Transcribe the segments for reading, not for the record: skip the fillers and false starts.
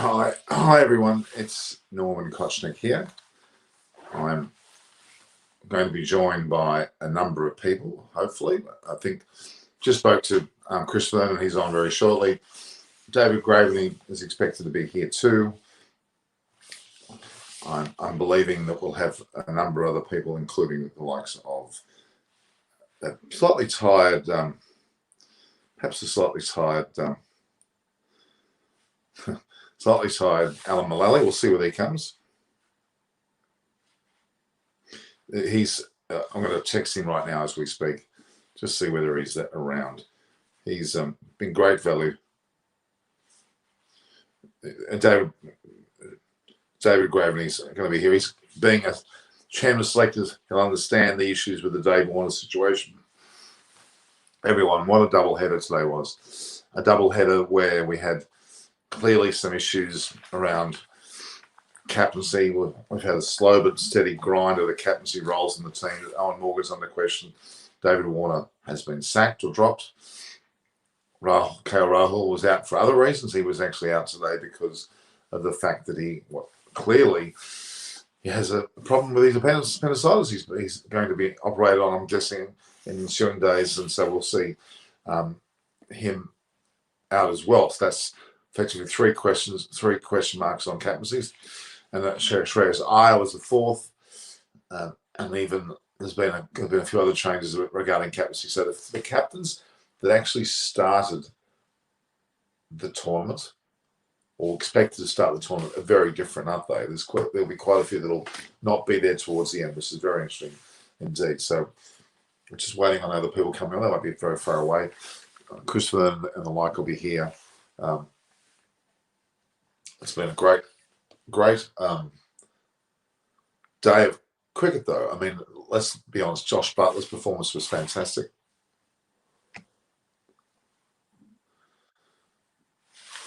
Hi everyone. It's Norman Kochnick here. I'm going to be joined by a number of people. Hopefully, I think just spoke to Chris Vernon. He's on very shortly. David Graveney is expected to be here too. I'm believing that we'll have a number of other people, including the likes of a slightly tired, perhaps a slightly tired Alan Mullally. We'll see whether he comes. I'm going to text him right now as we speak, just see whether he's around. He's been great value. David Graveney's going to be here. He's being a chairman selected. He'll understand the issues with the Dave Warner situation. Everyone, what a double header today was. A double header where we had clearly some issues around captaincy. We've had a slow but steady grind of the captaincy roles in the team. Owen Morgan's under question. David Warner has been sacked or dropped. Rahul was out for other reasons. He was actually out today because of the fact that he clearly has a problem with his appendicitis. He's going to be operated on, I'm guessing, in ensuing days, and so we'll see him out as well. So that's effectively three question marks on captaincies, and that Shreyas Iyer was the fourth, and even there's been a few other changes regarding captaincy. So the captains that actually started the tournament or expected to start the tournament are very different, aren't they? There'll be quite a few that'll not be there towards the end, which is very interesting indeed. So we're just waiting on other people coming on. They might be very far away. Christopher and the like will be here. It's been a great day of cricket, though. I mean, let's be honest, Josh Butler's performance was fantastic.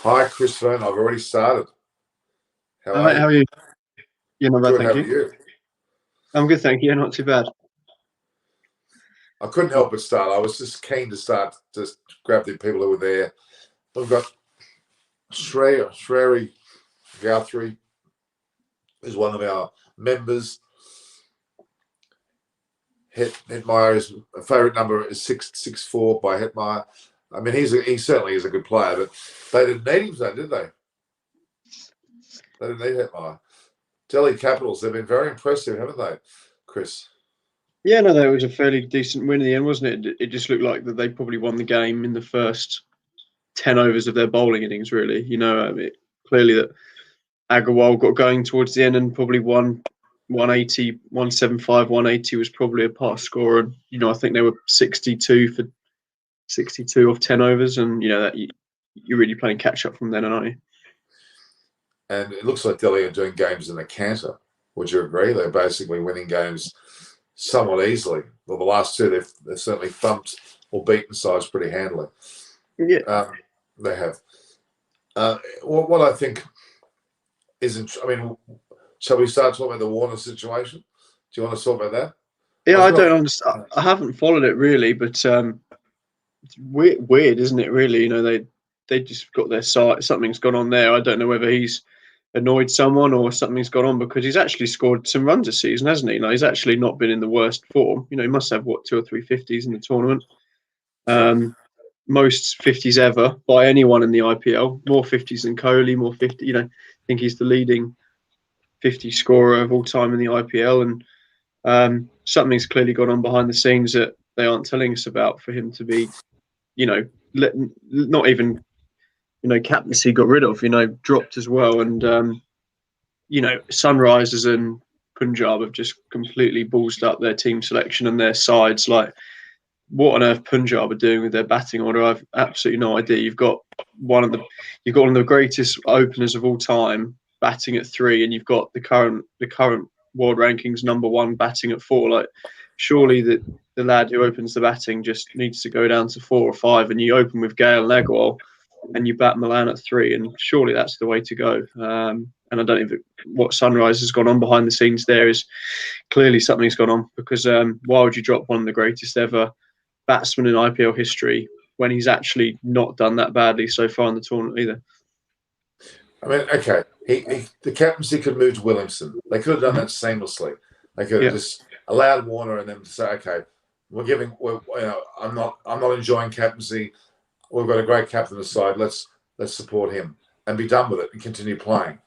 Hi, Chris Vernon. I've already started. How are you? Yeah, not bad, thank you. How are you? I'm good, thank you. Not too bad. I couldn't help but start. I was just keen to start, just grab the people who were there. We've got Shreyas Guthrie is one of our members. Hetmeyer's favourite number is 664 by Hetmeyer. I mean, he certainly is a good player, but they didn't need him, though, did they? They didn't need Hetmeyer. Delhi Capitals, they've been very impressive, haven't they, Chris? Yeah, no, that was a fairly decent win in the end, wasn't it? It just looked like that they probably won the game in the first 10 overs of their bowling innings, really. You know, I mean, clearly that Agarwal got going towards the end and probably won 180, 175, 180 was probably a pass score. And, you know, I think they were 62 for 62 off 10 overs. And, you know, that you're really playing catch up from then on, aren't you? And it looks like Delhi are doing games in a canter. Would you agree? They're basically winning games somewhat easily. Well, the last two, they've certainly thumped or beaten sides pretty handily. Yeah. They have. What I think isn't, I mean, shall we start talking about the Warner situation? Do you want to talk about that? Yeah, I don't understand. I haven't followed it really, but it's weird, isn't it? Really, you know, they just got their side. Something's gone on there. I don't know whether he's annoyed someone or something's gone on, because he's actually scored some runs this season, hasn't he? You know, he's actually not been in the worst form. You know, he must have 2 or 3 50s in the tournament. Most 50s ever by anyone in the IPL. More 50s than Kohli. More 50. You know, I think he's the leading 50 scorer of all time in the IPL, and something's clearly gone on behind the scenes that they aren't telling us about for him to be, you know, not even, you know, captaincy got rid of, you know, dropped as well. And, you know, Sunrisers and Punjab have just completely ballsed up their team selection and their sides. Like, what on earth Punjab are doing with their batting order, I've absolutely no idea. You've got one of the greatest openers of all time batting at 3, and you've got the current world rankings #1 batting at 4. Like, surely the lad who opens the batting just needs to go down to 4 or 5, and you open with Gale and Agarwal, and you bat Milan at 3, and surely that's the way to go. And I don't even what Sunrise has gone on behind the scenes. There is clearly something's gone on, because why would you drop one of the greatest ever batsmen in IPL history when he's actually not done that badly so far in the tournament either? I mean, okay, the captaincy could move to Williamson. They could have done that seamlessly. They could have just allowed Warner and them to say, okay, I'm not enjoying captaincy. We've got a great captain aside. Let's support him and be done with it and continue playing.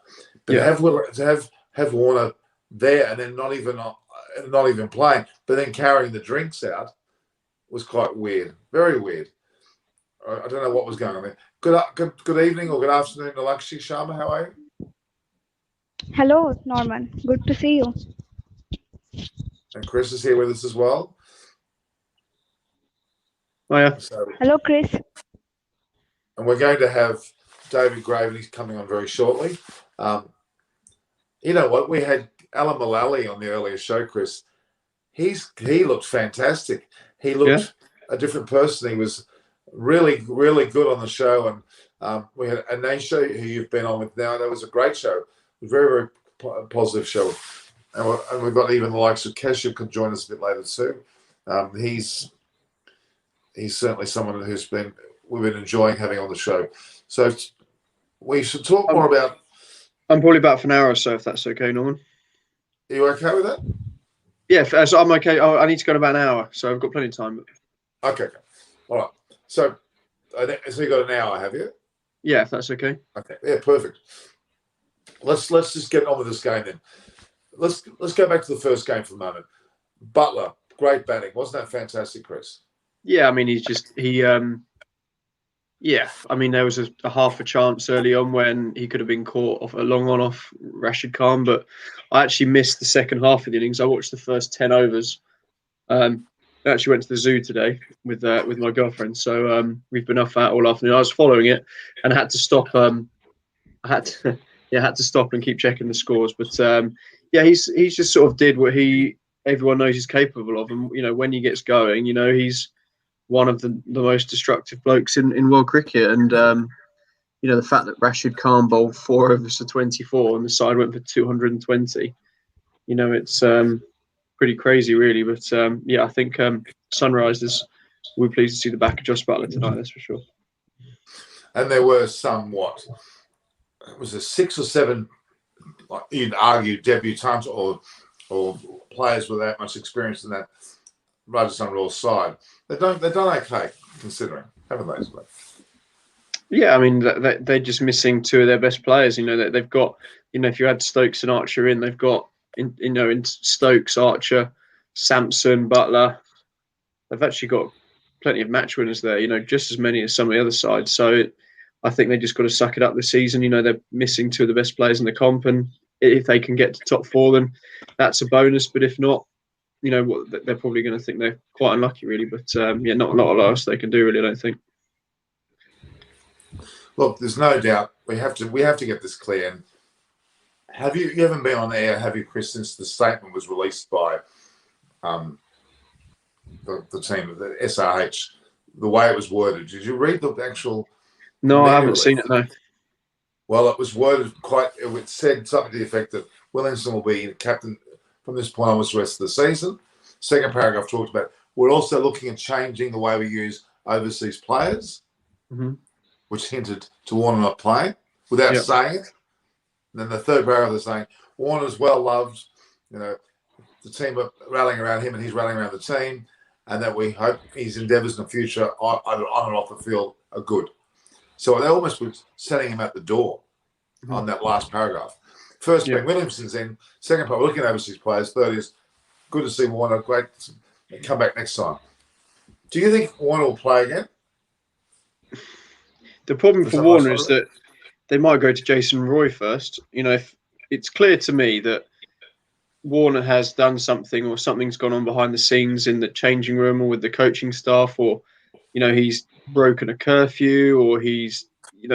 But to have Warner there and then not even playing, but then carrying the drinks out was quite weird, very weird. I don't know what was going on there. Good evening or good afternoon, Alakshi Sharma. How are you? Hello, Norman. Good to see you. And Chris is here with us as well. Oh, yeah. Hello, Chris. And we're going to have David Graven. He's coming on very shortly. You know what? We had Alan Mullally on the earlier show, Chris. He looked fantastic. He looked a different person. He was really, really good on the show. And we had Anisha, who you've been on with now. That was a great show. It was a very, very positive show. And we've got even the likes of Kesha could join us a bit later too. He's certainly someone we've been enjoying having on the show. So we should talk more about. I'm probably about for an hour or so, if that's okay, Norman. Are you okay with that? Yeah, so I'm okay. I need to go in about an hour, so I've got plenty of time. Okay. All right. So you got an hour, have you? Yeah, if that's okay. Okay. Yeah, perfect. Let's just get on with this game then. Let's go back to the first game for a moment. Butler, great batting. Wasn't that fantastic, Chris? Yeah, I mean, I mean, there was a half a chance early on when he could have been caught off a long off Rashid Khan, but I actually missed the second half of the innings. I watched the first 10 overs. I actually went to the zoo today with my girlfriend, so we've been off that all afternoon. I was following it and I had to stop. I had to stop and keep checking the scores. But he's just sort of did what everyone knows he's capable of, and when he gets going, he's one of the most destructive blokes in world cricket. And the fact that Rashid Khan bowled 4 overs for 24 and the side went for 220, it's pretty crazy, really. But I think Sunrisers will be pleased to see the back of Josh Butler tonight, that's for sure. And there were somewhat, it was a 6 or 7, you'd argue, debutants or players with that much experience in that Rajasthan Royals side. They've done okay, considering, haven't they? Yeah, I mean, they're just missing 2 of their best players. They've got, if you had Stokes and Archer in, they've got, in Stokes, Archer, Sampson, Butler. They've actually got plenty of match winners there, just as many as some of the other sides. So I think they just got to suck it up this season. They're missing 2 of the best players in the comp, and if they can get to top 4, then that's a bonus. But if not, they're probably going to think they're quite unlucky, really. But not a lot else they can do, really, I don't think. Look, there's no doubt we have to get this clear. And have you haven't been on air, have you, Chris, since the statement was released by the team, the SRH, the way it was worded? Did you read the actual? No, I haven't seen it, no. Well, it was worded it said something to the effect that Williamson will be captain from this point onwards the rest of the season. Second paragraph talked about, we're also looking at changing the way we use overseas players, which hinted to Warner not playing without saying it. And then the third paragraph is saying, Warner's well loved, the team are rallying around him and he's rallying around the team, and that we hope his endeavours in the future on and off the field are good. So they almost were setting him at the door on that last paragraph. First being Williamson's in, second part, we're looking at overseas players, third is good to see Warner, great, come back next time. Do you think Warner will play again? The problem for Warner is that they might go to Jason Roy first. If it's clear to me that Warner has done something, or something's gone on behind the scenes in the changing room or with the coaching staff, or he's broken a curfew, or he's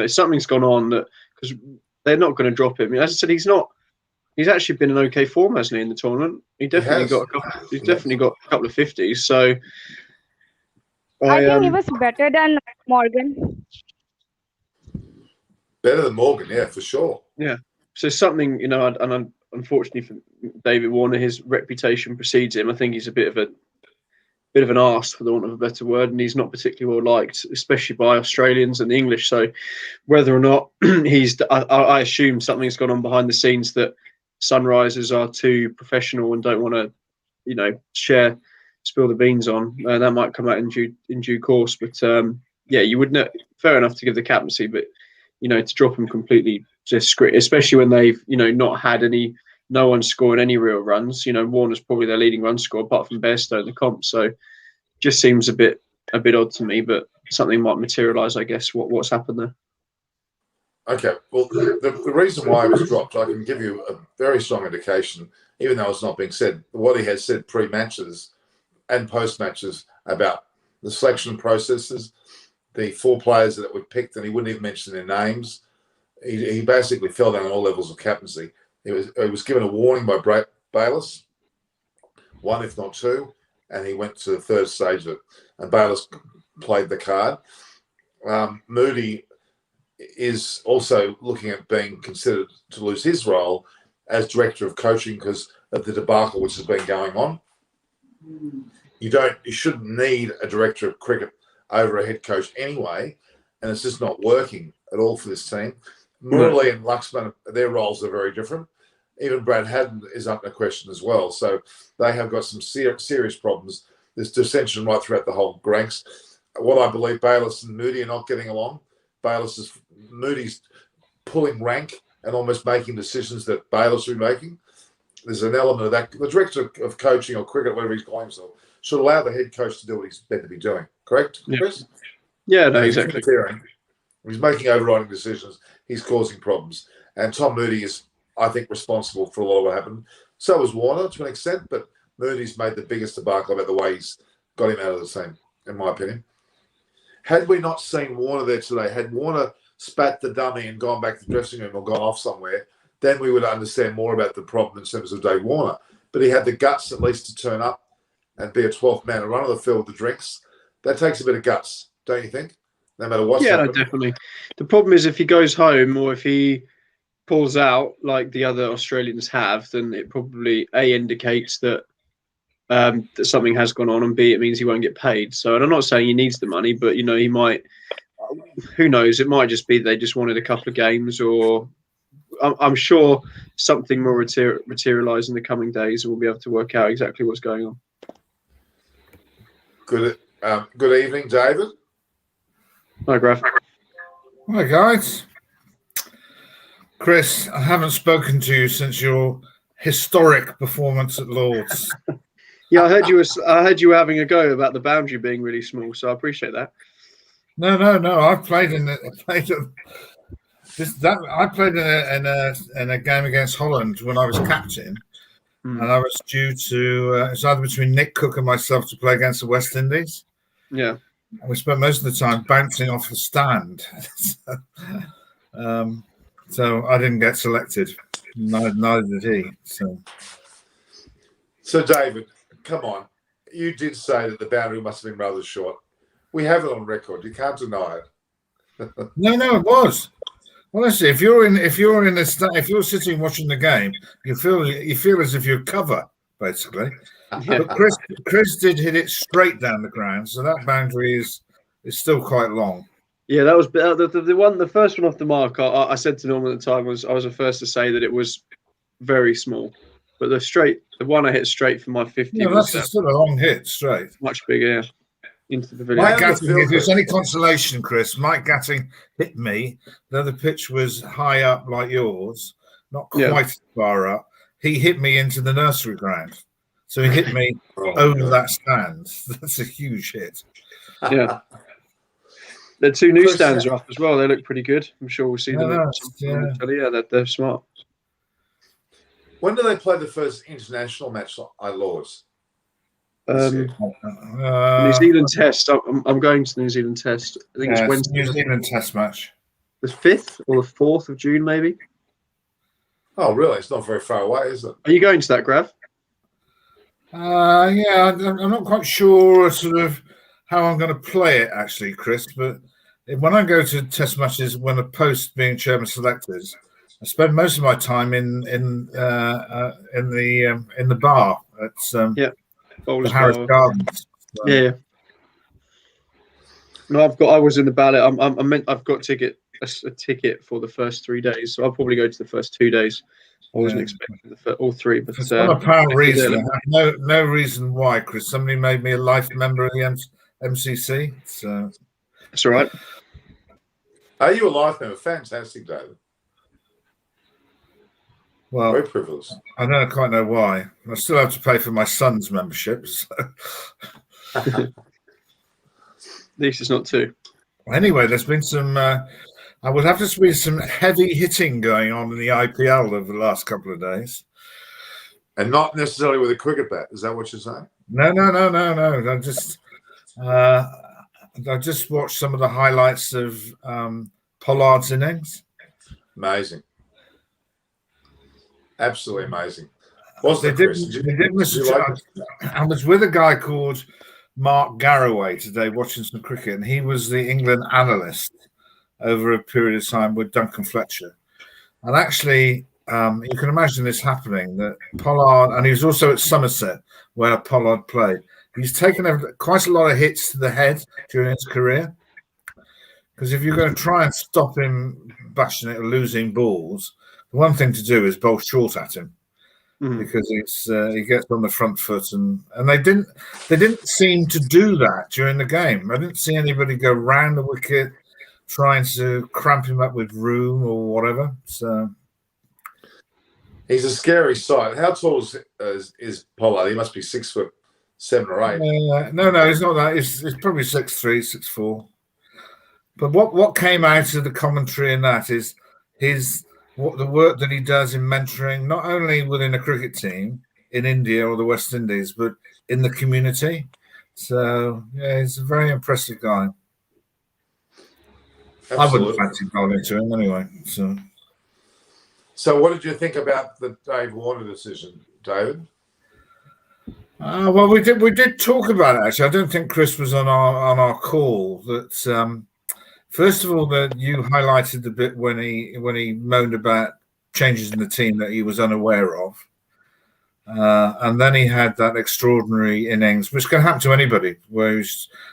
something's gone on, that because they're not going to drop him. As I said, he's actually been in okay form, hasn't he, in the tournament? He's definitely got a couple of 50s. So I think he was better than Morgan. Better than Morgan, yeah, for sure. Yeah. So something, and unfortunately for David Warner, his reputation precedes him. I think he's a bit of bit of an arse, for the want of a better word, and he's not particularly well liked, especially by Australians and the English. So whether or not I assume something's gone on behind the scenes, that Sunrisers are too professional and don't want to, spill the beans on. That might come out in due course. But yeah, you would know. Fair enough to give the captaincy, but to drop him completely, especially when they've not had no one scoring any real runs. Warner's probably their leading run scorer apart from Bairstow in the comp. So just seems a bit odd to me, but something might materialise, I guess. What's happened there? Okay, well, the reason why it was dropped, I can give you a very strong indication, even though it's not being said, what he has said pre-matches and post-matches about the selection processes, the 4 players that were picked, and he wouldn't even mention their names. He basically fell down all levels of captaincy. He was given a warning by Bayliss, 1 if not 2, and he went to the 3rd stage of it, and Bayliss played the card. Moody is also looking at being considered to lose his role as director of coaching because of the debacle which has been going on. You shouldn't need a director of cricket over a head coach anyway, and it's just not working at all for this team. Murali and Luxman, their roles are very different. Even Brad Haddon is up in question as well. So they have got some serious problems. There's dissension right throughout the whole ranks. What I believe, Bayliss and Moody are not getting along. Moody's pulling rank and almost making decisions that Bayliss will be making. There's an element of that. The director of coaching or cricket, whatever he's calling himself, should allow the head coach to do what he's meant to be doing. Correct, Chris? Yeah, no, exactly. He's making overriding decisions. He's causing problems. And Tom Moody is, I think, responsible for a lot of what happened. So was Warner to an extent, but Moody's made the biggest debacle about the way he's got him out of the team, in my opinion. Had we not seen Warner there today, had Warner spat the dummy and gone back to the dressing room or gone off somewhere, then we would understand more about the problem in terms of Dave Warner. But he had the guts at least to turn up and be a 12th man and run on the field with the drinks. That takes a bit of guts, don't you think? No matter what's happening. No, definitely. The problem is if he goes home or if he pulls out like the other Australians have, then it probably indicates that that something has gone on, and B, it means he won't get paid. So, and I'm not saying he needs the money, but he might. Who knows? It might just be they just wanted a couple of games, or I'm sure something will materialise in the coming days, and we'll be able to work out exactly what's going on. Good evening, David. Hi, Graf. Hi, guys. Chris, I haven't spoken to you since your historic performance at Lord's. Yeah, I heard you were having a go about the boundary being really small, so I appreciate that. No. I played in a game against Holland when I was captain, and I was due to it's either between Nick Cook and myself to play against the West Indies. Yeah, and we spent most of the time bouncing off the stand. So I didn't get selected. Neither did he. So David, come on. You did say that the boundary must have been rather short. We have it on record. You can't deny it. No, it was. Honestly, if you're sitting watching the game, you feel as if you're cover, basically. Yeah. But Chris did hit it straight down the ground, so that boundary is still quite long. Yeah, that was the first one off the mark. I said to Norman at the time I was the first to say that it was very small, but the one I hit straight from my 50. Yeah, that's still a long hit straight. Much bigger, yeah, into the video. Mike Gatting, if there's any consolation, Chris, Mike Gatting hit me, though the pitch was high up like yours, not quite as far up. He hit me into the nursery ground. So he hit me over that stand. That's a huge hit. Yeah. The 2 new stands are up as well. They look pretty good. I'm sure we'll see them. Yeah, they're smart. When do they play the first international match at Lord's? New Zealand Test. I'm going to the New Zealand Test. I think it's Wednesday. New Zealand Test match. The 5th or the 4th of June, maybe. Oh, really? It's not very far away, is it? Are you going to that, Grav? Yeah, I'm not quite sure sort of how I'm going to play it, actually, Chris. But when I go to test matches, when a post being chairman selected, I spend most of my time in the bar at the Harris Gardens. Yeah. No, I was in the ballot. I've got a ticket for the first 3 days, so I'll probably go to the first 2 days. I wasn't expecting all three, but for some apparent reason, I have no reason why, Chris. Somebody made me a life member of the MCC. So that's all right. Are you a life member? Fantastic, David. Well, very privileged. I don't quite know why. I still have to pay for my son's membership. So. At least it's not two. Anyway, there's been some. I would have to be some heavy hitting going on in the IPL over the last couple of days, and not necessarily with a cricket bat. Is that what you're saying? No. I just watched some of the highlights of Pollard's innings. Amazing. Absolutely amazing. I was with a guy called Mark Garraway today watching some cricket, and he was the England analyst over a period of time with Duncan Fletcher. And actually, you can imagine this happening, that Pollard, and he was also at Somerset where Pollard played. He's taken quite a lot of hits to the head during his career. Because if you're going to try and stop him bashing it or losing balls, the one thing to do is bowl short at him. Because he gets on the front foot, and they didn't seem to do that during the game. I didn't see anybody go round the wicket trying to cramp him up with room or whatever. So he's a scary sight. How tall is Pollard? He must be 6'7" or 8. No, he's not that. He's probably 6'3", 6'4". But what came out of the commentary in that is the work that he does in mentoring, not only within a cricket team in India or the West Indies, but in the community. So, yeah, he's a very impressive guy. Absolutely. I wouldn't fancy bowling to him anyway. So what did you think about the Dave Warner decision, David? Well, we did talk about it, actually. I don't think Chris was on our call. That first of all, that you highlighted the bit when he moaned about changes in the team that he was unaware of, and then he had that extraordinary innings, which can happen to anybody. Where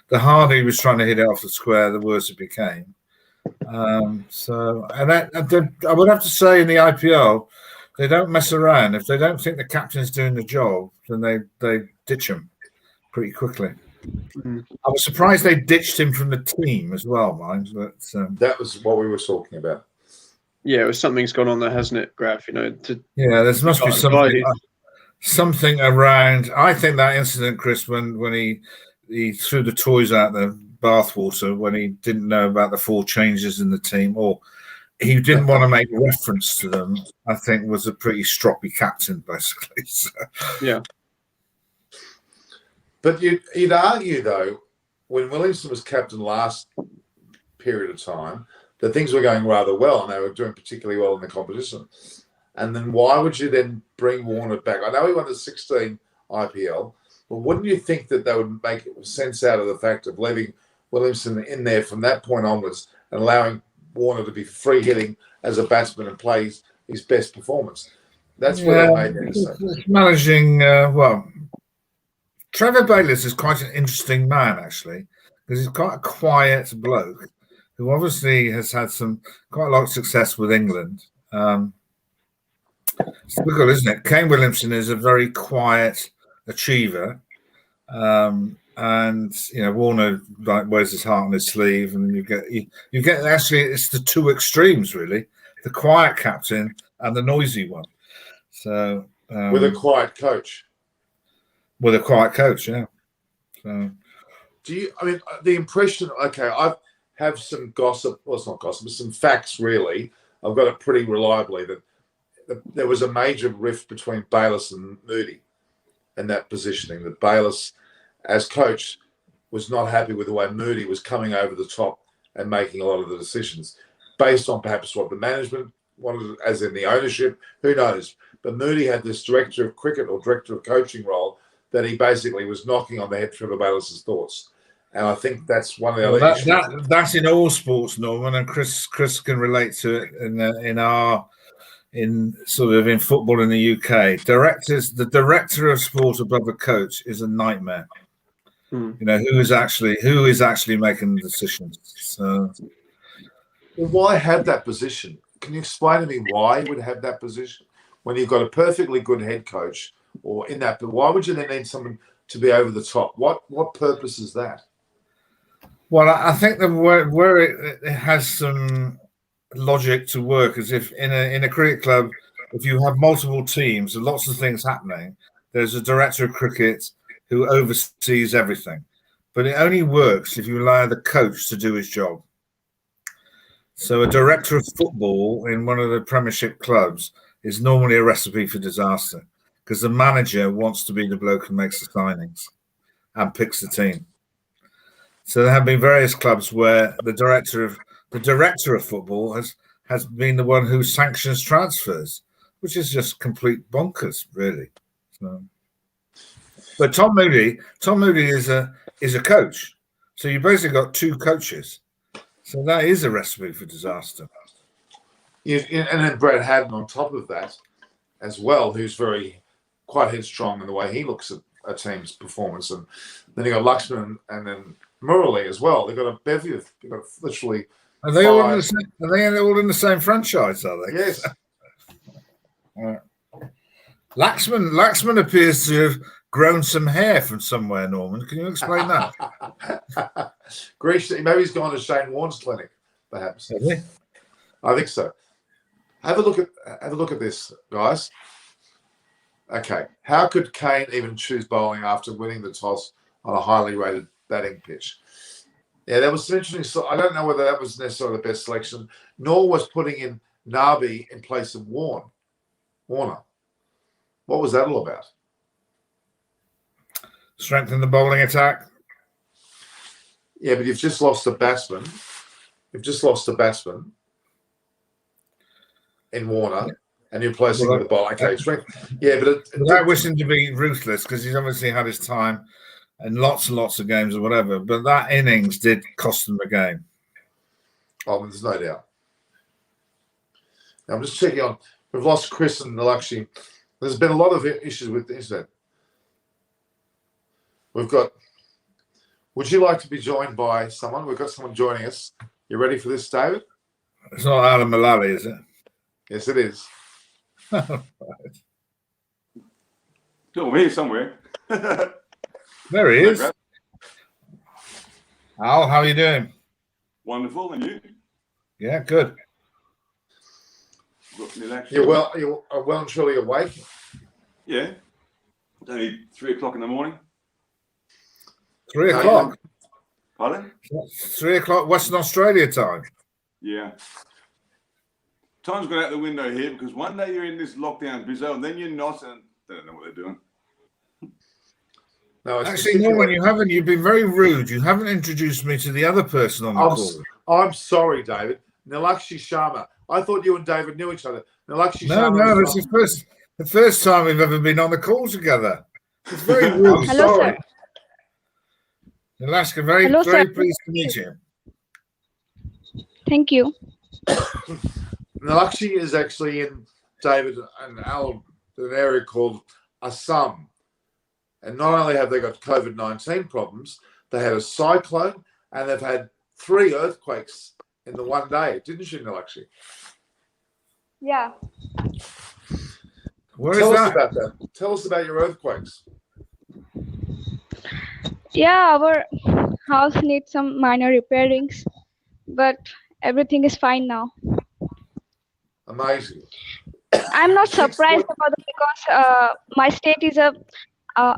the harder he was trying to hit it off the square, the worse it became. I would have to say in the IPL, they don't mess around. If they don't think the captain's doing the job, then they ditch him pretty quickly. I was surprised they ditched him from the team as well, mind. But that was what we were talking about. Yeah, something's gone on there, hasn't it, Graf? There must be something around. I think that incident, Chris, when he threw the toys out the bathwater when he didn't know about the 4 changes in the team, or he didn't want to make reference to them, I think was a pretty stroppy captain, basically. So. Yeah. But you'd argue, though, when Williamson was captain last period of time, that things were going rather well and they were doing particularly well in the competition. And then why would you then bring Warner back? I know he won the 16 IPL, but wouldn't you think that they would make sense out of the fact of leaving Williamson in there from that point onwards and allowing Warner to be free hitting as a batsman and play his best performance? That's where they made that mistake. Managing, Trevor Bayliss is quite an interesting man, actually, because he's quite a quiet bloke who obviously has had quite a lot of success with England. It's difficult, isn't it? Kane Williamson is a very quiet achiever, and Warner wears his heart on his sleeve, and you get actually it's the two extremes really: the quiet captain and the noisy one. So with a quiet coach. With a quiet coach, yeah. So, the impression? Okay, I have some gossip. Well, it's not gossip, but some facts. Really, I've got it pretty reliably that there was a major rift between Bayliss and Moody, in that positioning. That Bayliss, as coach, was not happy with the way Moody was coming over the top and making a lot of the decisions, based on perhaps what the management wanted, as in the ownership. Who knows? But Moody had this director of cricket or director of coaching role that he basically was knocking on the head Trevor Bayliss's thoughts. And I think that's one of the other issues. That's in all sports, Norman, and Chris can relate to it in football in the UK. The director of sport above a coach is a nightmare. You know, who is actually making the decisions. So, well, why have that position? Can you explain to me why you would have that position when you've got a perfectly good head coach, or in that? But why would you then need someone to be over the top? What purpose is that? Well, I think that where it has some logic to work is if in a cricket club, if you have multiple teams and lots of things happening, there's a director of cricket who oversees everything. But it only works if you allow the coach to do his job. So a director of football in one of the Premiership clubs is normally a recipe for disaster, because the manager wants to be the bloke who makes the signings and picks the team. So there have been various clubs where the director of football has been the one who sanctions transfers, which is just complete bonkers, really. So, but Tom Moody is a coach. So you basically got two coaches. So that is a recipe for disaster. And then Brad Haddon on top of that as well, who's quite headstrong in the way he looks at a team's performance. And then you got Luxman and then Murali as well. They've got a bevy of, they've got literally. Are they all in the same franchise, are they? Yes. Laxman appears to have grown some hair from somewhere, Norman. Can you explain that? Greece, maybe he's gone to Shane Warne's clinic, perhaps. Really? I think so. Have a look at this, guys. Okay. How could Kane even choose bowling after winning the toss on a highly rated batting pitch? Yeah, that was interesting. So I don't know whether that was necessarily the best selection, nor was putting in Nabi in place of Warner. What was that all about? Strengthen the bowling attack. Yeah, but you've just lost a batsman. In Warner, and you're placing with the ball. Okay, strength. Yeah, but without wishing to be ruthless, because he's obviously had his time and lots of games or whatever. But that innings did cost them a game. Oh, there's no doubt. Now, I'm just checking on. We've lost Chris and Nalakshi. There's been a lot of issues with the internet. We've got. Would you like to be joined by someone? We've got someone joining us. You ready for this, David? It's not Alan Mullally, is it? Yes, it is. Right. Oh, I'm here somewhere. There he is. Al, how are you doing? Wonderful, and you? Yeah, good. You're well and truly awake. Yeah. It's only 3 o'clock in the morning. 3 o'clock. Pardon? 3 o'clock Western Australia time. Yeah. Time's gone out the window here, because one day you're in this lockdown bizzo, and then you're not, and they don't know what they're doing. No, actually, Norman, you've been very rude. You haven't introduced me to the other person on the call. I'm sorry, David. Nalakshi Sharma. I thought you and David knew each other. Nalakshi Sharma. No, this is the first time we've ever been on the call together. It's very rude. Hello, sir. Nalakshi, very pleased to meet you. Thank you. Nalakshi is actually in David and Al, an area called Assam. And not only have they got COVID-19 problems, they had a cyclone and they've had 3 earthquakes in the one day. Didn't you, Nalakshi? Yeah. Tell us about that. Tell us about your earthquakes. Yeah, our house needs some minor repairings, but everything is fine now. Amazing. I'm not surprised about it, because my state is a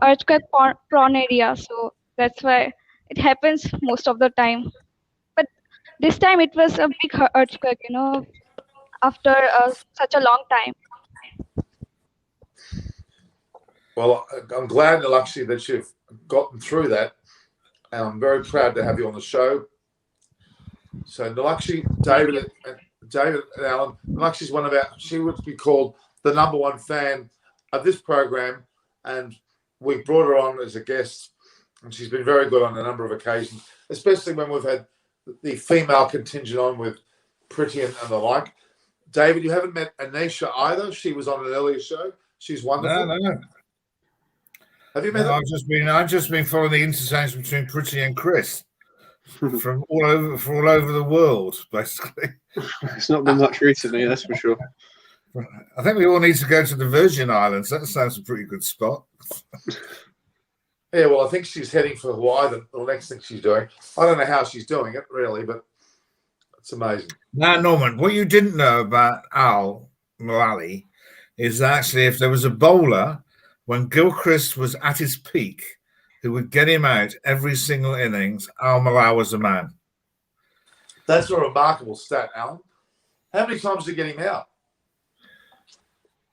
earthquake prone area, so that's why it happens most of the time. But this time it was a big earthquake, after such a long time. Well, I'm glad, Nalakshi, that you've gotten through that, and I'm very proud to have you on the show. So Nalakshi, David and Alan, Nalakshi's she would be called the #1 fan of this program, and we brought her on as a guest, and she's been very good on a number of occasions, especially when we've had the female contingent on with Pretty and the like. David, you haven't met Anisha either. She was on an earlier show. She's wonderful. No. Have you met No, him? I've just been following the interchange between Pretty and Chris from all over the world, basically. It's not been much recently, that's for sure. I think we all need to go to the Virgin Islands. That sounds a pretty good spot. Yeah, well, I think she's heading for Hawaii. The next thing she's doing. I don't know how she's doing it, really, but it's amazing. Now, Norman, what you didn't know about Al Mullally is that actually if there was a bowler when Gilchrist was at his peak who would get him out every single innings, Al Mullally was the man. That's a remarkable stat, Alan. How many times did you get him out?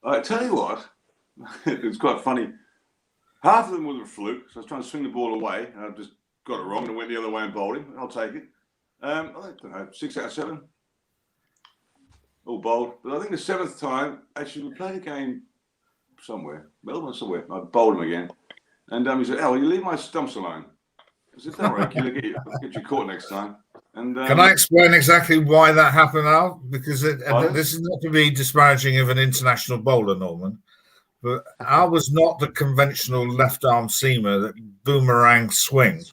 I tell you what, it's quite funny. Half of them was a fluke, so I was trying to swing the ball away, and I just got it wrong and went the other way and bowled him. I'll take it. I don't know, 6 out of 7. All bowled. But I think the 7th time, actually, we played a game somewhere, Melbourne somewhere. I bowled him again. And he said, "Al, you leave my stumps alone." I said, "Don't worry, killer, get you caught next time." And can I explain exactly why that happened, Al? Because this is not to be disparaging of an international bowler, Norman, but Al was not the conventional left-arm seamer that boomerang swing.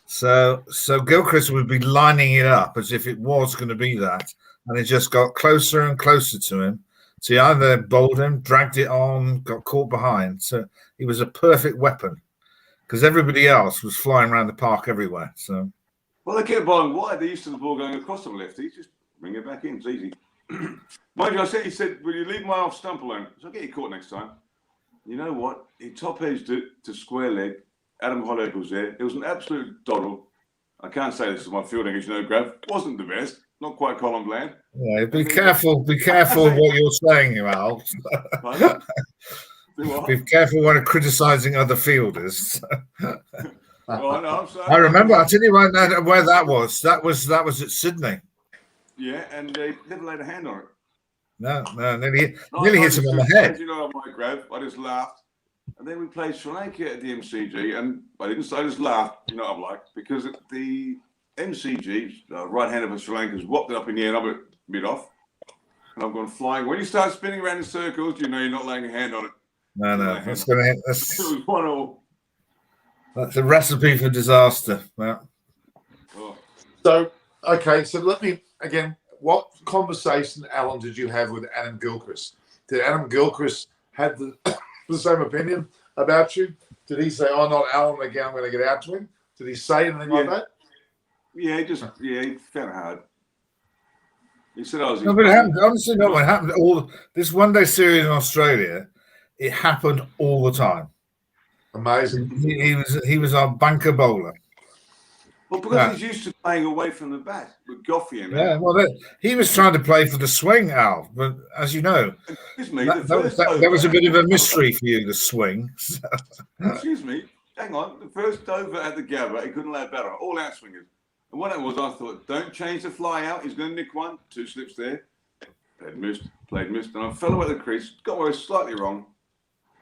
So Gilchrist would be lining it up as if it was going to be that, and it just got closer and closer to him. So he either bowled him, dragged it on, got caught behind. So he was a perfect weapon because everybody else was flying around the park everywhere. So. Well, they kept bowling wide. They're used to the ball going across them lefties. Just bring it back in. It's easy. Mind you, he said, "Will you leave my off stump alone?" So I'll get you caught next time. You know what? He top-edged it to square leg. Adam Hollick was there. It was an absolute doddle. I can't say this is my fielding, as you know, Grav. Wasn't the best. Not quite Colin Bland. Yeah, be careful what you're saying, Al. Be careful when criticising other fielders. Well, no, I'm sorry. I remember. I'll tell you right now where that was. That was at Sydney. Yeah, and they never laid a hand on it. No, nearly hit him on the head. You know, my Grav, I just laughed. And then we played Sri Lanka at the MCG, and I just laughed, you know what I'm like, because the MCG, right hand of Sri Lanka's whopped it up in the air, and I went mid-off. And I've gone flying. When you start spinning around in circles, you know you're not laying a hand on it. No, it's going to hit. It was 1-1. That's a recipe for disaster. Yeah. Oh. So, okay, so let me, again, what conversation, Alan, did you have with Adam Gilchrist? Did Adam Gilchrist have the same opinion about you? Did he say, "Oh, not Alan again, I'm going to get out to him"? Did he say anything like that? Yeah, he found it hard. He said I was... No, but it happened. Honestly, no, it happened. This one-day series in Australia, it happened all the time. Amazing. He was our banker bowler. Well, because he's used to playing away from the bat with Goffey and yeah. Well, he was trying to play for the swing, Al. But as you know, that was a bit of a mystery for you, the swing. So. Excuse me. Hang on. The first over at the Gabba, he couldn't lay a bat on. All out swingers. And what it was, I thought, don't change the fly out. He's going to nick one. 2 slips there. Played missed. And I fell away the crease. Got where slightly wrong.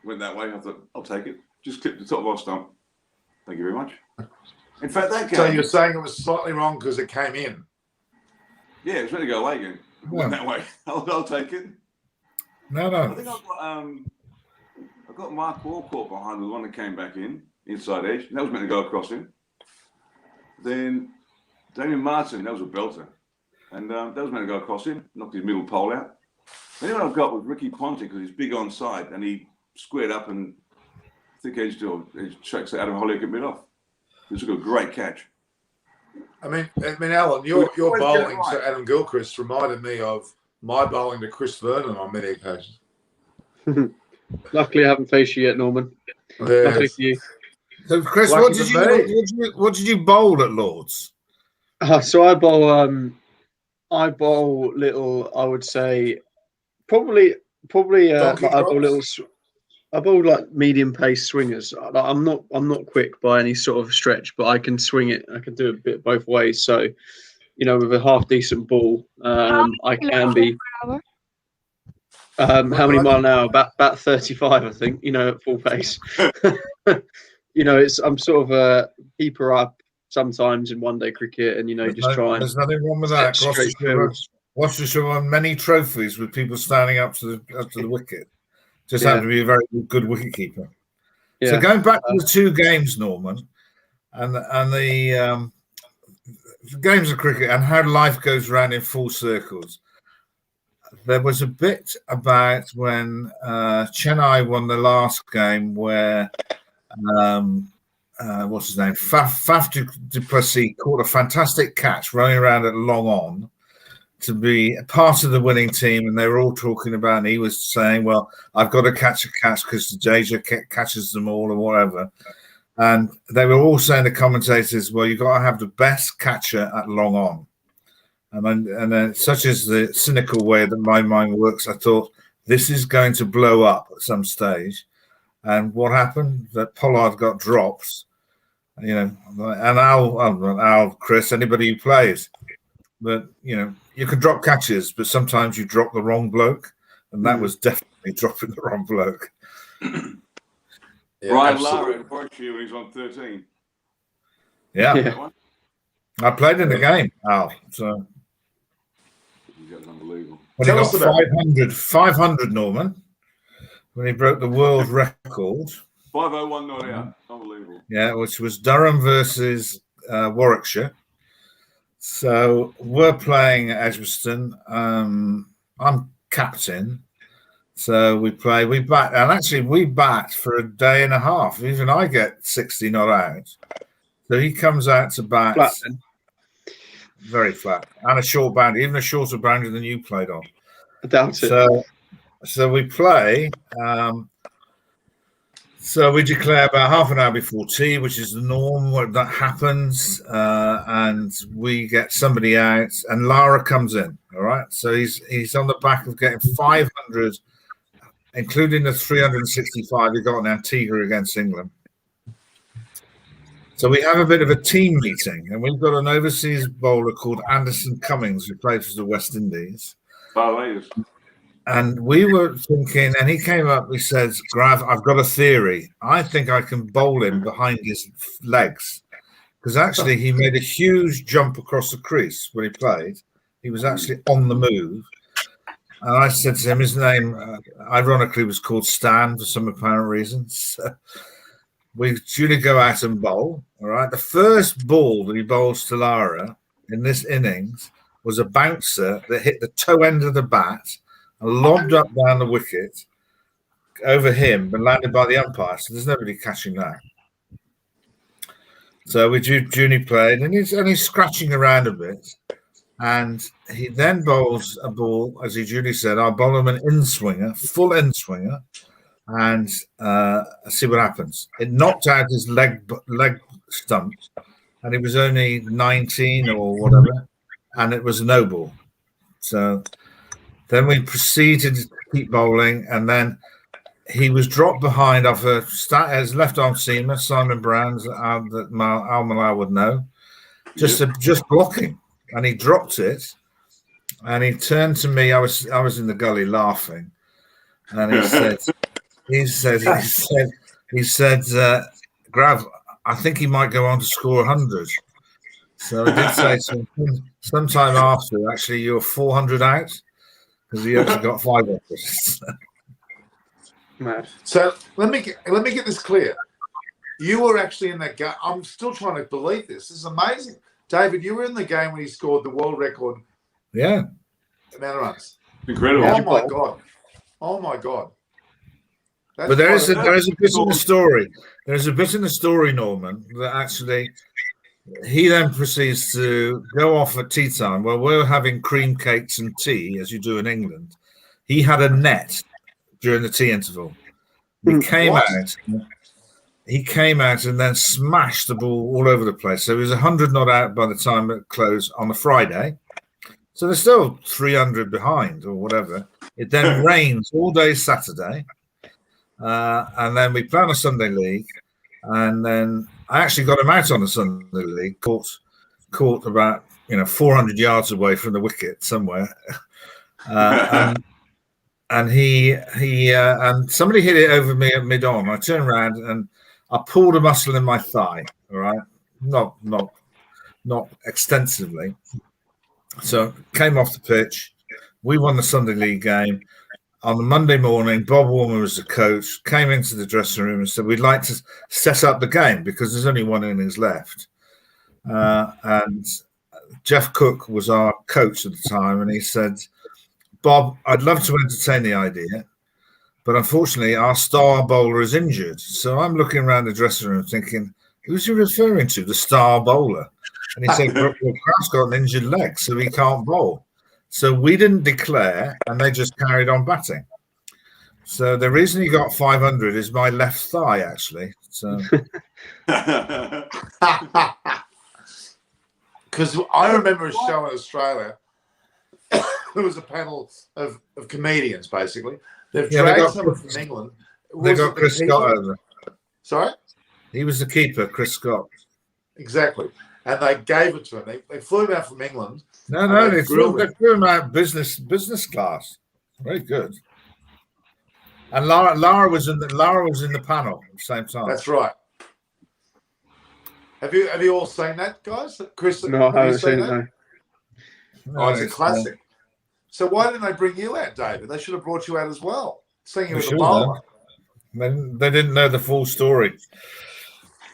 Went that way. I thought, I'll take it. Just clipped the top of our stump. Thank you very much. In fact, that game... So you're saying it was slightly wrong because it came in? Yeah, it was ready to go away again. Went that way. I'll take it. No. I think I got Mark Walcott behind the one that came back in, inside edge. That was meant to go across him. Then Damien Martin, that was a belter. And that was meant to go across him, knocked his middle pole out. The only one I've got was Ricky Ponting because he's big on side and he squared up and thick edge to tracks Adam Hollick at mid-off. It was a great catch. I mean, Alan, your bowling to Adam Gilchrist reminded me of my bowling to Chris Vernon on many occasions. Luckily, I haven't faced you yet, Norman. Yes. Luckily for you. So, Chris, what did you bowl at Lords? So I bowl little. I would say probably. I bowl like medium pace swingers. I'm not quick by any sort of stretch, but I can swing it. I can do a bit both ways. So, you know, with a half decent ball, I can be. How many mile an hour? About 35, I think. You know, at full pace. You know, I'm sort of a keeper up sometimes in one-day cricket, and There's nothing wrong with that. Gloucestershire won many trophies with people standing up to the wicket. Just happened to be a very good wicketkeeper. Yeah. So going back to the two games, Norman, and the games of cricket and how life goes round in full circles. There was a bit about when Chennai won the last game where what's his name? Faf du Plessis caught a fantastic catch running around at long on to be a part of the winning team, and they were all talking about, and he was saying, well, I've got to catch a catch because Jadeja catches them all or whatever. And they were all saying, the commentators, well, you've got to have the best catcher at long on. And then, such as the cynical way that my mind works, I thought, this is going to blow up at some stage. And what happened? That Pollard got dropped, you know, and Al, Chris, anybody who plays. But, you know, you can drop catches, but sometimes you drop the wrong bloke. And that was definitely dropping the wrong bloke. Yeah, Brian Lara in Berkshire when he's on 13. Yeah. I played in the game, Al. So that's unbelievable. When he got 500, Norman, when he broke the world record. 501 not out. Unbelievable. Yeah, which was Durham versus Warwickshire. So we're playing at Edgbaston. I'm captain. So we bat, and actually we bat for a day and a half. Even I get 60 not out. So he comes out to bat flat, very flat, and a short boundary, even a shorter boundary than you played on. I doubt it. So we play. So we declare about half an hour before tea, which is the norm when that happens, and we get somebody out, and Lara comes in. All right, so he's on the back of getting 500. Including the 365 he got in Antigua against England. So we have a bit of a team meeting, and we've got an overseas bowler called Anderson Cummings who plays for the West Indies. And we were thinking, and he came up, he says, Grav, I've got a theory. I think I can bowl him behind his legs. Because actually he made a huge jump across the crease when he played. He was actually on the move. And I said to him, his name, ironically, was called Stan for some apparent reason. So we due to go out and bowl. All right. The first ball that he bowls to Lara in this innings was a bouncer that hit the toe end of the bat and lobbed up down the wicket over him and landed by the umpire. So there's nobody catching that. So we Junie played, and he's scratching around a bit. And he then bowls a ball, as he duly said, I'll bowl him an in-swinger, full in-swinger, and see what happens. It knocked out his leg stump, and he was only 19 or whatever, and it was a no ball. So then we proceeded to keep bowling, and then he was dropped behind off his left-arm seamer, Simon Brown's, that Al Malai would know, just blocking. And he dropped it, and he turned to me. I was in the gully laughing, and he said, Grav, I think he might go on to score 100. So I did say to him, sometime after, actually, you're 400 out because he actually got 500. So let me get this clear. You were actually in that game. I'm still trying to believe this. This is amazing. David, you were in the game when he scored the world record. Yeah. Amount of runs. Incredible. Oh my God. Oh my God. But there is a bit in the story. There's a bit in the story, Norman, that actually he then proceeds to go off at tea time. Well, we're having cream cakes and tea, as you do in England. He had a net during the tea interval. He came out and then smashed the ball all over the place. So he was 100 not out by the time it closed on a Friday. So they're still 300 behind or whatever. It then rains all day Saturday. And then we play on a Sunday league. And then I actually got him out on a Sunday league, caught about 400 yards away from the wicket somewhere. And he and somebody hit it over me at mid-on. I turned around and I pulled a muscle in my thigh, all right? Not extensively. So came off the pitch. We won the Sunday league game. on the Monday morning, Bob Warmer was the coach, came into the dressing room and said, we'd like to set up the game because there's only one innings left. And Jeff Cook was our coach at the time, and he said, Bob, I'd love to entertain the idea, but unfortunately our star bowler is injured. So I'm looking around the dressing room thinking, who's he referring to, the star bowler? And he said, well, Kraft's got an injured leg, so he can't bowl. So we didn't declare, and they just carried on batting. So the reason he got 500 is my left thigh, actually. So because I remember a show in Australia. There was a panel of comedians, basically. They've dragged someone from England. They got Chris Scott over. Sorry? He was the keeper, Chris Scott. Exactly. And they gave it to him. They flew him out from England. No, they flew him out business class. Very good. And Lara was in the panel at the same time. That's right. Have you all seen that, guys? Chris, no, I haven't seen it. No, it's a classic. So why didn't they bring you out, David? They should have brought you out as well. Seeing you as a bowler. They didn't know the full story.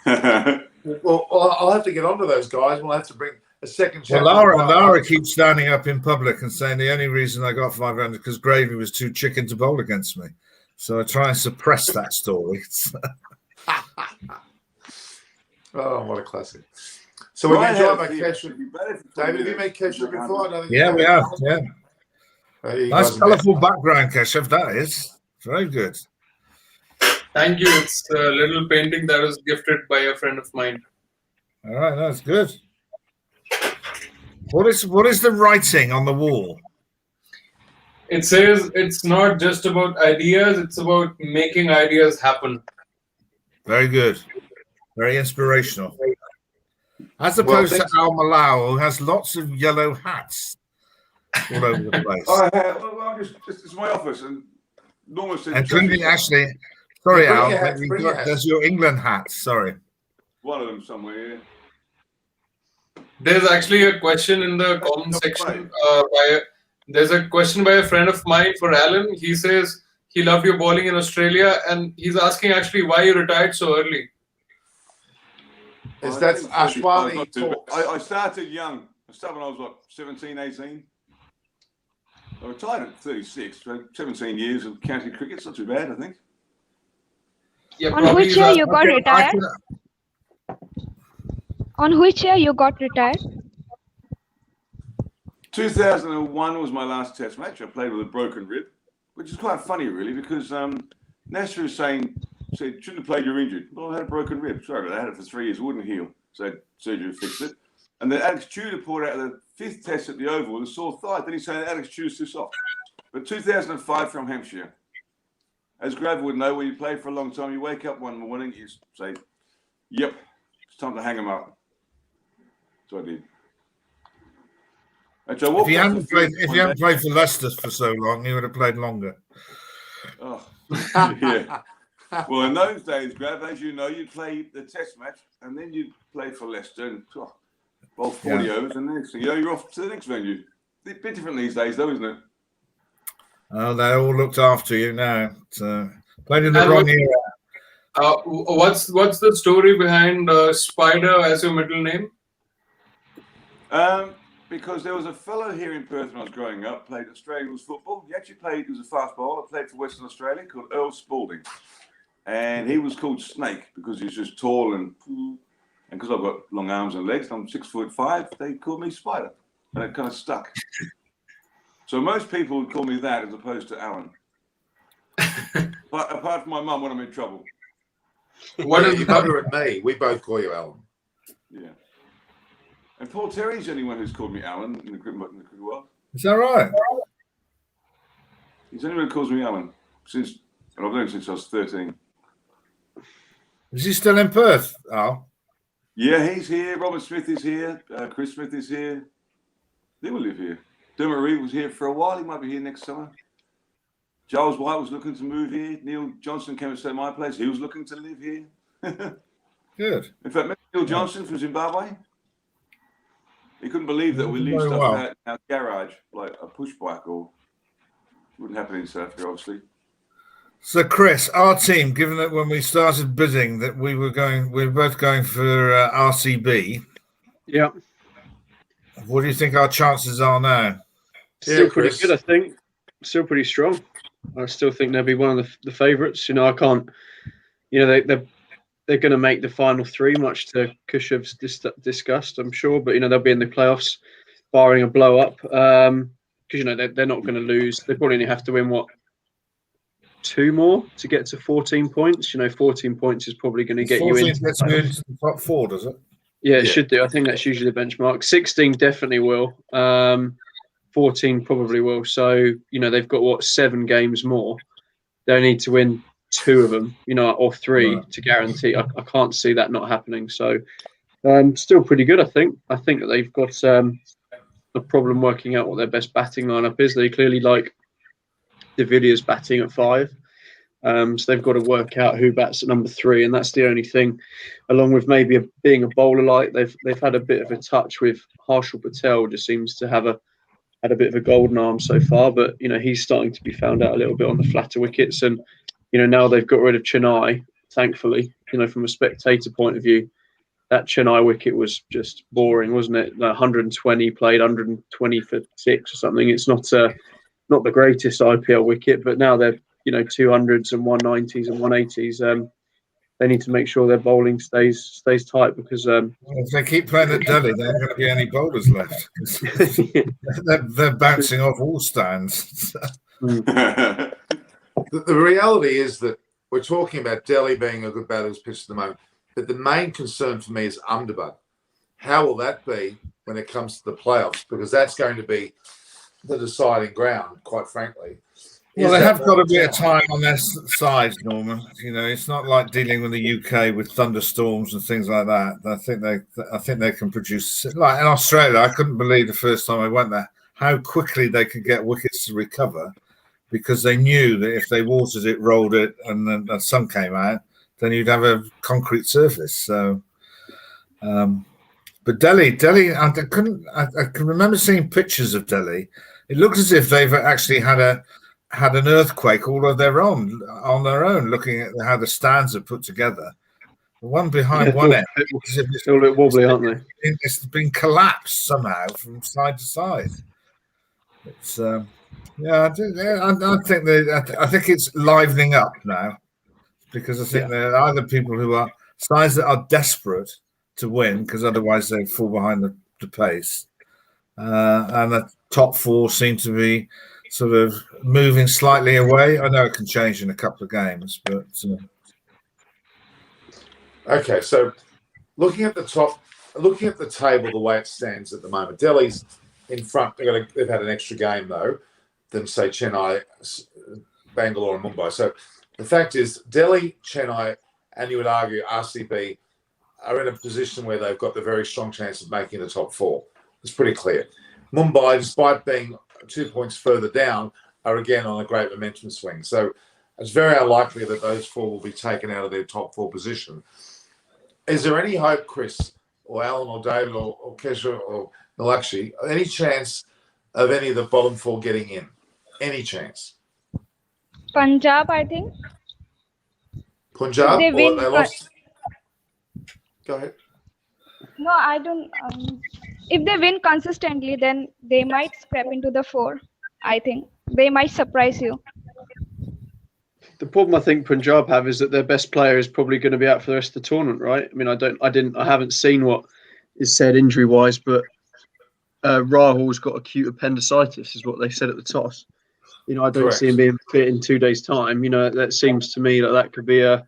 Well, I'll have to get onto those guys. We'll have to bring a second chapter. Well, Lara keeps standing up in public and saying the only reason I got 500 because Gravy was too chicken to bowl against me. So I try and suppress that story. Oh, what a classic. So we've enjoyed my Kesha. David, have you met Kesha before? Yeah, we have. Yeah. Nice colourful background, Keshav, that is. Very good. Thank you. It's a little painting that was gifted by a friend of mine. All right, that's good. What is the writing on the wall? It says it's not just about ideas, it's about making ideas happen. Very good. Very inspirational. As opposed to Al Malau, who has lots of yellow hats all over the place. I have. Well, it's my office, and normally. Including actually, sorry, Al, there's your England hat. Sorry. One of them somewhere. Yeah. There's actually a question in the comment section. There's a question by a friend of mine for Alan. He says he loved your bowling in Australia, and he's asking actually why you retired so early. That's Ashwani. I started young. I started when I was 17, 18. I retired at 36. So 17 years of county cricket. It's not too bad, I think. Yeah, on which year you got retired? On which year you got retired? 2001 was my last test match. I played with a broken rib, which is quite funny, really, because Nasser was said, shouldn't have played, you're injured. Well, I had a broken rib. Sorry, but I had it for 3 years. It wouldn't heal. So surgery fixed it. And then Alex Tudor poured out the 5th test at the Oval with a sore thigh. Then he said Alex Tudor's too soft. But 2005 from Hampshire. As Grav would know, when you play for a long time, you wake up one morning, you say, yep, it's time to hang him up. So I did. If you hadn't played for Leicester for so long, you would have played longer. Oh, yeah. Well, in those days, Grav, as you know, you'd play the test match and then you'd play for Leicester and bowl 40 overs, and the next thing you know, you're off to the next venue. A bit different these days, though, isn't it? Oh, they all looked after you now. Played in the wrong era. What's the story behind Spider as your middle name? Because there was a fellow here in Perth when I was growing up, played Australian rules football. He actually played, he was a fast bowler, played for Western Australia, called Earl Spalding. And he was called Snake because he was just tall and because I've got long arms and legs, I'm 6'5", they called me Spider. And it kind of stuck. So most people would call me that as opposed to Alan. But apart from my mum when I'm in trouble. What are you better at me? We both call you Alan. Yeah. And Paul Terry's the only one who's called me Alan in the cricket world. Is that right? He's the only one who calls me Alan and I've known him since I was 13. Is he still in Perth, Al? Yeah, he's here. Robert Smith is here. Chris Smith is here. They will live here. Dermot Reeve was here for a while. He might be here next summer. Giles White was looking to move here. Neil Johnson came and stayed at my place. He was looking to live here. Good. In fact, remember Neil Johnson from Zimbabwe? He couldn't believe that we leave stuff out in our garage, like a push bike or Wouldn't happen in South Africa, obviously. So, Chris, our team, given that when we started bidding that we were both going for RCB. Yeah. What do you think our chances are now? Still pretty good, I think. Still pretty strong. I still think they'll be one of the favourites. I can't. They're going to make the final three, much to Kushev's disgust, I'm sure. But they'll be in the playoffs, barring a blow up. Because they're not going to lose. They probably only have to win 2 more to get to 14 points. 14 points is probably going to get you into the top 4, does it? Yeah, it should do. I think that's usually the benchmark. 16 definitely will. 14 probably will. So, they've got 7 games more. They need to win 2 of them, or 3 to guarantee. I can't see that not happening. So, still pretty good, I think. I think that they've got a problem working out what their best batting lineup is. They clearly like De Villiers batting at 5. So they've got to work out who bats at number 3, and that's the only thing. Along with maybe being a bowler light, they've had a bit of a touch with Harshal Patel. Just seems to have had a bit of a golden arm so far, but he's starting to be found out a little bit on the flatter wickets, and now they've got rid of Chennai. Thankfully, from a spectator point of view, that Chennai wicket was just boring, wasn't it? 120 played, 120 for 6 or something. It's not the greatest IPL wicket, but now they're 200s and 190s and 180s. They need to make sure their bowling stays tight, because if they keep playing at Delhi, there aren't going to be any bowlers left. they're bouncing off all stands. The reality is that we're talking about Delhi being a good batter's pitch at the moment, but the main concern for me is Ahmedabad. How will that be when it comes to the playoffs? Because that's going to be the deciding ground, quite frankly. Well, they have got a bit of time on their side, Norman. It's not like dealing with the UK with thunderstorms and things like that. I think they can produce. Like in Australia, I couldn't believe the first time I went there how quickly they could get wickets to recover, because they knew that if they watered it, rolled it, and then the sun came out, then you'd have a concrete surface. So, but Delhi, I can remember seeing pictures of Delhi. It looks as if they've actually had an earthquake all of their own, on their own, looking at how the stands are put together. The one behind one end, it's a little bit wobbly, aren't they? It's been collapsed somehow from side to side. It's I think it's livening up now, because I think there are either people who are sides that are desperate to win, because otherwise they fall behind the pace, and the top 4 seem to be sort of moving slightly away. I know it can change in a couple of games, but okay. So, looking at the table, the way it stands at the moment, Delhi's in front. They've had an extra game though than say Chennai, Bangalore, and Mumbai. So, the fact is, Delhi, Chennai, and you would argue RCB are in a position where they've got the very strong chance of making the top 4. It's pretty clear. Mumbai, despite being 2 points further down, are again on a great momentum swing. So it's very unlikely that those 4 will be taken out of their top 4 position. Is there any hope, Chris, or Alan, or David, or Kesha, or Nalakshi, any chance of any of the bottom 4 getting in? Any chance? Punjab, I think. Punjab? They win, they lost? Go ahead. No, I don't. If they win consistently, then they might scrap into the 4. I think they might surprise you. The problem I think Punjab have is that their best player is probably going to be out for the rest of the tournament, right? I mean, I haven't seen what is said injury-wise, but Rahul's got acute appendicitis, is what they said at the toss. I don't see him being fit in 2 days' time. That seems to me that could be a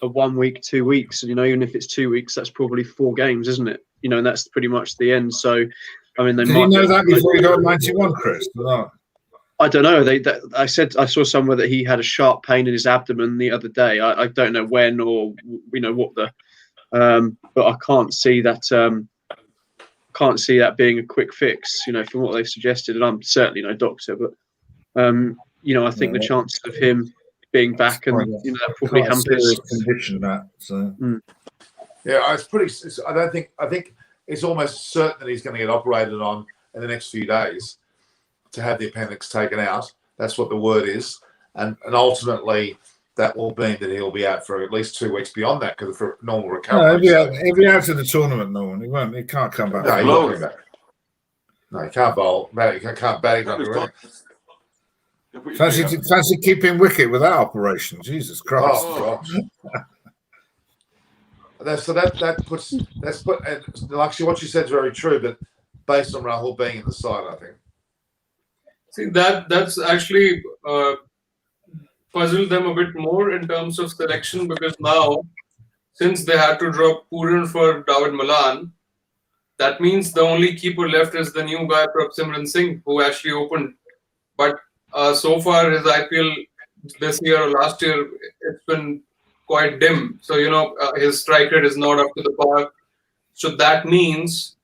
1 week, 2 weeks, and even if it's 2 weeks, that's probably 4 games, isn't it? And that's pretty much the end. So, I mean, they did might. You know that before he got 91, Chris? No. I don't know. I saw somewhere that he had a sharp pain in his abdomen the other day. I don't know when or what the, but I can't see that. Can't see that being a quick fix. From what they've suggested, and I'm certainly no doctor, but I think the chances of him being back and that probably hampers condition that. So. Yeah, it's pretty. I think it's almost certain that he's going to get operated on in the next few days to have the appendix taken out. That's what the word is. And ultimately, that will mean that he'll be out for at least 2 weeks beyond that because for normal recovery. No, he'll be out of the tournament, Norman. He won't. He can't come back. No, he won't come back. No, he can't bowl. He can't bat. He can't do anything. Fancy keeping wicket with that operation. Jesus Christ. Oh, gosh. So that puts and actually what you said is very true, but based on Rahul being in the side, I think. See, that's actually puzzled them a bit more in terms of selection, because now, since they had to drop Pooran for David Malan, that means the only keeper left is the new guy, Prabhsimran Singh, who actually opened. But so far, his IPL this year or last year, it's been quite dim. So, his strike rate is not up to the par. So that means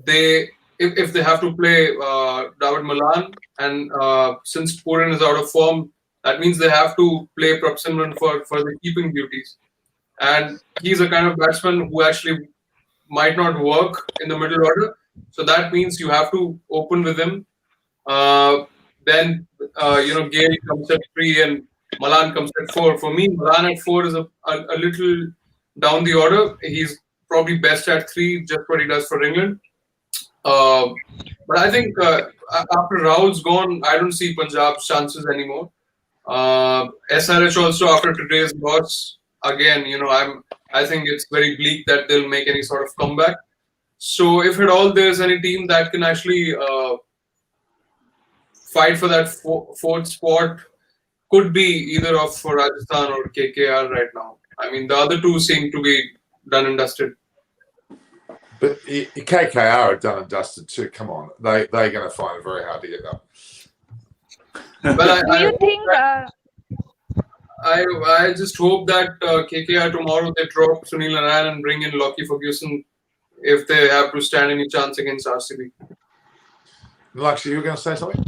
if they have to play David Malan, and since Pooran is out of form, that means they have to play Prabhsimran for the keeping duties. And he's a kind of batsman who actually might not work in the middle order. So that means you have to open with him. Then, Gale comes at 3 and Malan comes at 4. For me, Malan at 4 is a little down the order. He's probably best at 3, just what he does for England. But I think after Rahul's gone, I don't see Punjab's chances anymore. SRH also, after today's loss, again, I think it's very bleak that they'll make any sort of comeback. So if at all there's any team that can actually fight for that fourth spot, could be either of Rajasthan or KKR right now. I mean, the other two seem to be done and dusted. But KKR are done and dusted too. Come on, they're going to find it very hard to get up. But Do you think? I just hope that KKR tomorrow they drop Sunil Narine and bring in Lockie Ferguson if they have to stand any chance against RCB. Lakshya, you were going to say something?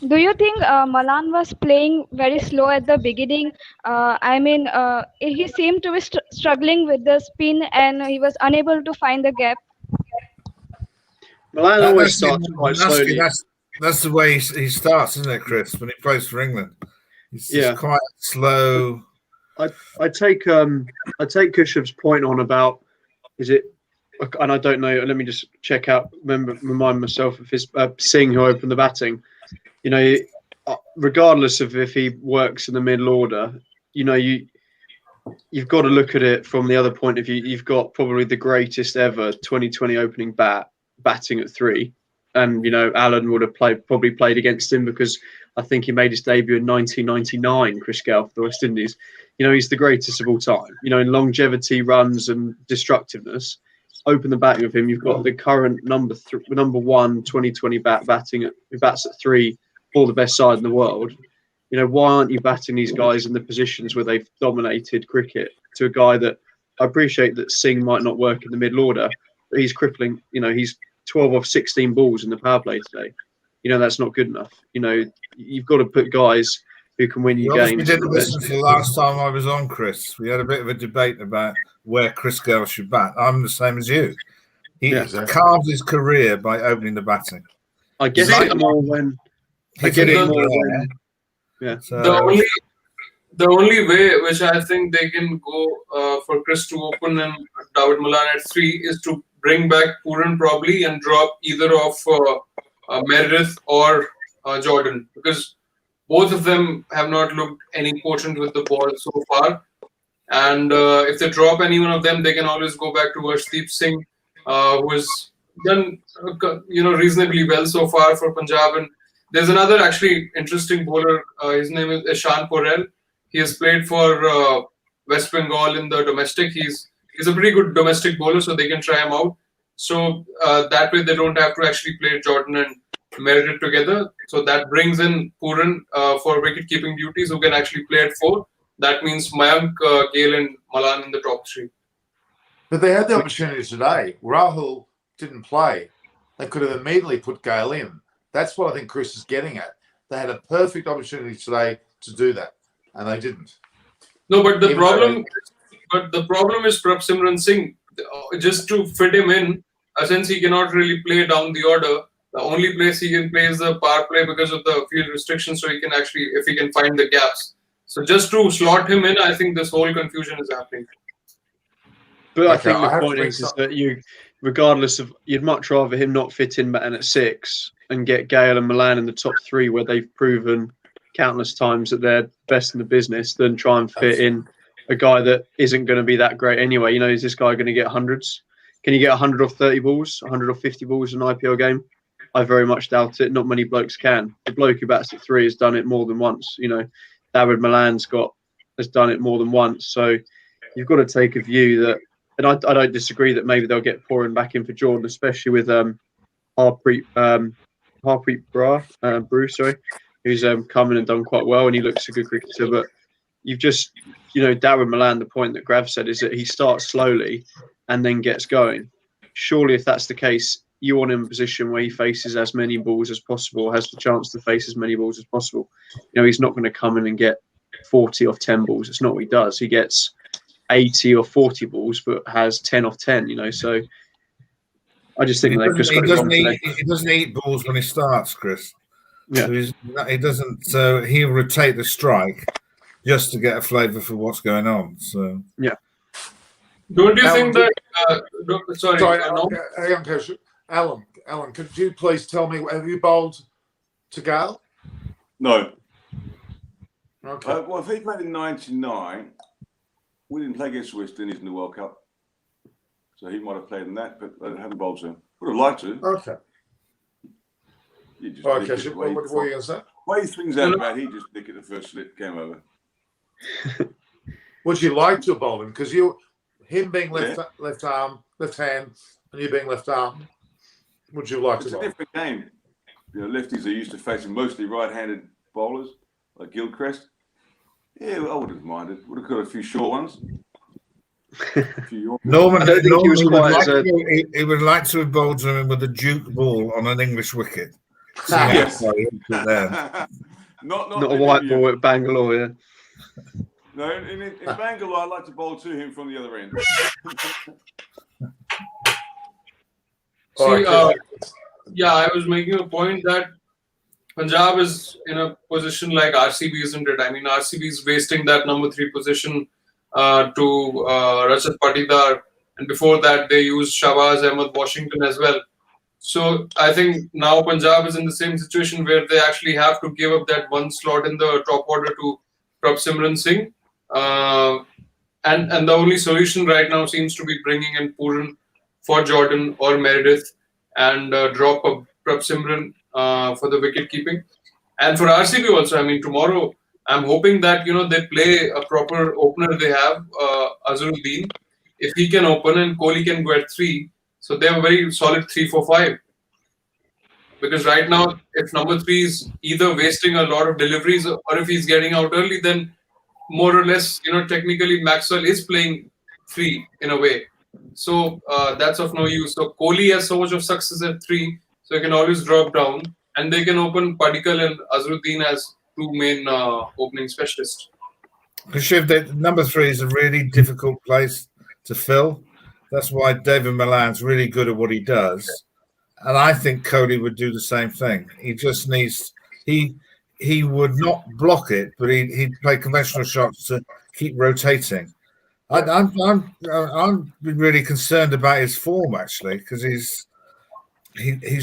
Do you think Malan was playing very slow at the beginning? He seemed to be struggling with the spin and he was unable to find the gap. Malan always starts quite slowly. That's the way he starts, isn't it, Chris, when he plays for England? He's quite slow. I take Kushav's point on about, is it, and I don't know, let me just check out, remind myself of his Singh who opened the batting. Regardless of if he works in the middle order, you've got to look at it from the other point of view. You've got probably the greatest ever 2020 opening batting at 3, and Alan would have probably played against him because I think he made his debut in 1999. Chris Gale for the West Indies. He's the greatest of all time. In longevity, runs, and destructiveness. Open the batting with him. You've got the current number 1 2020 batting who bats at 3 for the best side in the world. Why aren't you batting these guys in the positions where they've dominated cricket to a guy that I appreciate that Singh might not work in the middle order, but he's crippling. He's 12 off 16 balls in the power play today. That's not good enough. You've got to put guys who can win you games. We didn't listen to the last time I was on, Chris. We had a bit of a debate about where Chris Gale should bat. I'm the same as you. He carved his career by opening the batting. I get it more when. Yeah. So, the only way which I think they can go for Chris to open and David Malan at 3 is to bring back Pooran probably and drop either of Meredith or Jordan, because both of them have not looked any potent with the ball so far. And if they drop any one of them, they can always go back to Arshdeep Singh, who has done reasonably well so far for Punjab. And there's another actually interesting bowler. His name is Ishan Porel. He has played for West Bengal in the domestic. He's a pretty good domestic bowler, so they can try him out. So that way they don't have to actually play Jordan and Meredith together. So that brings in Pooran for wicket-keeping duties, who can actually play at 4. That means Mayank, Gale and Malan in the top 3. But they had the opportunity today. Rahul didn't play. They could have immediately put Gale in. That's what I think Chris is getting at. They had a perfect opportunity today to do that, and they didn't. No, but the problem is Prabhsimran Singh. Just to fit him in, since he cannot really play down the order, the only place he can play is the power play because of the field restrictions. So he can actually, if he can find the gaps. So just to slot him in, I think this whole confusion is happening. But I think the point is that you, regardless of, you'd much rather him not fit in Batten at 6 and get Gale and Milan in the top 3 where they've proven countless times that they're best in the business than try and fit in a guy that isn't going to be that great anyway. You know, is this guy going to get hundreds? Can you get 100 off 30 balls, 100 off 50 balls in an IPL game? I very much doubt it. Not many blokes can. The bloke who bats at 3 has done it more than once. You know, David Milan's has done it more than once. So you've got to take a view that, and I don't disagree that maybe they'll get pouring back in for Jordan, especially with Harpreet Brew, who's come in and done quite well, and he looks a good cricketer. But you've just, you know, Darren Milan, the point that Grav said is that he starts slowly and then gets going. Surely if that's the case, you want him in a position where he faces as many balls as possible, has the chance to face as many balls as possible. You know, he's not going to come in and get 40 off 10 balls. It's not what he does. He gets 80 or 40 balls, but has 10 off 10, you know. So I just think they've just got it wrong today. He doesn't eat balls when he starts, Chris. Yeah. So he doesn't. So he'll rotate the strike just to get a flavour for what's going on. So yeah. Don't you think that? Alan, could you please tell me, have you bowled to Gale? No. Okay. Well, if he played in '99, we didn't play against West Indies in the World Cup, so he might have played in that, but I haven't bowled to him. Would have liked to. Okay. What were you going to say? The way he swings out about, he just nick at the first slip, game over. Would you like to bowl him? Because him being left arm, left hand, and you being left arm, would you like to bowl? It's a different game. You know, lefties are used to facing mostly right-handed bowlers like Gilchrist. Yeah, I would have minded. Would have got a few short ones. Norman, he would like to have bowled to him with a Duke ball on an English wicket. So yes. Not a white ball at Bangalore, yeah. No, in Bangalore, I'd like to bowl to him from the other end. See, I was making a point that Punjab is in a position like RCB, isn't it? I mean, RCB is wasting that number 3 position to Rajat Patidar, and before that they used Shahbaz Ahmed Washington as well. So I think now Punjab is in the same situation where they actually have to give up that one slot in the top order to Prabhsimran Singh, and the only solution right now seems to be bringing in Pooran for Jordan or Meredith and drop a Prabhsimran for the wicket keeping. And for RCB also, I mean, tomorrow I'm hoping that, you know, they play a proper opener. They have Azharuddin. If he can open and Kohli can go at 3, so they have a very solid 3-4-5. Because right now, if number 3 is either wasting a lot of deliveries or if he's getting out early, then more or less, you know, technically Maxwell is playing 3 in a way. So that's of no use. So Kohli has so much of success at 3, so he can always drop down, and they can open Padikkal and Azharuddin as 2 main opening specialists. Shiv, number 3 is a really difficult place to fill. That's why David Milan's really good at what he does. And I think Kohli would do the same thing. He just needs, he would not block it, but he'd play conventional shots to keep rotating. I'm really concerned about his form, actually, because he's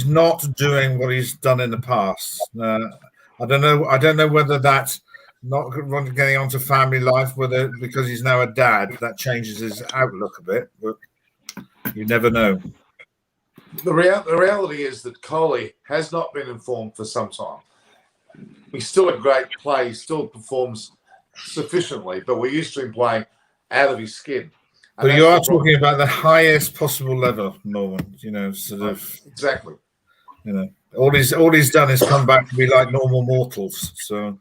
not doing what he's done in the past. I don't know whether that's not getting onto family life, whether because he's now a dad that changes his outlook a bit, but you never know. The reality is that Kohli has not been informed for some time. He's still a great player, he still performs sufficiently, but we're used to him playing out of his skin. But you are talking about the highest possible level, Norman. You know, sort of exactly. You know, all he's done is come back to be like normal mortals. So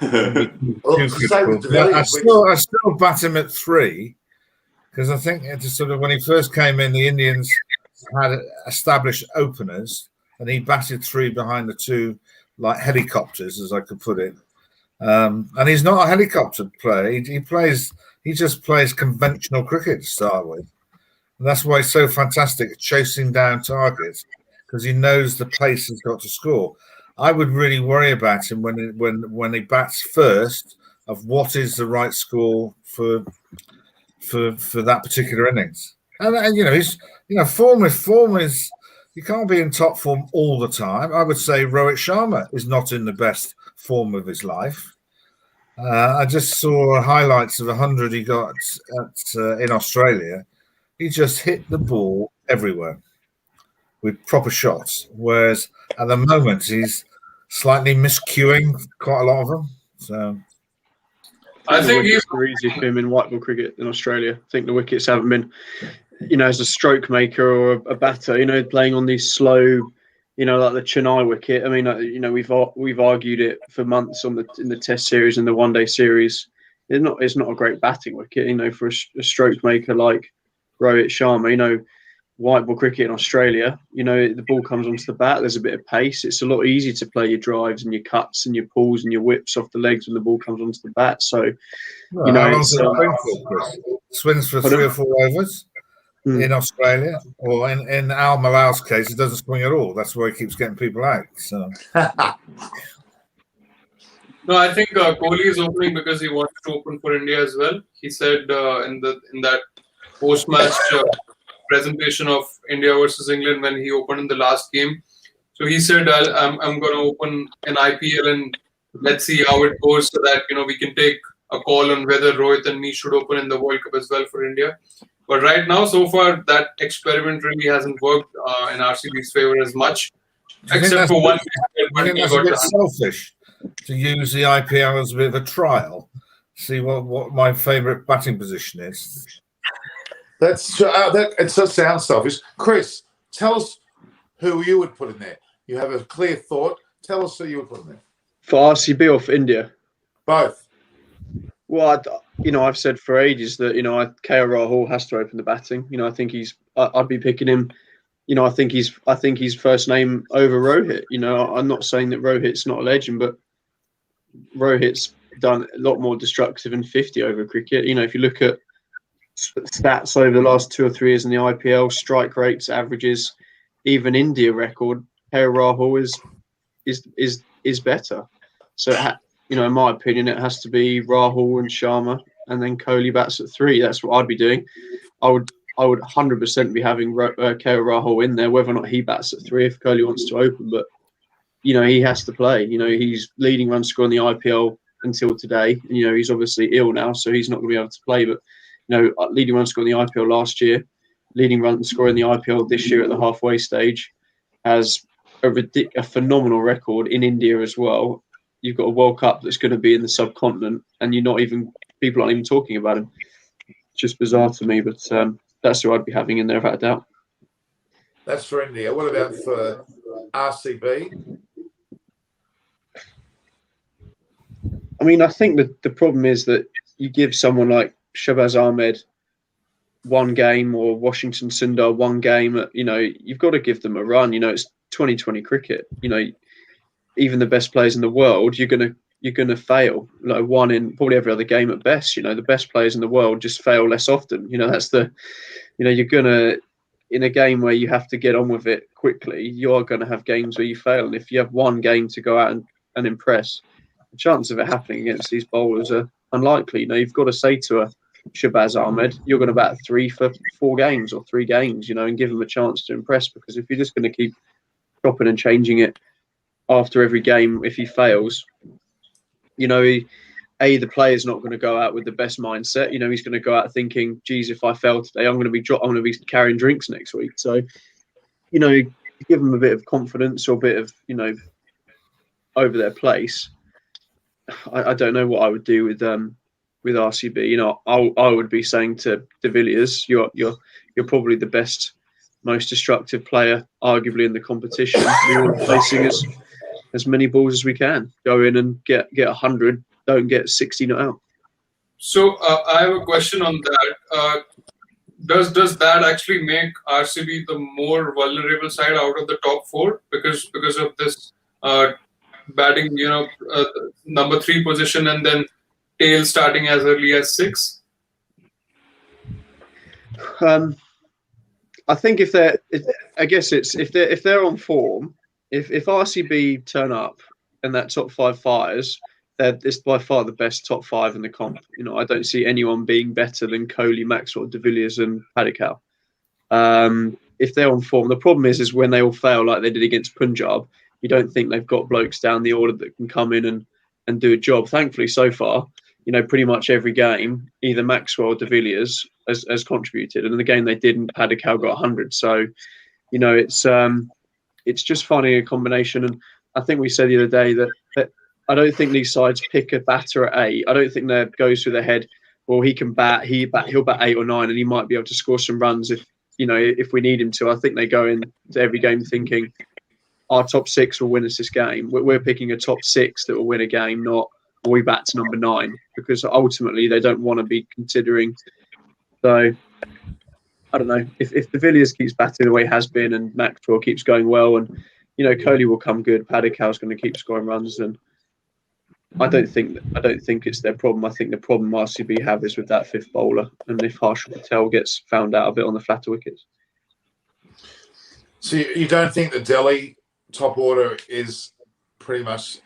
I still bat him at 3 because I think it's sort of when he first came in, the Indians had established openers, and he batted 3 behind the 2 like helicopters, as I could put it. And he's not a helicopter player. He just plays conventional cricket to start with. And that's why he's so fantastic at chasing down targets. because he knows the pace he's got to score. I would really worry about him when he bats first of what is the right score for that particular innings. And he's form is you can't be in top form all the time. I would say Rohit Sharma is not in the best form of his life. I just saw highlights of 100 he got in Australia. He just hit the ball everywhere with proper shots, whereas at the moment he's slightly miscuing quite a lot of them. So I think he's more easy for him in white ball cricket than Australia. I think the wickets haven't been, as a stroke maker or a batter, playing on these slow, like the Chennai wicket. I mean, we've argued it for months in the Test series and the One Day series. It's not a great batting wicket, for a stroke maker like Rohit Sharma. White ball cricket in Australia, the ball comes onto the bat. There's a bit of pace. It's a lot easier to play your drives and your cuts and your pulls and your whips off the legs when the ball comes onto the bat. So, how long's it been for, Chris? Swings for 3 or 4 overs in Australia, or in Al Malal's case, it doesn't swing at all. That's why he keeps getting people out. So. No, I think Kohli is opening because he wants to open for India as well. He said in that post-match presentation of India versus England when he opened in the last game. So he said, I'm going to open an IPL and let's see how it goes so that, we can take a call on whether Rohit and me should open in the World Cup as well for India. But right now, so far, that experiment really hasn't worked in RCB's favor as much, except for one. I think that's a bit selfish to use the IPL as a bit of a trial. See what my favourite batting position is. It does sound selfish. Chris, tell us who you would put in there. You have a clear thought. Tell us who you would put in there. For RCB or for India? Both. Well, I've said for ages that KL Rahul has to open the batting. I think I'd be picking him. I think he's first name over Rohit. I'm not saying that Rohit's not a legend, but Rohit's done a lot more destructive than 50 over cricket. If you look at stats over the last 2 or 3 years in the IPL, strike rates, averages, even India record, KL Rahul is better. So in my opinion, it has to be Rahul and Sharma, and then Kohli bats at 3. That's what I'd be doing. I would 100% be having KL Rahul in there, whether or not he bats at 3 if Kohli wants to open. But he has to play. He's leading run score in the IPL until today. He's obviously ill now, so he's not going to be able to play. But leading run score in the IPL last year, leading run score in the IPL this year at the halfway stage, has a phenomenal record in India as well. You've got a World Cup that's going to be in the subcontinent, and people aren't even talking about him. It's just bizarre to me, but that's who I'd be having in there without a doubt. That's for India. What about for RCB? I mean, I think that the problem is that you give someone like Shahbaz Ahmed one game or Washington Sundar one game. You've got to give them a run. It's 2020 cricket. Even the best players in the world, you're gonna fail. One in probably every other game at best. The best players in the world just fail less often. That's you're gonna, in a game where you have to get on with it quickly, you are gonna have games where you fail. And if you have one game to go out and impress, the chance of it happening against these bowlers are unlikely. You've got to say to a Shahbaz Ahmed, you're going to bat 3 for 4 games or 3 games, and give him a chance to impress. Because if you're just going to keep chopping and changing it after every game, if he fails, the player's not going to go out with the best mindset. He's going to go out thinking, geez, if I fail today, I'm going to be carrying drinks next week. So, give them a bit of confidence or a bit of, over their place. I don't know what I would do with RCB. I would be saying to De Villiers, you're probably the best, most destructive player, arguably in the competition. We're placing as many balls as we can. Go in and get 100. Don't get 60 not out. So I have a question on that. Does that actually make RCB the more vulnerable side out of the top 4 because of this batting, number 3 position, and then tail starting as early as 6? I think if they're on form, if RCB turn up and that top 5 fires, it's by far the best top 5 in the comp. I don't see anyone being better than Kohli, Maxwell, De Villiers, and Padikkal. If they're on form, the problem is when they all fail like they did against Punjab, you don't think they've got blokes down the order that can come in and do a job. Thankfully, so far, pretty much every game, either Maxwell or De Villiers has contributed. And in the game they didn't, Padikkal got 100. So, it's just finding a combination. And I think we said the other day that I don't think these sides pick a batter at 8. I don't think that goes through their head, well, he can bat, he'll bat 8 or 9, and he might be able to score some runs if we need him to. I think they go into every game thinking our top 6 will win us this game. We're picking a top 6 that will win a game, not we bat to number 9, because ultimately they don't want to be considering. So I don't know if De Villiers keeps batting the way he has been and Maxwell keeps going well, and Kohli will come good. Padikkal's going to keep scoring runs, and I don't think it's their problem. I think the problem RCB have is with that 5th bowler, and if Harshal Patel gets found out a bit on the flatter wickets. So you don't think the Delhi top order is pretty much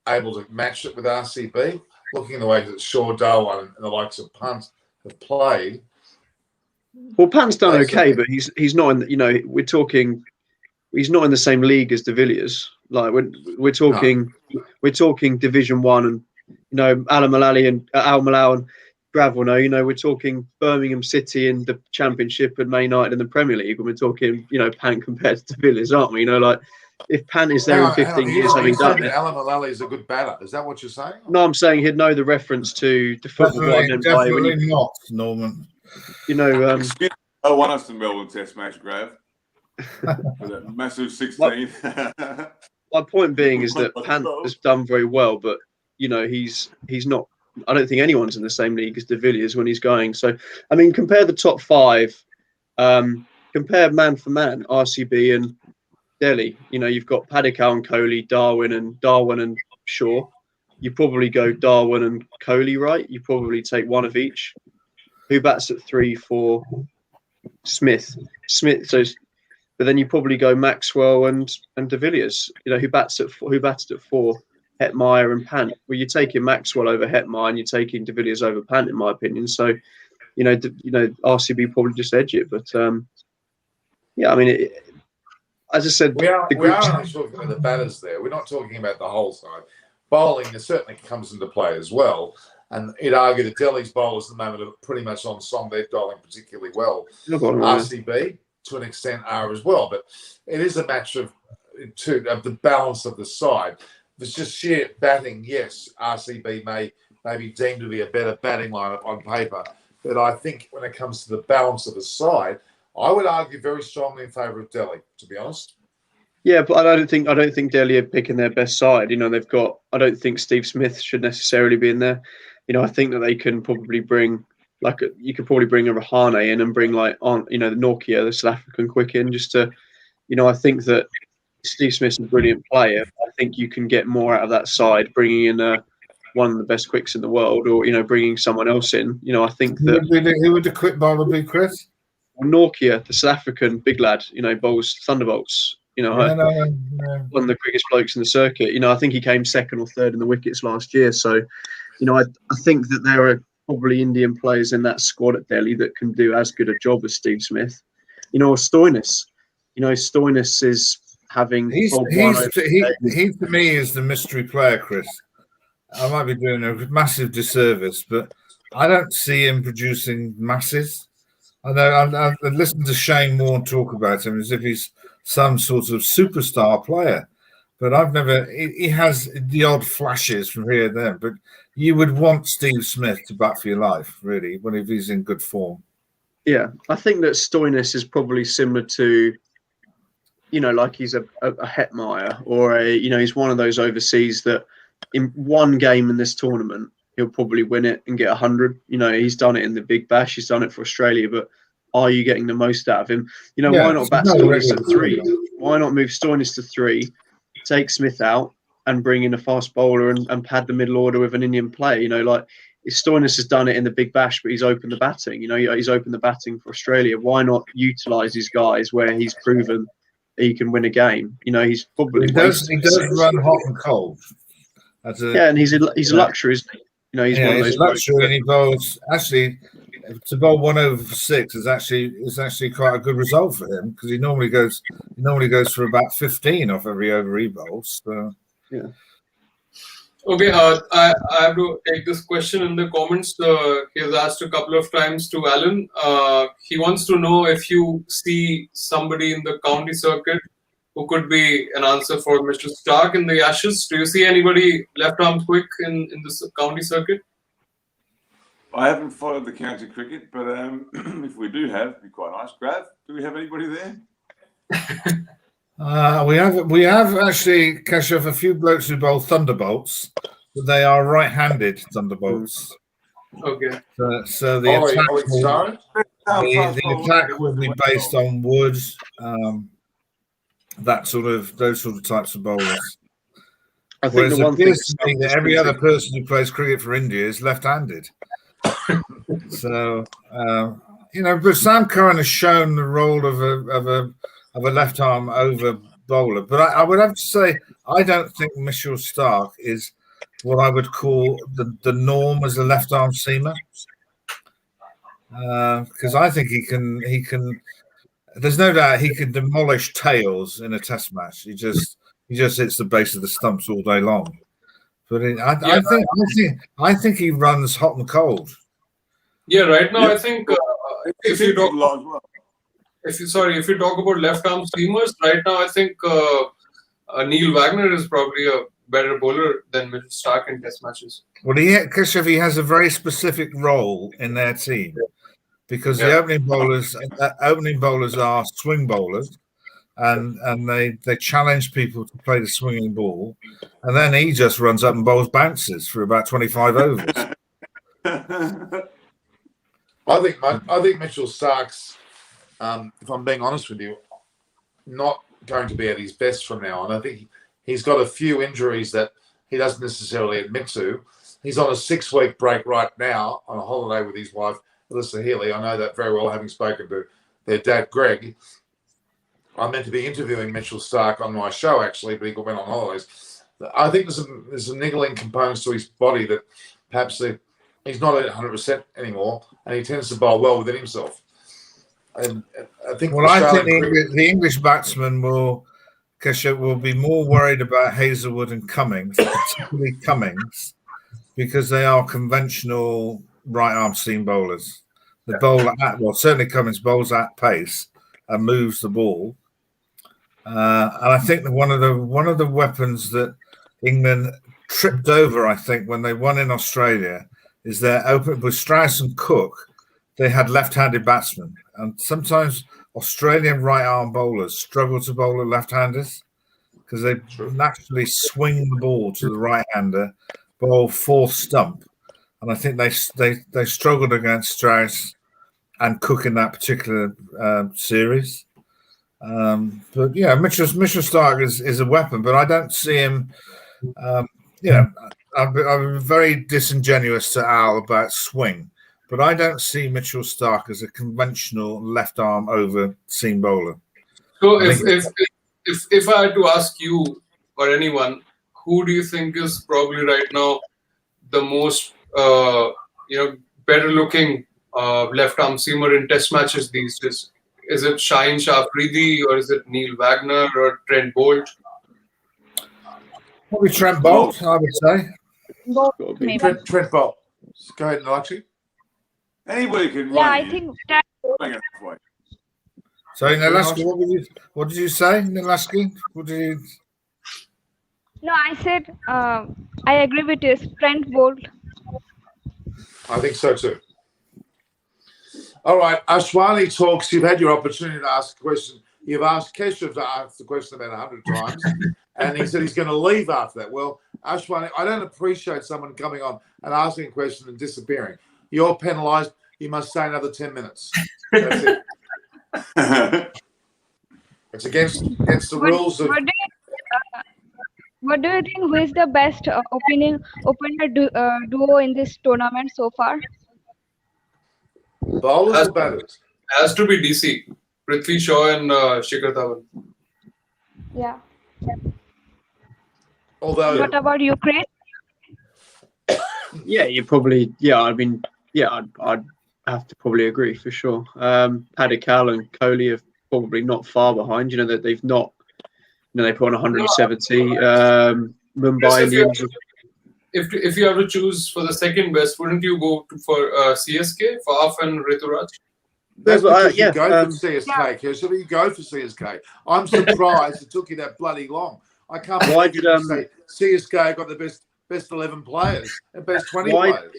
able to match it with RCB? Looking at the way that Shaw, Darwin, and the likes of Pant have played. Well, Pant's done okay, but he's not in. We're talking. He's not in the same league as De Villiers. Like we're talking Division 1, and Al Malal and Gravel. We're talking Birmingham City in the Championship and Man United in the Premier League, and we're talking Pant compared to De Villiers, aren't we? If Pant is there in 15 years having done it, Al Malal is a good batter. Is that what you're saying? No, I'm saying he'd know the reference to the football. Definitely not, Norman. Won us the Melbourne Test match, Grav. With a massive 16. My point being is that Pant has done very well, but he's not. I don't think anyone's in the same league as De Villiers when he's going. So, I mean, compare the top 5. Compare man for man, RCB and Delhi. You've got Padikkal and Kohli, Darwin and Shaw. You probably go Darwin and Kohli, right? You probably take one of each. Who bats at 3 for Smith? But then you probably go Maxwell and De Villiers. Who batted at 4? Hetmeyer and Pant. Well, you're taking Maxwell over Hetmeyer and you're taking De Villiers over Pant, in my opinion. So, RCB probably just edge it. But I mean, as I said, we are only talking about the batters there. We're not talking about the whole side. Bowling certainly comes into play as well. And you'd argue that Delhi's bowlers at the moment are pretty much on song. They're bowling particularly well. RCB, to an extent, are as well. But it is a match of the balance of the side. If it's just sheer batting, yes, RCB may be deemed to be a better batting lineup on paper. But I think when it comes to the balance of the side, I would argue very strongly in favour of Delhi, to be honest. Yeah, but I don't think Delhi are picking their best side. They've got. I don't think Steve Smith should necessarily be in there. I think that they can probably bring you could probably bring a Rahane in and bring the Norkia, the South African quick in, just to, I think that Steve Smith's a brilliant player. I think you can get more out of that side, bringing in one of the best quicks in the world, or bringing someone else in. I think that who would the quick bowler be, Chris? Norkia, the South African big lad, bowls thunderbolts. One of the quickest blokes in the circuit. I think he came 2nd or 3rd in the wickets last year. So, I think that there are probably Indian players in that squad at Delhi that can do as good a job as Steve Smith. Or Stoinis. Stoinis is having. He to me is the mystery player, Chris. I might be doing a massive disservice, but I don't see him producing masses. I know I've listened to Shane Warne talk about him as if he's some sort of superstar player, but I've never. He has the odd flashes from here and there, but you would want Steve Smith to bat for your life, really, if he's in good form. Yeah, I think that Stoinis is probably similar to, like he's a Hetmeyer or he's one of those overseas that in one game in this tournament he'll probably win it and get 100. He's done it in the Big Bash, he's done it for Australia, but are you getting the most out of him? Why not bat Stoinis at 3? Why not move Stoinis to 3, take Smith out, and bring in a fast bowler and pad the middle order with an Indian player? Stoinis has done it in the Big Bash, but he's opened the batting. You know, he's opened the batting for Australia. Why not utilise his guys where he's proven he can win a game? You know, he's probably he does run hot and cold. And he's a luxury, isn't he? You know, he's one of those luxury, and he bowls actually. To bowl 1 over 6 is actually quite a good result for him, because he normally goes for about 15 off every over he bowls. So. Yeah. Okay, I have to take this question in the comments. He has asked a couple of times to Alan. He wants to know if you see somebody in the county circuit who could be an answer for Mr. Stark in the Ashes. Do you see anybody left arm quick in this county circuit? I haven't followed the county cricket, but if we do have, it'd be quite nice. Grav, do we have anybody there? We have actually, Keshav, a few blokes who bowl thunderbolts, but they are right-handed thunderbolts. Okay. So the attack will be based on wood, those sort of types of bowlers. I think Whereas it appears to me that every other person who plays cricket for India is left-handed. So but Sam Curran has shown the role of a left arm over bowler, but I would have to say I don't think Mitchell Stark is what I would call the norm as a left arm seamer, because I think he can. There's no doubt he can demolish tails in a Test match. He just hits the base of the stumps all day long. But I think he runs hot and cold. Yeah, right now I think if you talk about left arm seamers, right now I think Neil Wagner is probably a better bowler than Mitchell Stark in Test matches. Well, he has a very specific role in their team, because the opening bowlers are swing bowlers. And they challenge people to play the swinging ball, and then he just runs up and bowls bounces for about 25 overs. I think Mitchell Stark's, if I'm being honest with you, not going to be at his best from now on. I think he's got a few injuries that he doesn't necessarily admit to. He's on a 6-week break right now on a holiday with his wife, Alyssa Healy. I know that very well, having spoken to their dad, Greg. I meant to be interviewing Mitchell Stark on my show, actually, but he went on holidays. I think there's some niggling components to his body that perhaps he's not at 100% anymore, and he tends to bowl well within himself. And I think the English batsmen will be more worried about Hazelwood and Cummings, particularly Cummings, because they are conventional right-arm seam bowlers. They bowl certainly Cummings bowls at pace and moves the ball. And I think that one of the weapons that England tripped over, I think, when they won in Australia, is their open with Strauss and Cook. They had left-handed batsmen, and sometimes Australian right-arm bowlers struggle to bowl at left-handers because they naturally swing the ball to the right-hander, bowl fourth stump, and I think they struggled against Strauss and Cook in that particular series. But yeah, Mitchell Stark is a weapon, but I don't see him. I'm very disingenuous to Al about swing, but I don't see Mitchell Stark as a conventional left arm over seam bowler. So if I had to ask you or anyone, who do you think is probably right now the most better looking left arm seamer in Test matches these days? Is it Shaheen Shah Afridi, or is it Neil Wagner or Trent Bolt? Probably Trent Bolt, I would say. Trent Bolt. Go ahead, Nalaxi. Anybody can run. Yeah, I think Trent Bolt. Sorry, Nalaxi, what did you say, Nalaxi? No, I said I agree with this. Trent Bolt. I think so too. All right, Ashwani Talks. You've had your opportunity to ask a question. You've asked Keshav to ask the question about 100 times, and he said he's going to leave after that. Well, Ashwani, I don't appreciate someone coming on and asking a question and disappearing. You're penalised. You must stay another 10 minutes. That's it. It's against the rules of. What What do you think? Who is the best opener duo in this tournament so far? Bowlers or batters? Has to be DC. Prithvi Shaw and Shikhar Dhawan. Yeah. Although, What about you, Chris? Yeah, you probably. Yeah, I mean, yeah, I'd have to probably agree for sure. Padikkal and Kohli are probably not far behind. You know that they've not. You know they put on 170. Mumbai Indians. If you have to choose for the second best, wouldn't you go for CSK, Faf and Rituraj? that's because yeah, you go for CSK. Kershaw, you go for CSK. I'm surprised it took you that bloody long. I can't Why believe you did, say CSK got the best 11 players and best 20 players.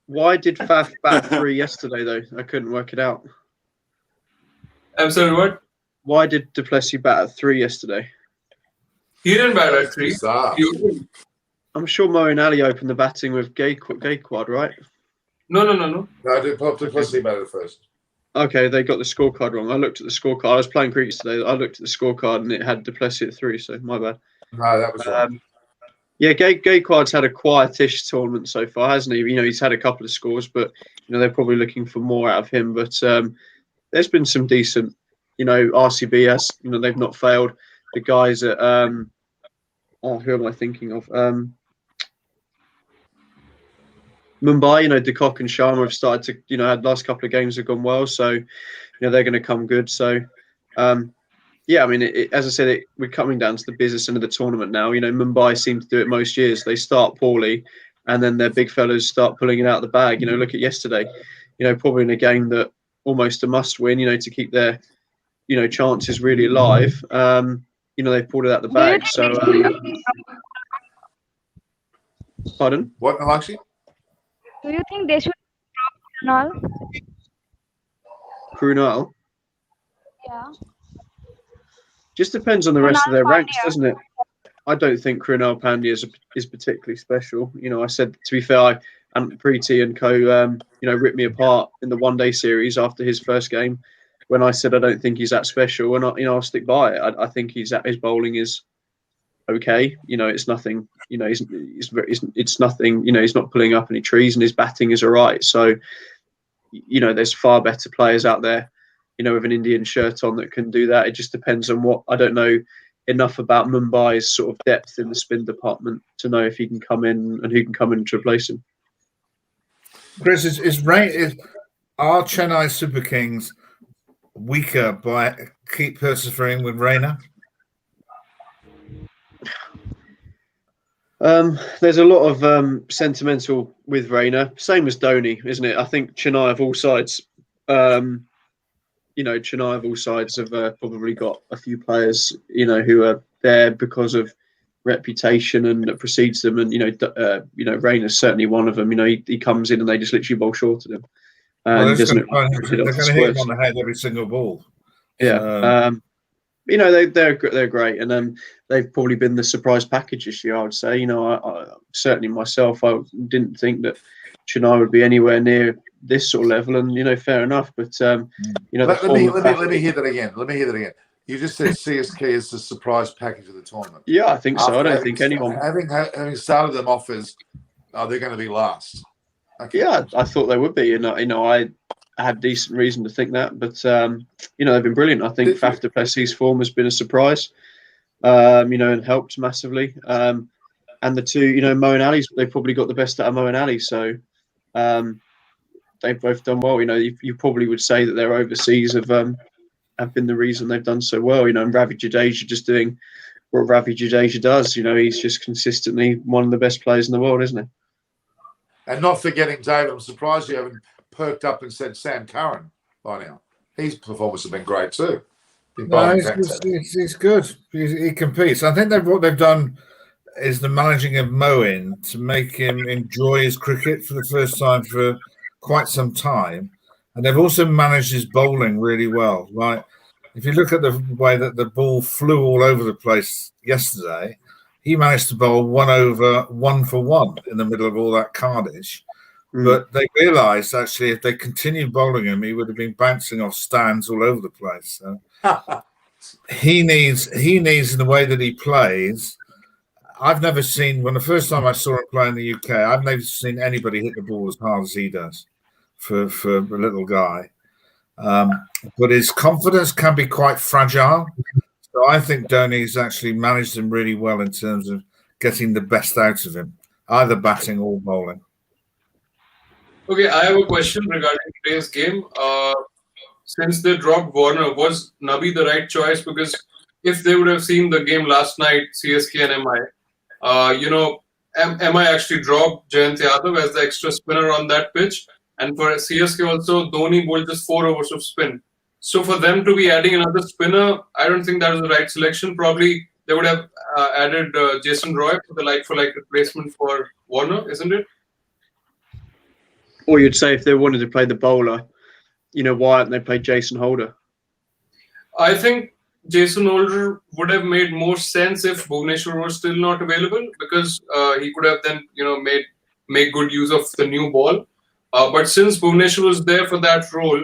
Why did Faf bat 3 yesterday though? I couldn't work it out. I'm sorry, what? Why did Du Plessis bat at 3 yesterday? He didn't bat at 3. Bizarre. I'm sure Moeen Ali opened the batting with Gaikwad, right? No. No, Du Plessis batted first. Okay, they got the scorecard wrong. I looked at the scorecard. I was playing cricket today. I looked at the scorecard and it had Du Plessis at 3, so my bad. No, that was wrong. Yeah, Gaikwad's had a quietish tournament so far, hasn't he? You know, he's had a couple of scores, but you know they're probably looking for more out of him. But there's been some decent, you know, RCB. You know, they've not failed. The guys at who am I thinking of? Mumbai, you know, De Kock and Sharma have started to, you know, had last couple of games have gone well, so you know they're going to come good. So, yeah, I mean, as I said, we're coming down to the business end of the tournament now. You know, Mumbai seem to do it most years. They start poorly, and then their big fellas start pulling it out of the bag. You know, look at yesterday. You know, probably in a game that almost a must-win. You know, to keep their, you know, chances really alive. You know, they pulled it out of the bag. So, pardon? What, Alakshi? Do you think they should drop Krunal? Krunal? Yeah. Just depends on the rest of their ranks, Pandya. doesn't it? I don't think Krunal Pandya is particularly special. You know, I said, to be fair, and Preeti and co, you know, ripped me apart in the one-day series after his first game when I said I don't think he's that special. And you know, I'll stick by it. I think his bowling is okay. You know, it's nothing. You know, it's nothing. You know, he's not pulling up any trees, and his batting is all right. So, you know, there's far better players out there, you know, with an Indian shirt on that can do that. It just depends on what. I don't know enough about Mumbai's sort of depth in the spin department to know if he can come in and who can come in to replace him. Chris, are Chennai Super Kings weaker by keep persevering with Raina? There's a lot of sentimental with Raina, same as Dhoni, isn't it? I think Chennai of all sides, you know, Chennai of all sides have probably got a few players, you know, who are there because of reputation and that precedes them. And you know, Raina's certainly one of them. You know, he comes in and they just literally bowl short of him. Well, And they're doesn't going to hit him on the head every single ball. Yeah. You know, they're great, and they've probably been the surprise package this year, I would say. You know, I certainly myself, I didn't think that Chennai would be anywhere near this sort of level, and you know, fair enough. But you know, let me hear that again. Let me hear that again. You just said CSK is the surprise package of the tournament. Yeah, I think so. I don't think anyone having started them off as they're going to be last. Okay. Yeah, I thought they would be. You know, I had decent reason to think that, but you know, they've been brilliant. I think Faf du Plessis' form has been a surprise, you know, and helped massively. And the two, you know, Moeen Ali's, they've probably got the best out of Moeen Ali, so they've both done well. You know, you probably would say that their overseas have been the reason they've done so well. You know, and Ravi Jadeja just doing what Ravi Jadeja does. You know, he's just consistently one of the best players in the world, isn't he? And not forgetting, David, I'm surprised you haven't perked up and said Sam Curran by now. His performance has been great too. No, he's good. He competes. I think what they've done is the managing of Moeen to make him enjoy his cricket for the first time for quite some time. And they've also managed his bowling really well. Like, if you look at the way that the ball flew all over the place yesterday, he managed to bowl 1 over 1 for 1 in the middle of all that carnage. But they realised, actually, if they continued bowling him, he would have been bouncing off stands all over the place. So he needs, in the way that he plays, I've never seen, when the first time I saw him play in the UK, I've never seen anybody hit the ball as hard as he does for a little guy. But his confidence can be quite fragile. So I think Dhoni's actually managed him really well in terms of getting the best out of him, either batting or bowling. Okay, I have a question regarding today's game. Since they dropped Warner, was Nabi the right choice? Because if they would have seen the game last night, CSK and MI, MI actually dropped Jayant Yadav as the extra spinner on that pitch. And for CSK also, Dhoni bowled just 4 overs of spin. So for them to be adding another spinner, I don't think that was the right selection. Probably they would have added Jason Roy for the like-for-like replacement for Warner, isn't it? Or you'd say if they wanted to play the bowler, why hadn't they played Jason Holder? I think Jason Holder would have made more sense if Bhuvneshwar was still not available, because he could have then make good use of the new ball. But since Bhuvneshwar was there for that role,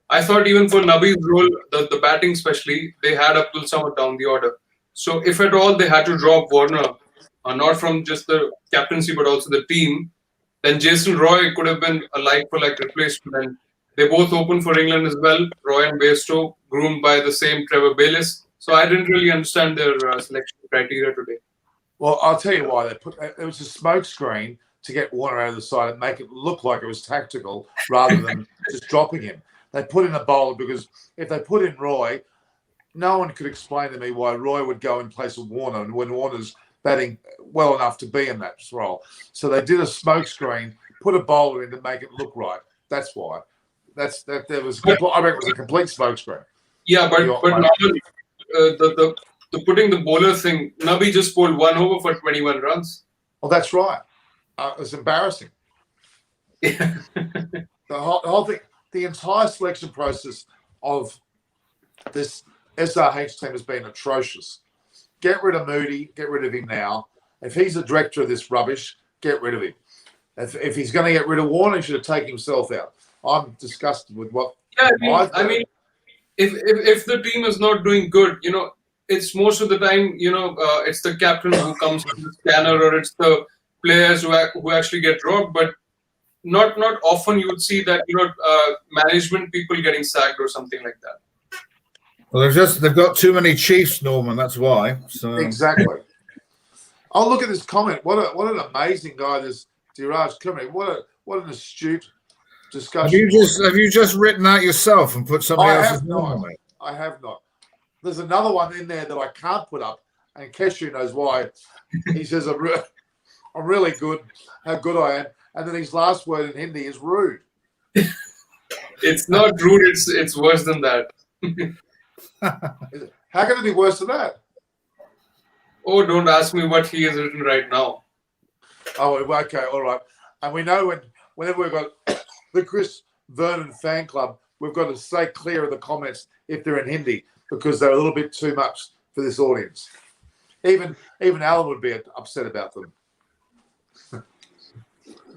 I thought even for Nabi's role, the batting especially, they had Abdul Samad down the order. So if at all they had to drop Warner, not from just the captaincy but also the team, then Jason Roy could have been a like-for-like replacement. And they both opened for England as well, Roy and Bairstow, groomed by the same Trevor Bayliss. So I didn't really understand their selection criteria today. Well, I'll tell you why. It was a smoke screen to get Warner out of the side and make it look like it was tactical rather than just dropping him. They put in a bowler because if they put in Roy, no one could explain to me why Roy would go in place of Warner and when Warner's batting well enough to be in that role. So they did a smoke screen, put a bowler in to make it look right. That's why. I reckon it was a complete smoke screen. Yeah, but normally, the putting the bowler thing, Nabi just bowled 1 over for 21 runs. Well, that's right. It's embarrassing. Yeah. The whole thing, the entire selection process of this SRH team has been atrocious. Get rid of Moody, get rid of him now. If he's the director of this rubbish, get rid of him. If he's going to get rid of Warner, he should have taken himself out. I'm disgusted with what. Yeah, I mean, if the team is not doing good, it's most of the time, it's the captain who comes with the scanner, or it's the players who actually get dropped. But not often you would see that management people getting sacked or something like that. Well, they've got too many chiefs, Norman. That's why. So exactly. Oh, look at this comment. What an amazing guy this Dhiraj Kumar. What an astute discussion. Have you just written out yourself and put somebody else's name on it? I have not. There's another one in there that I can't put up, and Keshu knows why. He says, I'm really good, how good I am. And then his last word in Hindi is rude. It's not rude, it's worse than that. How can it be worse than that? Oh, don't ask me what he has written right now. Oh, okay, all right. And we know whenever we've got the Chris Vernon fan club, we've got to stay clear of the comments if they're in Hindi, because they're a little bit too much for this audience. Even Alan would be upset about them.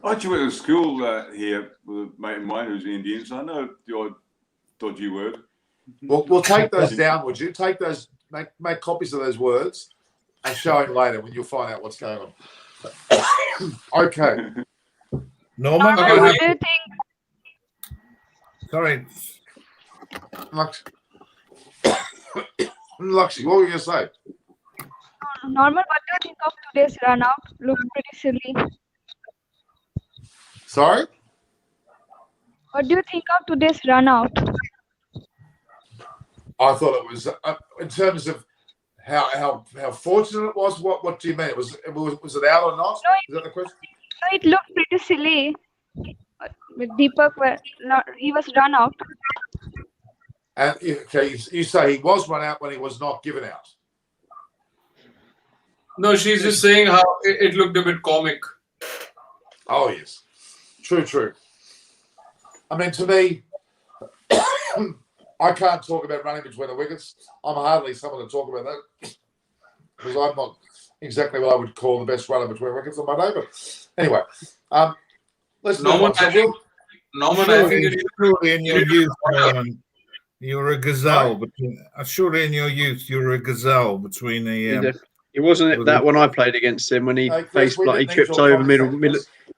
I actually went to school here with a mate of mine who's Indian, so I know the odd dodgy word. We'll take those down, would you? Take those, make copies of those words and show him later when you'll find out what's going on. Okay. Norman, what do you think? Sorry. Lakshi, what were you going to say? Norman, what do you think of today's run out? Looked pretty silly. Sorry? What do you think of today's run out? I thought it was in terms of how fortunate it was. What do you mean? Was it out or not? No, Is that the question? No, it looked pretty silly. With Deepak, he was run out. And okay, you say he was run out when he was not given out. No, she's just saying how it looked a bit comic. Oh yes, true. I mean, to me, I can't talk about running between the wickets. I'm hardly someone to talk about that because I'm not exactly what I would call the best runner between wickets on my day. But anyway, let's move on. Norman, I think surely in your youth, you were a gazelle. Surely in your youth, you were a gazelle between the. He It wasn't that when I played against him when he Chris, he tripped over middle.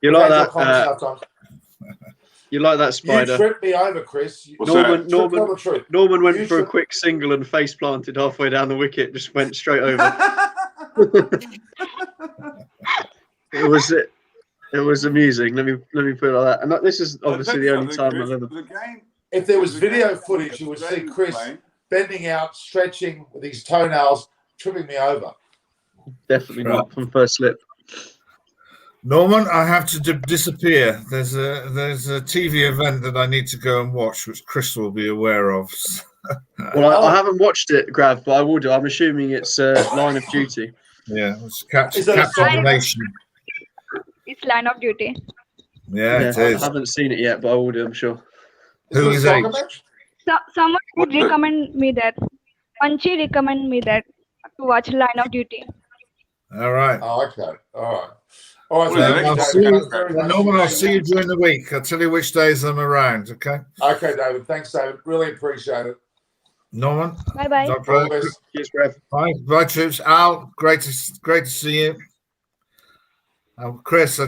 You like that? You like that spider? You tripped me over, Chris. Norman went for a quick single and face planted halfway down the wicket. Just went straight over. It was amusing. Let me put it like that. And this is obviously the only time I've ever. If there was video footage, you would see Chris bending out, stretching with his toenails, tripping me over. Definitely not from first slip. Norman, I have to disappear. There's a TV event that I need to go and watch, which Chris will be aware of. Well, I haven't watched it, Grav, but I will do. I'm assuming it's Line of Duty. Yeah, it's Captain Nation. It's Line of Duty. Yeah, it is. I haven't seen it yet, but I will do, I'm sure. Who is it? Someone would recommend me that. Punchy recommend me that to watch Line of Duty. All right. Oh, okay. All right. Norman, I'll see you during the week. I'll tell you which days I'm around, okay? Okay, David. Thanks, David. Really appreciate it. Norman. Bye-bye. Cheers, Grav. Bye, troops. Al, great to see you. Chris, I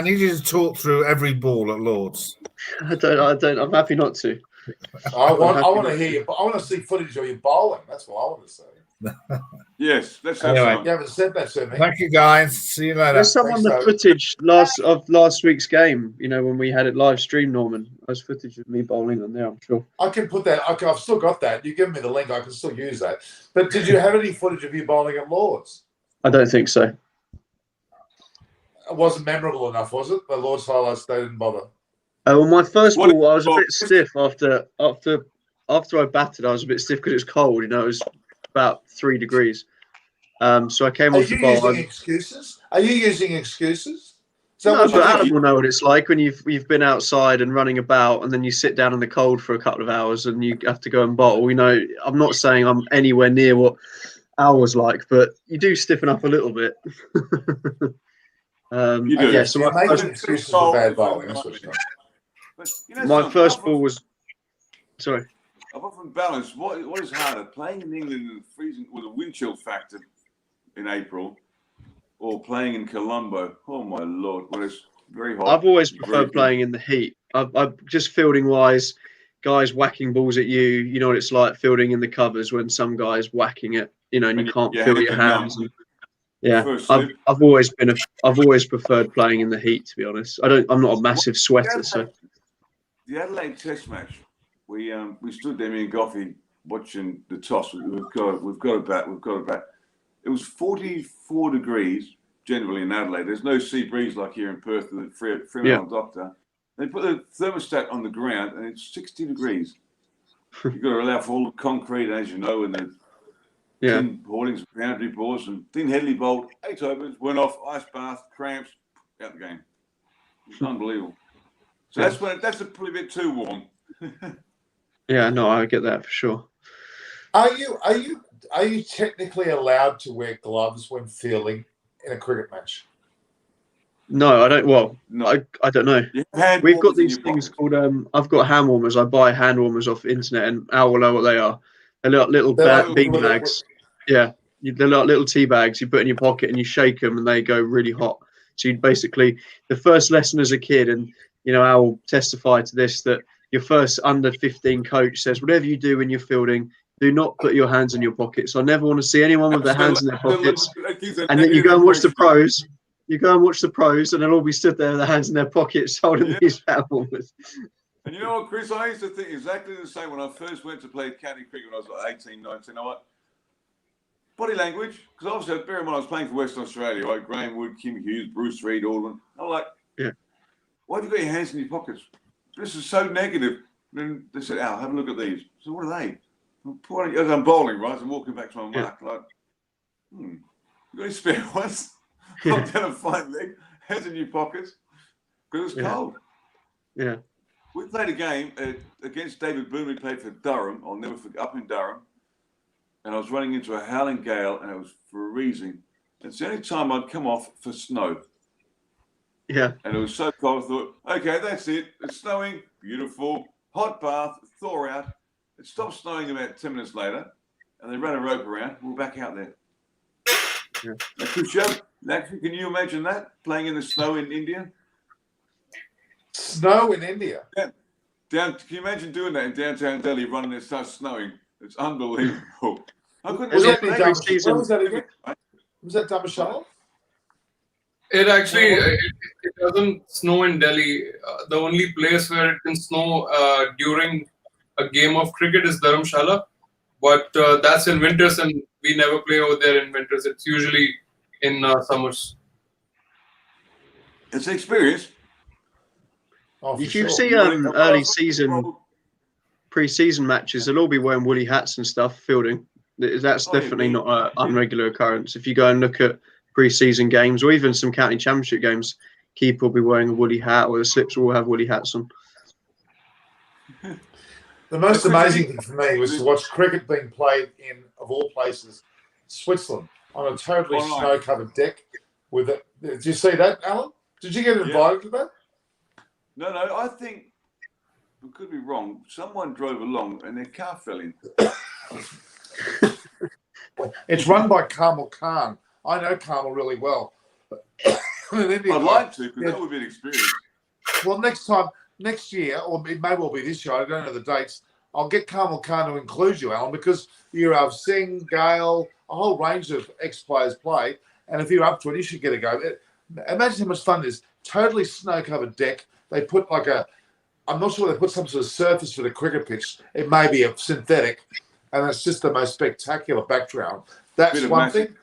need you to talk through every ball at Lord's. I don't. I'm happy not to. I want to hear you. I want to see footage of you bowling. That's what I want to see. Yes, let's have some. You haven't said that to me. Thank you, guys. See you later. There's some on the footage of last week's game. You know, when we had it live streamed, Norman. There's footage of me bowling on there, I'm sure. I can put that. I've still got that. You give me the link. I can still use that. But did you have any footage of you bowling at Lord's? I don't think so. It wasn't memorable enough, was it? The Lord's highlights, they didn't bother. Well, my first ball, I was a bit stiff after I batted. I was a bit stiff because it was cold. You know, it was about 3 degrees. So I came off the ball. Are you using excuses? No, but Adam will know what it's like when you've been outside and running about, and then you sit down in the cold for a couple of hours, and you have to go and bowl. You know, I'm not saying I'm anywhere near what Al was like, but you do stiffen up a little bit. You do. Yeah, so my first excuses for bad bowling. My first ball was. Sorry. Apart from balance, what is harder, playing in England in the freezing with a wind chill factor in April, or playing in Colombo? Oh my lord, well, it's very hot. I've always preferred playing in the heat. I've just fielding wise, guys whacking balls at you. You know what it's like fielding in the covers when some guy's whacking it. You know, and you can't feel your hands. I've always preferred playing in the heat. To be honest, I'm not a massive sweater. So the Adelaide Test match. We stood there, me and Goffey, watching the toss. We've got a bat. It was 44 degrees generally in Adelaide. There's no sea breeze like here in Perth with the Fremantle Doctor. They put the thermostat on the ground and it's 60 degrees. You've got to allow for all the concrete, as you know, and the thin hoardings, boundary boards, and thin Headley bowled 8 overs, went off, ice bath, cramps, out the game. It's unbelievable. So that's probably a bit too warm. Yeah, no, I get that for sure. Are you technically allowed to wear gloves when fielding in a cricket match? No, I don't. Well, no. I don't know. We've got these things called. I've got hand warmers. I buy hand warmers off the internet, and Al will know what they are. They're little bean bags. Yeah, they're like little tea bags. You put in your pocket and you shake them, and they go really hot. So you basically the first lesson as a kid, and you know Al will testify to this that. Your first under 15 coach says, whatever you do when you're fielding, do not put your hands in your pockets. I never want to see anyone with their hands in their pockets. And then you go and watch the pros. You go and watch the pros, and they'll all be stood there with their hands in their pockets holding these hand warmers. And you know what, Chris? I used to think exactly the same when I first went to play county cricket when I was like 18, 19. You know what? Body language. Because obviously, bear in mind, I was playing for Western Australia, right? Graham Wood, Kim Hughes, Bruce Reid, all of them. I'm like, why have you got your hands in your pockets? This is so negative. Then they said, Al, have a look at these. So what are they? As I'm bowling, right? I'm walking back to my mark, like, you got any spare ones? I'm down a fine leg, hands in your pockets, because it's cold. Yeah. We played a game against David Boone. We played for Durham. I'll never forget, up in Durham. And I was running into a howling gale, and it was freezing. It's the only time I'd come off for snow. Yeah. And it was so cold, I thought, okay, that's it. It's snowing. Beautiful. Hot bath. Thaw out. It stopped snowing about 10 minutes later. And they ran a rope around. We're back out there. Actually, can you imagine that playing in the snow in India? Snow in India. Can you imagine doing that in downtown Delhi, running it starts snowing? It's unbelievable. I couldn't Was believe that it. Where was that again? Was that Dharamshala? It actually it doesn't snow in Delhi. The only place where it can snow during a game of cricket is Dharamshala, but that's in winters, and we never play over there in winters. It's usually in summers. It's an experience. Oh, If you sure. see early season, pre-season matches, they'll all be wearing woolly hats and stuff, fielding. That's definitely not an unregular occurrence. If you go and look at pre-season games or even some county championship games, keeper will be wearing a woolly hat, or the slips will have woolly hats on. The most amazing thing for me was to watch cricket being played in, of all places, Switzerland, on a totally snow-covered deck. With it, did you see that, Alan? Did you get invited to that? No. I think I could be wrong. Someone drove along and their car fell in. It's run by Kamal Khan. I know Kamal really well. I'd like to, because that would be an experience. Well, next year, or it may well be this year, I don't know the dates, I'll get Kamal Khan to include you, Alan, because you have Singh, Gale, a whole range of ex-players play, and if you're up to it, you should get a go. Imagine how much fun it is. Totally snow-covered deck. They put like I'm not sure they put some sort of surface for the cricket pitch. It may be a synthetic, and it's just the most spectacular background. That's one thing.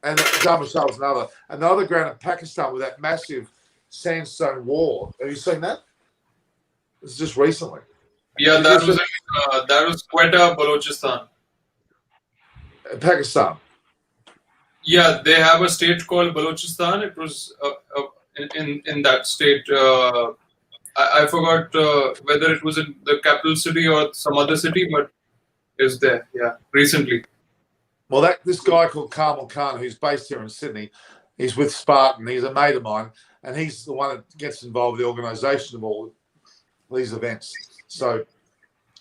And Dharamshala is another. Another ground in Pakistan with that massive sandstone wall. Have you seen that? It's just recently. Yeah, that was Quetta, Balochistan. Pakistan. Yeah, they have a state called Balochistan. It was in that state. I forgot whether it was in the capital city or some other city, but it's there. Yeah, recently. Well, this guy called Kamal Khan, who's based here in Sydney, he's with Spartan. He's a mate of mine, and he's the one that gets involved with the organisation of all these events. So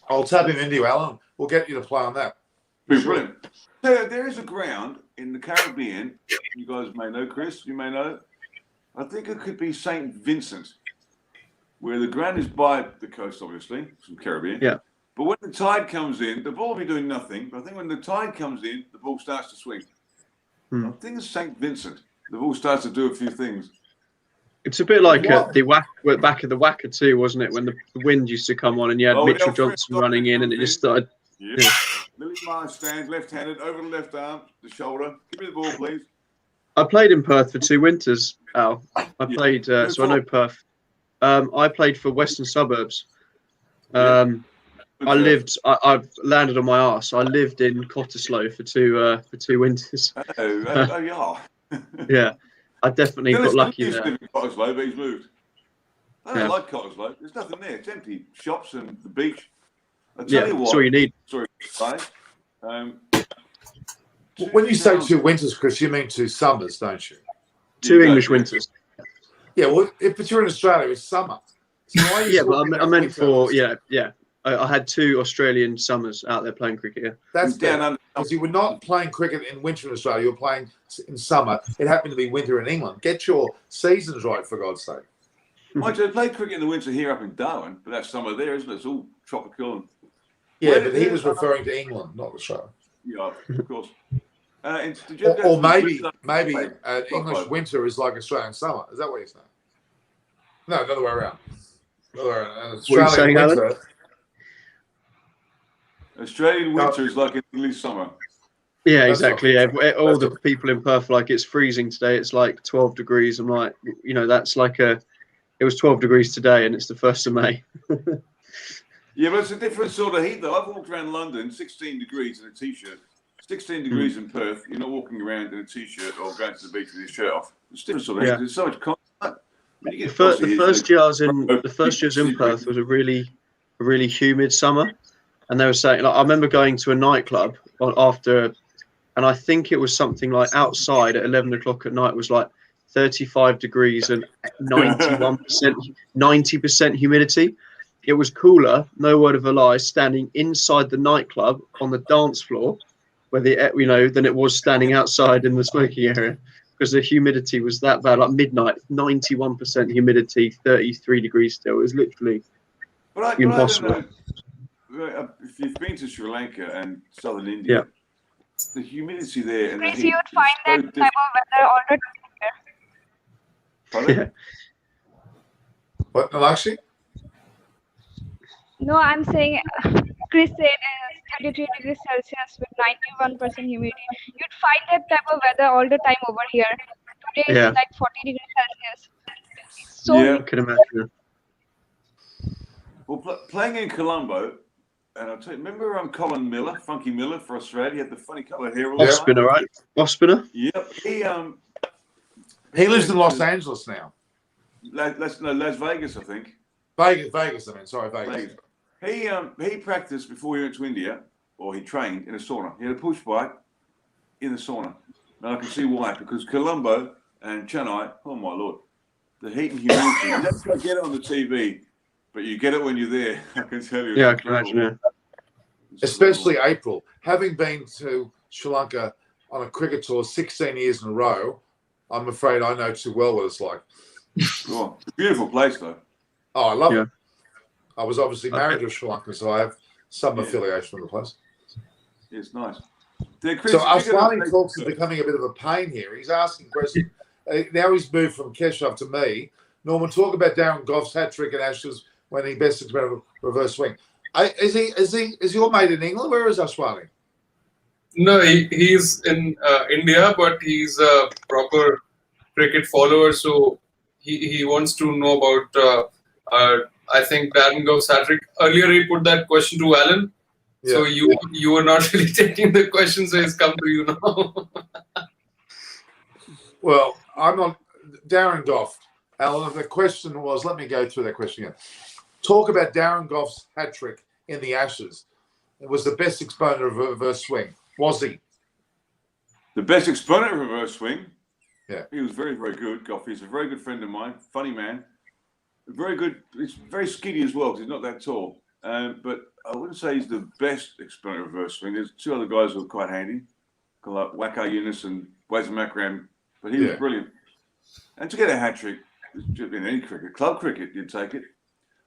I'll tap him into you, Alan. We'll get you to play on that. Brilliant. So there is a ground in the Caribbean. You guys may know, Chris. You may know. I think it could be St. Vincent, where the ground is by the coast, obviously, from Caribbean. Yeah. But when the tide comes in, the ball will be doing nothing. But I think when the tide comes in, the ball starts to swing. I think it's St. Vincent. The ball starts to do a few things. It's a bit like the back of the Wacker too, wasn't it? When the wind used to come on and you had Mitchell Johnson running in and it just started. Yeah. Lily Mars stands left-handed over the left arm, the shoulder. Give me the ball, please. I played in Perth for 2 winters, Al. I played, so I know Perth. I played for Western Suburbs. I've landed on my arse. I lived in Cottesloe for two winters. Yeah, I definitely got lucky there. In Cottesloe, but he's moved. I don't like Cottesloe. There's nothing there. It's empty. Shops and the beach. I tell you what. That's all you need. Sorry, guys. When you say 2 winters, Chris, you mean 2 summers, don't you? 2 English winters. Yeah, well, but you're in Australia, it's summer. So why are you but I meant for I had 2 Australian summers out there playing cricket. Yeah. That's down under. Because you were not playing cricket in winter in Australia. You were playing in summer. It happened to be winter in England. Get your seasons right, for God's sake. Mind you, they play cricket in the winter here up in Darwin, but that's summer there, isn't it? It's all tropical. Yeah, but he was referring to England, not Australia. Yeah, of course. Or maybe English winter is like Australian summer. Is that what you're saying? No, another way around. Australian winter. Australian winter is like English summer. Yeah, exactly. Yeah, all the people in Perth like it's freezing today. It's like 12 degrees. I'm like, that's like it was 12 degrees today, and it's the 1st of May. Yeah, but it's a different sort of heat, though. I've walked around London, 16 degrees in a t-shirt. 16 degrees in Perth. You're not walking around in a t-shirt or going to the beach with your shirt off. It's different sort of heat. There's so much contact. The first years in Perth was a really humid summer, and they were saying, I remember going to a nightclub after, and I think it was something like outside at 11 o'clock at night was like 35 degrees and 90% humidity. It was cooler, no word of a lie, standing inside the nightclub on the dance floor where than it was standing outside in the smoking area, because the humidity was that bad. Like midnight, 91% humidity, 33 degrees still. It was literally impossible. I don't know, if you've been to Sri Lanka and southern India, the humidity there and the heat, you would find that type of weather all the time here. Pardon? What, Alakshi? No, I'm saying Chris said 33 degrees Celsius with 91% humidity. You'd find that type of weather all the time over here. Today it's like 40 degrees Celsius. So I can imagine. Well, playing in Colombo, and I'll tell you, remember Colin Miller, Funky Miller for Australia? He had the funny coloured hair. Off spinner, right? Off spinner? Yep. He lives in Los Angeles now. Las Vegas, I think. Vegas, I mean. Sorry, Vegas. He practiced before he went to India, or he trained in a sauna. He had a push bike in the sauna. And I can see why, because Colombo and Chennai, oh my Lord, the heat and humidity. You don't get it on the TV, but you get it when you're there. I can tell you. Yeah, I can imagine it. Especially April. Having been to Sri Lanka on a cricket tour 16 years in a row, I'm afraid I know too well what it's like. Oh, beautiful place, though. Oh, I love it. I was obviously married to Sri Lanka, so I have some affiliation with the place. It's nice. So Aswani talks is becoming a bit of a pain here. He's asking questions. Now he's moved from Keshav to me. Norman, talk about Darren Goff's hat trick at Ashes when he best experimented reverse swing. Is your mate in England? Where is Aswani? No, he's in India, but he's a proper cricket follower, so he wants to know about. I think Darren Goff's hat trick. Earlier, he put that question to Alan. Yeah. So you were not really taking the question, so it's come to you now. Well, I'm not Darren Goff. Alan, the question was, let me go through that question again. Talk about Darren Goff's hat trick in the Ashes. It was the best exponent of reverse swing. Was he? The best exponent of reverse swing? Yeah. He was very, very good, Goff. He's a very good friend of mine. Funny man. Very good. He's very skinny as well because he's not that tall. But I wouldn't say he's the best exponent of reverse swing. There's two other guys who are quite handy, like Waqar Younis and Wazir Makram. But he was brilliant. And to get a hat trick in any cricket, club cricket, you'd take it.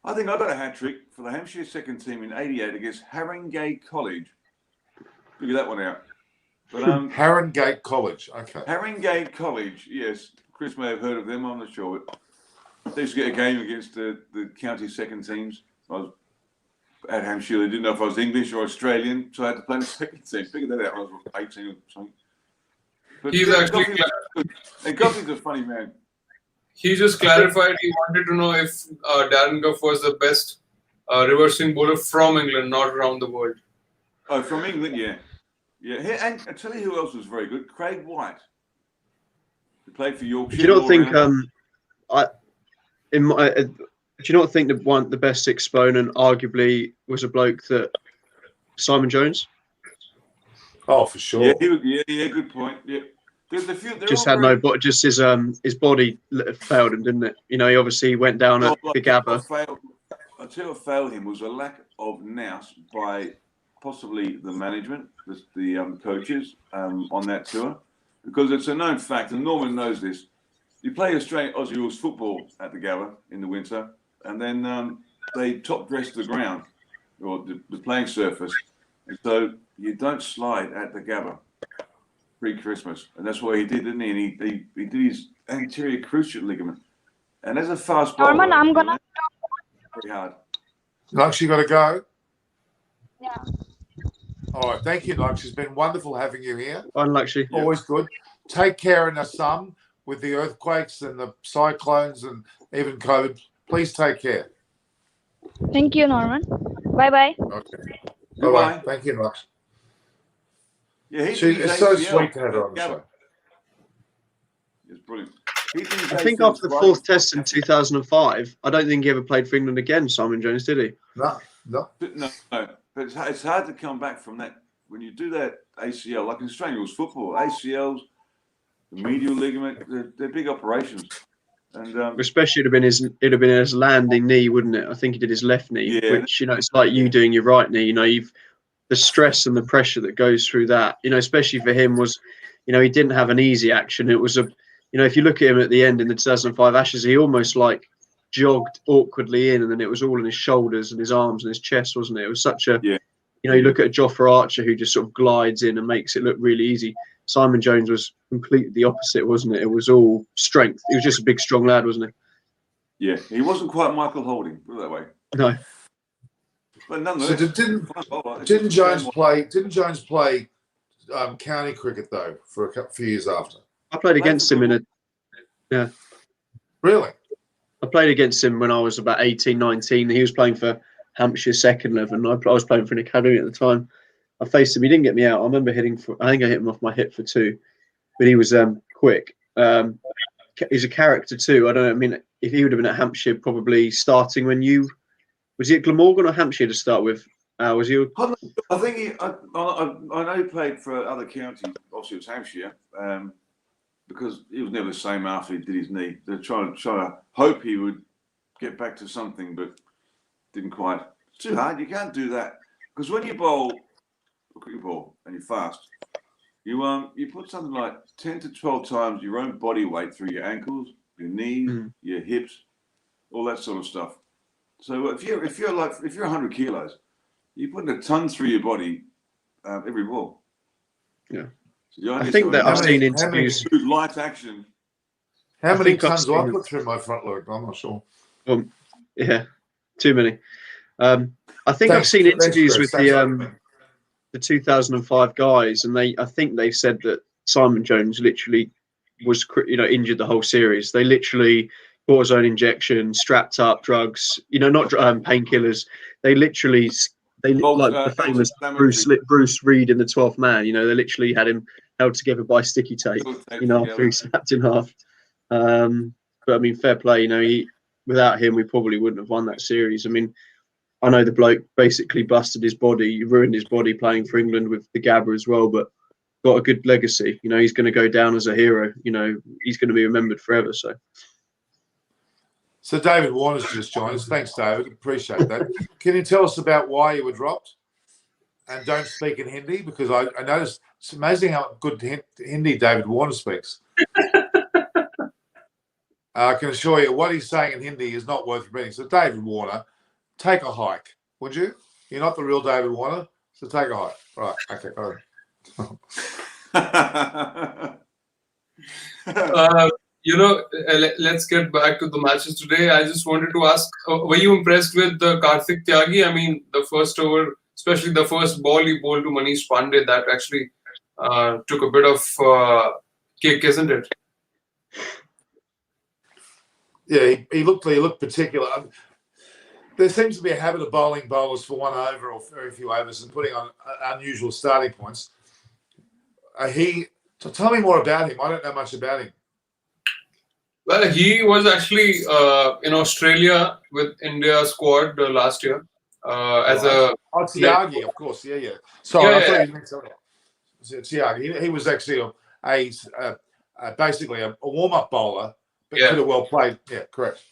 I think I got a hat trick for the Hampshire second team in '88 against Haringey College. Figure that one out. But Haringey College, okay. Haringey College, yes. Chris may have heard of them. I'm not sure. But they used to get a game against the county second teams. I was at Hampshire. They didn't know if I was English or Australian, so I had to play the second team. Figured that out when I was 18 or something. But he's actually Goffy's a funny man. He just clarified he wanted to know if Darren Goff was the best reverse swing bowler from England, not around the world. Oh, from England, yeah. Yeah, and I tell you who else was very good. Craig White. He played for Yorkshire. Do you not think do you not think the best exponent arguably was a bloke that Simon Jones? Oh, for sure. Yeah, good point. Yeah. Just had no, but just his body failed him, didn't it? You know, he obviously went down at the Gabba. I tell you what failed him was a lack of nous by possibly the management, the coaches on that tour, because it's a known fact, and Norman knows this. You play Australian Aussie rules football at the Gabba in the winter, and then they top dress the ground or the playing surface, and so you don't slide at the Gabba pre-Christmas, and that's what he did, didn't he? And he did his anterior cruciate ligament, and as a fast bowler, Norman, I'm gonna very hard. Lux, you got to go. Yeah. All right, thank you, Lux. It's been wonderful having you here. Luxury. Always good. Take care in Assam with the earthquakes and the cyclones and even COVID. Please take care. Thank you, Norman. Bye-bye. Okay. Bye-bye. Thank you, Lux. Yeah, it's so sweet to have her on the show. It's brilliant. I think after the fourth test in 2005, I don't think he ever played for England again, Simon Jones, did he? No. But it's hard to come back from that. When you do that ACL, like in Australian rules football, ACLs, the medial ligament, they're big operations. And especially it'd have been his landing knee, wouldn't it? I think he did his left knee, which, you know, it's like you doing your right knee. You know, the stress and the pressure that goes through that, especially for him was, he didn't have an easy action. It was if you look at him at the end in the 2005 Ashes, he almost like jogged awkwardly in, and then it was all in his shoulders and his arms and his chest, wasn't it? It was such a, you look at Jofra Archer, who just sort of glides in and makes it look really easy. Simon Jones was completely the opposite, wasn't it? It was all strength. He was just a big, strong lad, wasn't he? Yeah, he wasn't quite Michael Holding, put it that way. No. But nonetheless, so didn't Jones play? Didn't Jones play county cricket though for a few years after? I played against him Really? I played against him when I was about 18, 19. He was playing for Hampshire second 11. I was playing for an academy at the time. I faced him. He didn't get me out. I remember I think I hit him off my hip for 2, but he was quick. He's a character too. I don't know. I mean, if he would have been at Hampshire, probably starting when was he at Glamorgan or Hampshire to start with? Was he? I think I know he played for other counties. Obviously, it was Hampshire, because he was never the same after he did his knee. They're trying to hope he would get back to something, but didn't quite. It's too hard. You can't do that because when you bowl a cricket ball and you're fast, you put something like 10 to 12 times your own body weight through your ankles, your knees, your hips, all that sort of stuff. So if you're 100 kilos, you're putting a ton through your body every ball. Yeah. So I think that I've seen interviews. Light action. How many tons do I put through my front leg? I'm not sure. Yeah, too many. I think I've seen interviews with the 2005 guys, and I think they said that Simon Jones literally was injured the whole series. They literally cortisone injection, strapped up, drugs, not painkillers. They literally like the famous Bruce Reed in the 12th Man. They literally had him held together by sticky tape. After he snapped in half. But I mean, fair play. Without him, we probably wouldn't have won that series. I mean, I know the bloke basically busted his body, ruined his body playing for England with the Gabba as well, but got a good legacy. He's going to go down as a hero. He's going to be remembered forever. So David Warner's just joined us. Thanks, David. Appreciate that. Can you tell us about why you were dropped? And don't speak in Hindi, because I noticed it's amazing how good Hindi David Warner speaks. I can assure you what he's saying in Hindi is not worth repeating. So David Warner, take a hike, would you? You're not the real David Warner, so take a hike. Right, okay, go ahead. Let's get back to the matches today. I just wanted to ask, were you impressed with Karthik Tyagi? I mean, the first over, especially the first ball he bowled to Manish Pandey, that actually took a bit of kick, isn't it? Yeah, he looked particular. There seems to be a habit of bowling bowlers for 1 over or very few overs and putting on unusual starting points. Tell me more about him. I don't know much about him. Well, he was actually in Australia with India squad last year as a. Oh, Tyagi, of course. Yeah. Sorry, I thought you meant something else. Tyagi. He was actually basically a warm-up bowler, but could have well played. Yeah, correct.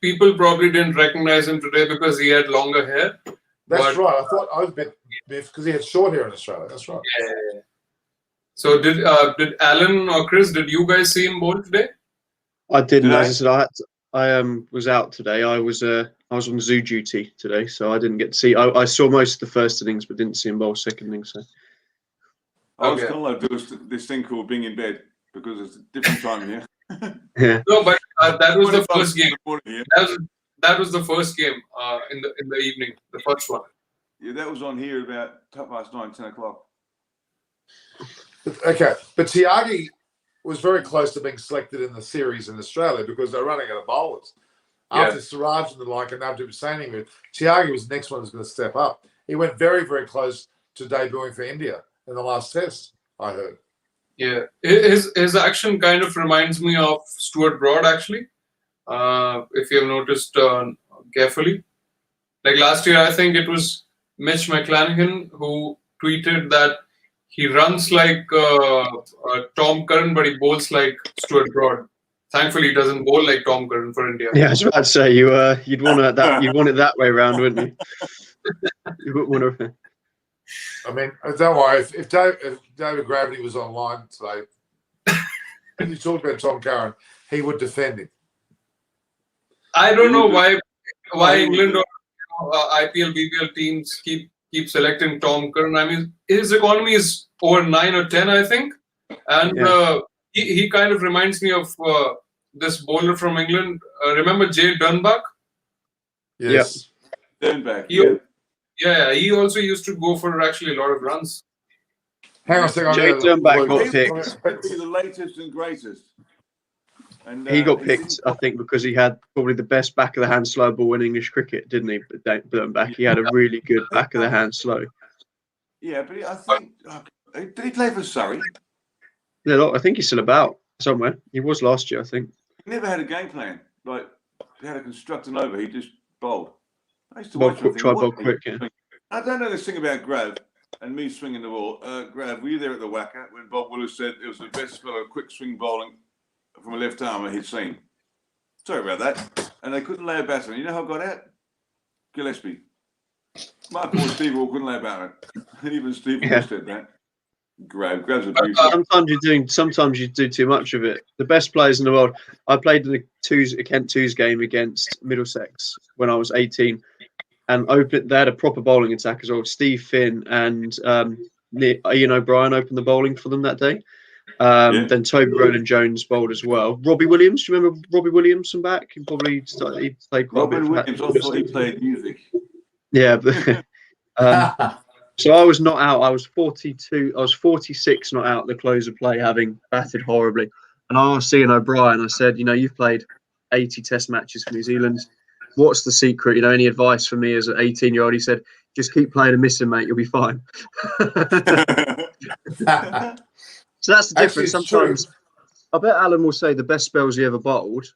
People probably didn't recognize him today because he had longer hair. That's right. I thought I was a bit miffed because he had short hair in Australia. That's right. Yeah. So did Alan or Chris? Did you guys see him bowl today? I didn't. As I said, I was out today. I was on zoo duty today, so I didn't get to see. I saw most of the first innings, but didn't see him bowl second innings. So. I was going to do this thing called being in bed because it's a different time here. Yeah. No, but that was the first game. That was the first game in the evening, the first one. Yeah, that was on here about 9:30, 10 o'clock. Okay, but Tyagi was very close to being selected in the series in Australia because they're running out of bowlers. After Siraj and the like, and after Hussaini, Tyagi was the next one who's going to step up. He went very, very close to debuting for India in the last test, I heard. Yeah, his action kind of reminds me of Stuart Broad, actually, if you have noticed carefully. Like last year, I think it was Mitch McClanahan who tweeted that he runs like Tom Curran, but he bowls like Stuart Broad. thankfully he doesn't bowl like Tom Curran for India. Yeah, I was about to say you'd want it that way around, wouldn't you? You wouldn't want to. I mean, don't worry. If David Gravity was online today, and you talked about Tom Curran, he would defend him. I don't know why England or IPL, BPL teams keep selecting Tom Curran. I mean, his economy is over 9 or 10, I think, and he kind of reminds me of this bowler from England. Remember Jay Dunbach? Yes. Dunbach. Yeah, he also used to go for actually a lot of runs. Hang on a second. Jay Dunbach got picked. He's the latest and greatest. And, he got picked, I think, because he had probably the best back of the hand slow ball in English cricket, didn't he? But Dunbach, he had a really good back of the hand slow. Yeah, but I think did he play for Surrey? Yeah, I think he's still about somewhere. He was last year, I think. He never had a game plan. Like he had to construct an over. He just bowled. I used to Bowl watch quick, try bowl quick. Yeah. I don't know this thing about Grav and me swinging the ball. Grav, were you there at the Wacker when Bob Willis said it was the best spell of quick swing bowling from a left armer he'd seen? Sorry about that. And they couldn't lay a batsman. You know how I got out? Gillespie. My poor Steve Hall couldn't lay a batsman. Even Steve Hall said that. Grav's a beautiful. Sometimes you do too much of it. The best players in the world. I played in a Kent Twos game against Middlesex when I was 18, and they had a proper bowling attack as well. Steve Finn and Ian O'Brien opened the bowling for them that day. Then Toby Roland Jones bowled as well. Robbie Williams, do you remember Robbie Williams from back? He played quite a bit. Williams, I thought he played music. Yeah, but, so I was not out. I was 42. I was 46 not out at the close of play, having batted horribly. And I asked Ian O'Brien, I said, you've played 80 test matches for New Zealand. What's the secret? Any advice for me as an 18-year-old? He said, just keep playing and missing, mate. You'll be fine. So that's the difference. Sometimes I bet Alan will say the best spells he ever bowled,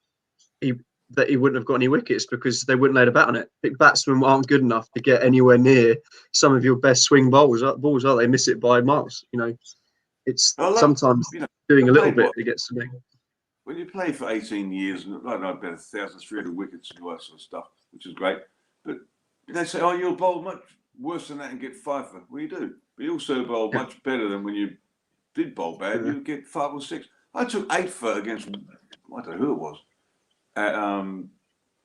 that he wouldn't have got any wickets because they wouldn't lay a bat on it. Batsmen aren't good enough to get anywhere near some of your best swing balls, are they? Miss it by miles. It's sometimes doing a little bit to get something. When you play for 18 years, and I know about 1,300 wickets and all that sort of stuff, which is great, but they say, oh, you'll bowl much worse than that and get 5 for. Well, you do. But you also bowl much better than when you did bowl bad. You get 5 or 6. I took 8 for against, I don't know who it was, at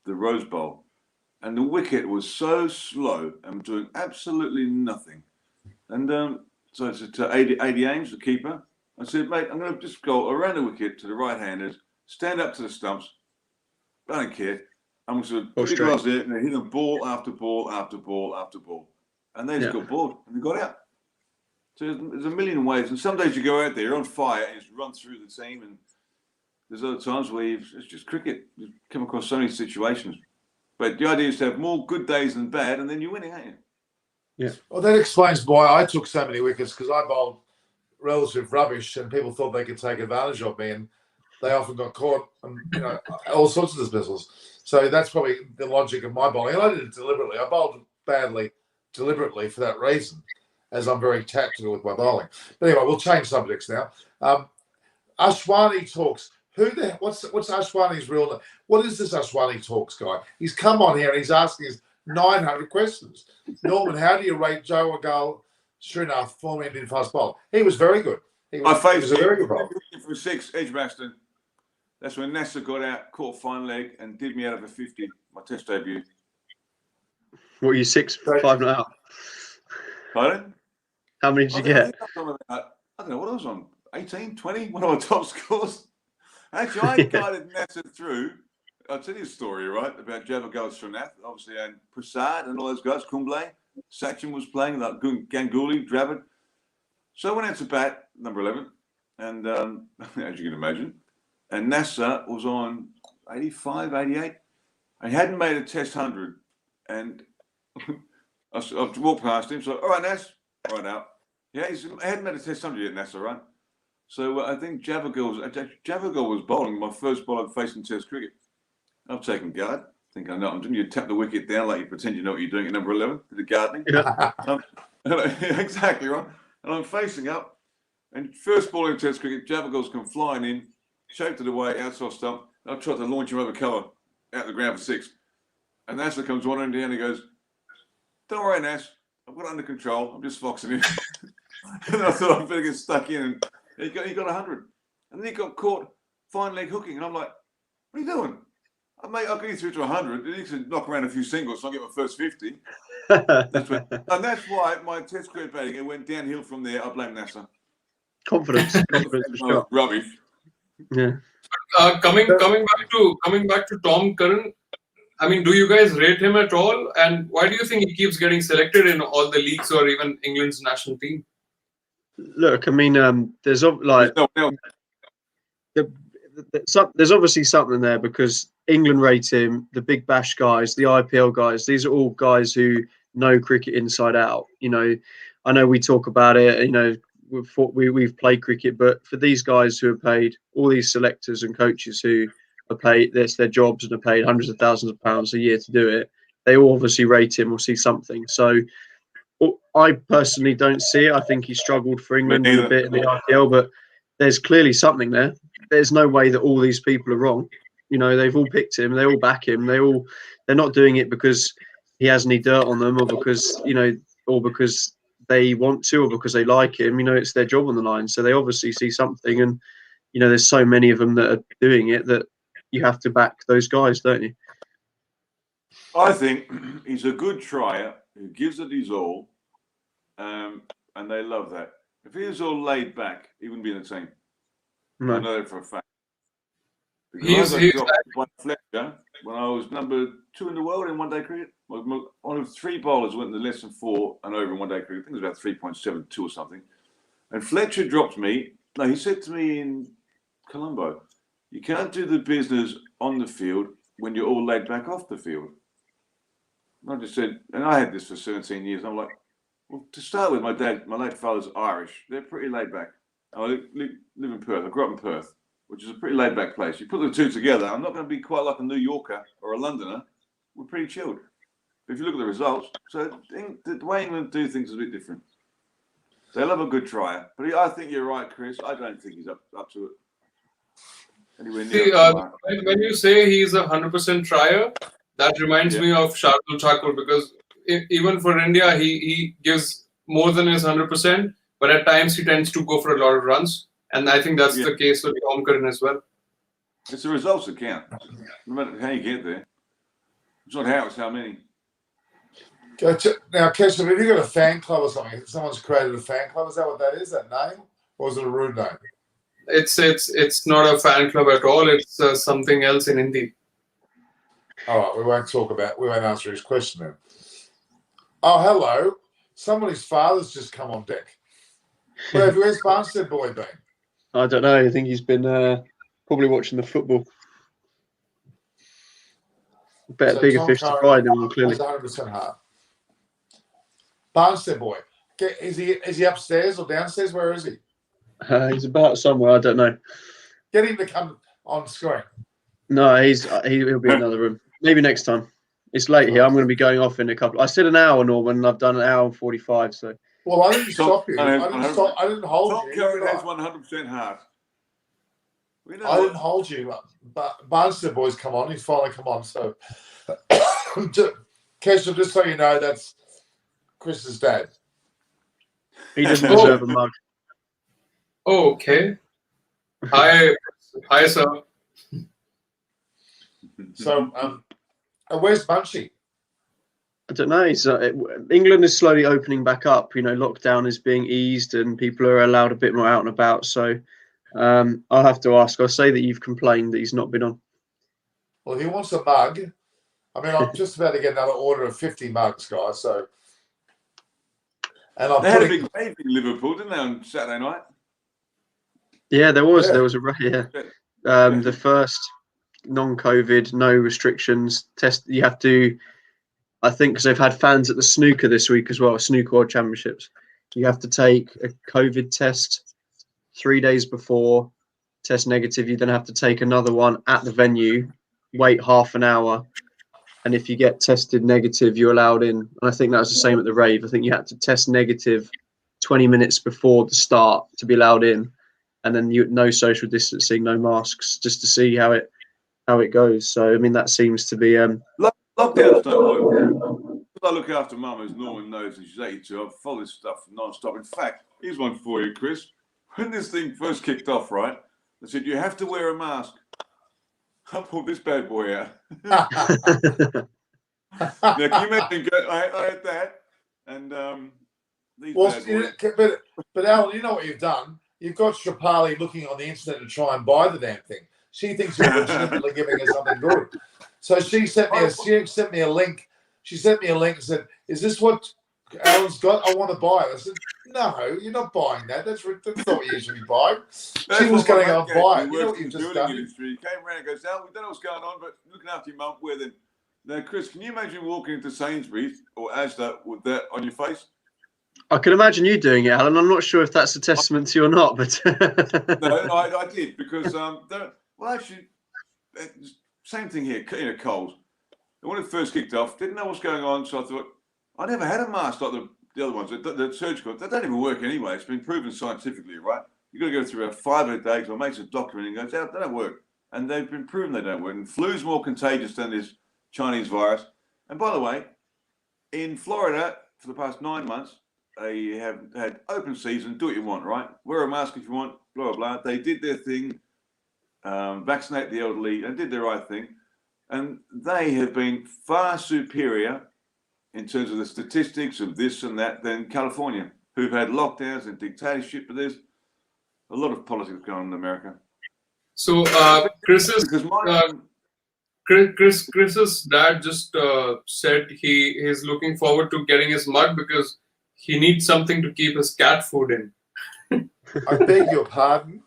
the Rose Bowl, and the wicket was so slow and doing absolutely nothing. And so I said to Adi Ames, the keeper, I said, mate, I'm going to just go around the wicket to the right-handers, stand up to the stumps. I don't care. I'm going to put the glass there and hit them ball after ball after ball after ball. And they just got bored and they got out. So there's a million ways. And some days you go out there, you're on fire, and you just run through the team. And there's other times where it's just cricket. You come across so many situations. But the idea is to have more good days than bad, and then you're winning, aren't you? Yeah. Well, that explains why I took so many wickets, because I bowled relative rubbish, and people thought they could take advantage of me, and they often got caught, and all sorts of dismissals. So that's probably the logic of my bowling. And I did it deliberately. I bowled badly deliberately for that reason, as I'm very tactical with my bowling. But anyway, we'll change subjects now. Ashwani Talks. What's Ashwani's real name? What is this Ashwani Talks guy? He's come on here and he's asking us 900 questions. Norman, how do you rate Joe Agal Srinath, former Indian fast bowler? He was very good. He was a very good bowler. For 6, Edgbaston. That's when Nasser got out, caught fine leg, and did me out of a 50, my test debut. What were you, 6, 5 not out? Pardon? How many did you get? I don't know what I was on. 18, 20, one of my top scores. Actually, I guided Nasser through. I'll tell you a story, right, about Javagal Srinath, obviously, and Prasad and all those guys, Kumble. Sachin was playing, like Ganguly, Dravid. So I went out to bat, number 11, and as you can imagine, and Nasser was on 85, 88. I hadn't made a test 100, and I walked past him, so, all right, Nass, all right now. Yeah, I hadn't made a test 100 yet, Nasser, right? So I think Javagal was bowling, my first ball I'd faced in Test cricket. I've taken guard. I think I know what I'm doing. You tap the wicket down like you pretend you know what you're doing at number 11, the gardening. Exactly, right? And I'm facing up, and first ball in Test cricket, Javagal's come flying in, choked it away, outside stump. I tried to launch him over cover, out the ground for 6. And Nasser comes wandering down. He goes, "Don't worry, Nash. I've got it under control. I'm just foxing him." And I thought I'd better get stuck in. And he got 100. And then he got caught fine leg hooking. And I'm like, "What are you doing?" "Mate, I'll get you through to 100. You need to knock around a few singles so I get my first 50. And that's why my test career batting, it went downhill from there. I blame Nasser. Confidence for sure. Rubbish. Yeah. Coming back to Tom Curran. I mean, do you guys rate him at all? And why do you think he keeps getting selected in all the leagues or even England's national team? Look, I mean, there's there's obviously something there because England rate him, the Big Bash guys, the IPL guys. These are all guys who know cricket inside out. You know, I know we talk about it. You know, we've played cricket, but for these guys who are paid, all these selectors and coaches who are paid, that's their jobs and are paid hundreds of thousands of pounds a year to do it. They all obviously rate him or see something. So I personally don't see it. I think he struggled for England a bit in the IPL, but there's clearly something there. There's no way that all these people are wrong. You know, they've all picked him. They all back him. They're not doing it because he has any dirt on them or because, you know, or because they want to or because they like him. You know, it's their job on the line. So they obviously see something. And, you know, there's so many of them that are doing it that you have to back those guys, don't you? I think he's a good trier who gives it his all, and they love that. If he was all laid back, he wouldn't be in the team. No. I know that for a fact. He's dropped by Fletcher when I was number 2 in the world in one-day cricket. One of 3 bowlers went to less than 4 and over in one-day cricket. I think it was about 3.72 or something. And Fletcher dropped me. No, he said to me in Colombo, "You can't do the business on the field when you're all laid back off the field." And I just said, and I had this for 17 years. And I'm like, well, to start with, my late father's Irish. They're pretty laid back. I live in Perth. I grew up in Perth, which is a pretty laid back place. You put the two together, I'm not going to be quite like a New Yorker or a Londoner. We're pretty chilled. But if you look at the results, so the way England do things is a bit different. They love a good trier. But I think you're right, Chris. I don't think he's up to it. Anywhere near. See, when you say he's 100% trier, that reminds me of Shardul Thakur because even for India, he gives more than his 100%, but at times he tends to go for a lot of runs. And I think that's the case with Tom Curran as well. It's the results that count. No matter how you get there. It's not how, it's how many. Now, Keshav, have you got a fan club or something? Someone's created a fan club. Is that what that is, that name? Or is it a rude name? It's not a fan club at all. It's something else in Hindi. All right, we won't answer his question then. Oh, hello. Somebody's father's just come on deck. Where's Barnstead boy been? I don't know. I think he's been probably watching the football. Bigger fish to fry than one, clearly. 100% heart. Barnstead boy. Is he upstairs or downstairs? Where is he? He's about somewhere. I don't know. Get him to come on screen. No, he'll be in another room. Maybe next time. It's late here. I'm going to be going off in a couple. I said an hour, Norman, and I've done an hour and 45. So. Well, I didn't stop you. I didn't hold Tom you. Curran has 100% heart. I didn't hold you. But Barnstead boy's come on. He's finally come on. So, Keshav, just so you know, that's Chris's dad. He doesn't deserve a mug. Oh, okay. Hi, sir. So, where's Bunchy? I don't know. England is slowly opening back up. You know, lockdown is being eased and people are allowed a bit more out and about. So I'll have to ask. I'll say that you've complained that he's not been on. Well, if he wants a mug, I mean, I'm just about to get another order of 50 mugs, guys. So, and they had a big rave in Liverpool, didn't they, on Saturday night? Yeah, there was. Yeah. There was a the first non-COVID, no restrictions test. You have to. I think because they've had fans at the snooker this week as well, snooker world championships. You have to take a COVID test 3 days before, test negative. You then have to take another one at the venue, wait half an hour. And if you get tested negative, you're allowed in. And I think that was the same at the rave. I think you had to test negative 20 minutes before the start to be allowed in. and then no social distancing, no masks, just to see how it goes. So I mean, that seems to be lockdowns don't work. I look after Mum, as Norman knows, and she's 82. I follow this stuff non-stop. In fact, here's one for you, Chris. When this thing first kicked off, right, they said you have to wear a mask. I pulled this bad boy out. Now, can you imagine? I had that, and but Alan, you know what you've done? You've got Shapali looking on the internet to try and buy the damn thing. She thinks you're legitimately giving her something good. So she sent me a link. She sent me a link and said, "Is this what Alan's got? I want to buy it." I said, "No, you're not buying that. That's not what you usually buy." She was going to go and buy it. You know what you've just done? He came around and goes, "Al, we don't know what's going on, but looking after your mum, we're then." Now, Chris, can you imagine walking into Sainsbury's or Asda with that on your face? I can imagine you doing it, Alan. I'm not sure if that's a testament to you or not, but No, I did because actually, same thing here. You know, Coles. When it first kicked off, didn't know what's going on, so I thought I never had a mask like the other ones. The surgical, they don't even work anyway. It's been proven scientifically, right? You've got to go through 5 a day. So my mate's a doctor and he goes, "They don't work," and they've been proven they don't work. And flu's more contagious than this Chinese virus. And by the way, in Florida for the past 9 months, they have had open season. Do what you want, right? Wear a mask if you want. Blah blah blah. They did their thing. Vaccinate the elderly and did the right thing. And they have been far superior in terms of the statistics of this and that than California, who've had lockdowns and dictatorship. But there's a lot of politics going on in America. So Chris's dad just said he is looking forward to getting his mug because he needs something to keep his cat food in. I beg your pardon.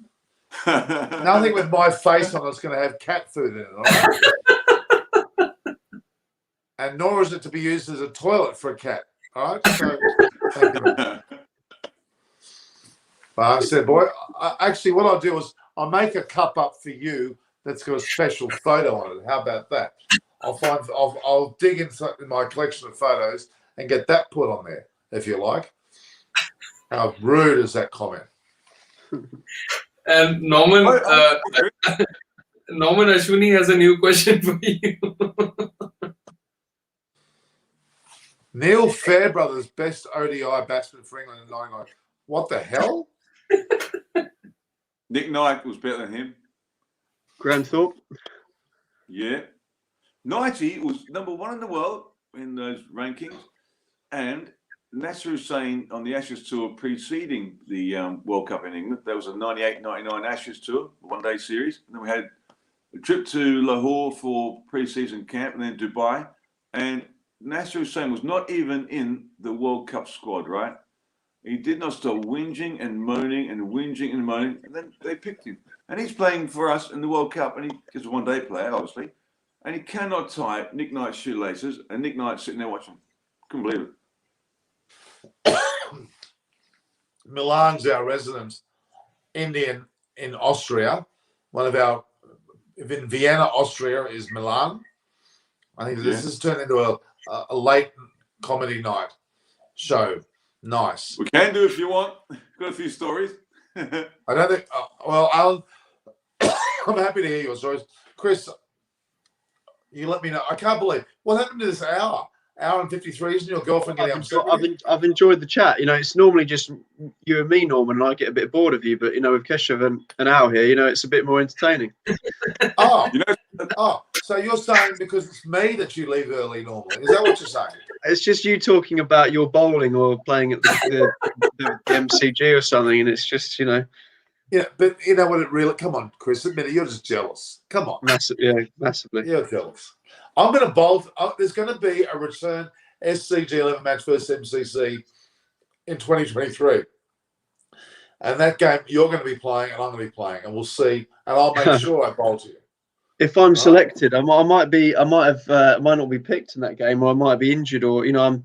Nothing with my face on it's going to have cat food in it, all right? And nor is it to be used as a toilet for a cat, all right? So, thank you. But I said, boy, actually what I'll do is I'll make a cup up for you that's got a special photo on it. How about that? I'll dig in my collection of photos and get that put on there, if you like. How rude is that comment? And Norman Ashwini has a new question for you. Neil Fairbrother's best ODI batsman for England in 99. What the hell? Nick Knight was better than him. Graham Thorpe. Yeah. Knighty was #1 in the world in those rankings. And Nasser Hussain on the Ashes tour preceding the World Cup in England. There was a 98-99 Ashes tour, a one-day series. And then we had a trip to Lahore for pre-season camp and then Dubai. And Nasser Hussain was not even in the World Cup squad, right? He did not stop whinging and moaning and whinging and moaning. And then they picked him. And he's playing for us in the World Cup. And he's a one-day player, obviously. And he cannot tie Nick Knight's shoelaces. And Nick Knight's sitting there watching. Couldn't believe it. Milan's our resident Indian in Austria. In Vienna, Austria is Milan. I think this has turned into a late comedy night show. Nice. We can do if you want. Got a few stories. I don't think. Well, Alan, I'm happy to hear your stories. Chris, you let me know. I can't believe what happened to this hour and 53. Isn't your girlfriend getting upset? I've enjoyed the chat. You know, it's normally just you and me, Norman, and I get a bit bored of you. But you know, with Keshav and Al here, you know, it's a bit more entertaining. So you're saying because it's me that you leave early normally? Is that what you're saying? It's just you talking about your bowling or playing at the MCG or something, and it's just, you know. Yeah, but you know what it really... Come on, Chris, admit it, you're just jealous. Come on. Massively. You're jealous. I'm going to bowl... there's going to be a return SCG 11 match versus MCC in 2023. And that game, you're going to be playing and I'm going to be playing, and we'll see. And I'll make sure I bowl to you. If I'm selected, I might not be picked in that game, or I might be injured, or you know,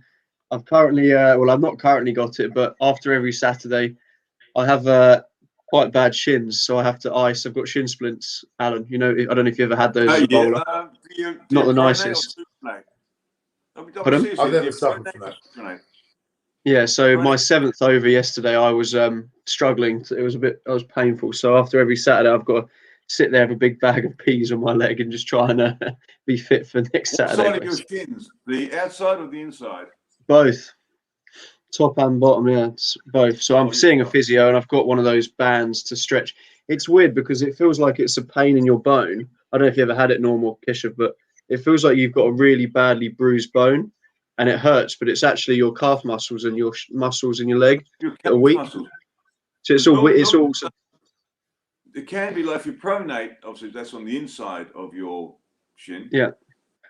I've currently I've not currently got it, but after every Saturday, I have quite bad shins, so I have to ice. I've got shin splints, Alan. You know, I don't know if you ever had those as a bowler. Not the nicest. I've never suffered from that. Yeah, so Right. my 7th over yesterday, I was struggling. It was I was painful. So after every Saturday, I've got to sit there with a big bag of peas on my leg and just try and be fit for next What Saturday. side of your shins? The outside or the inside? Both, top and bottom, yeah, it's both. So I'm seeing a physio, and I've got one of those bands to stretch. It's weird because it feels like it's a pain in your bone. I don't know if you ever had it, normal, Keshav, but it feels like you've got a really badly bruised bone. And it hurts, but it's actually your calf muscles and your muscles in your leg that are weak. Muscles. So it's all. It's all. It can be like if you pronate. Obviously, that's on the inside of your shin. Yeah.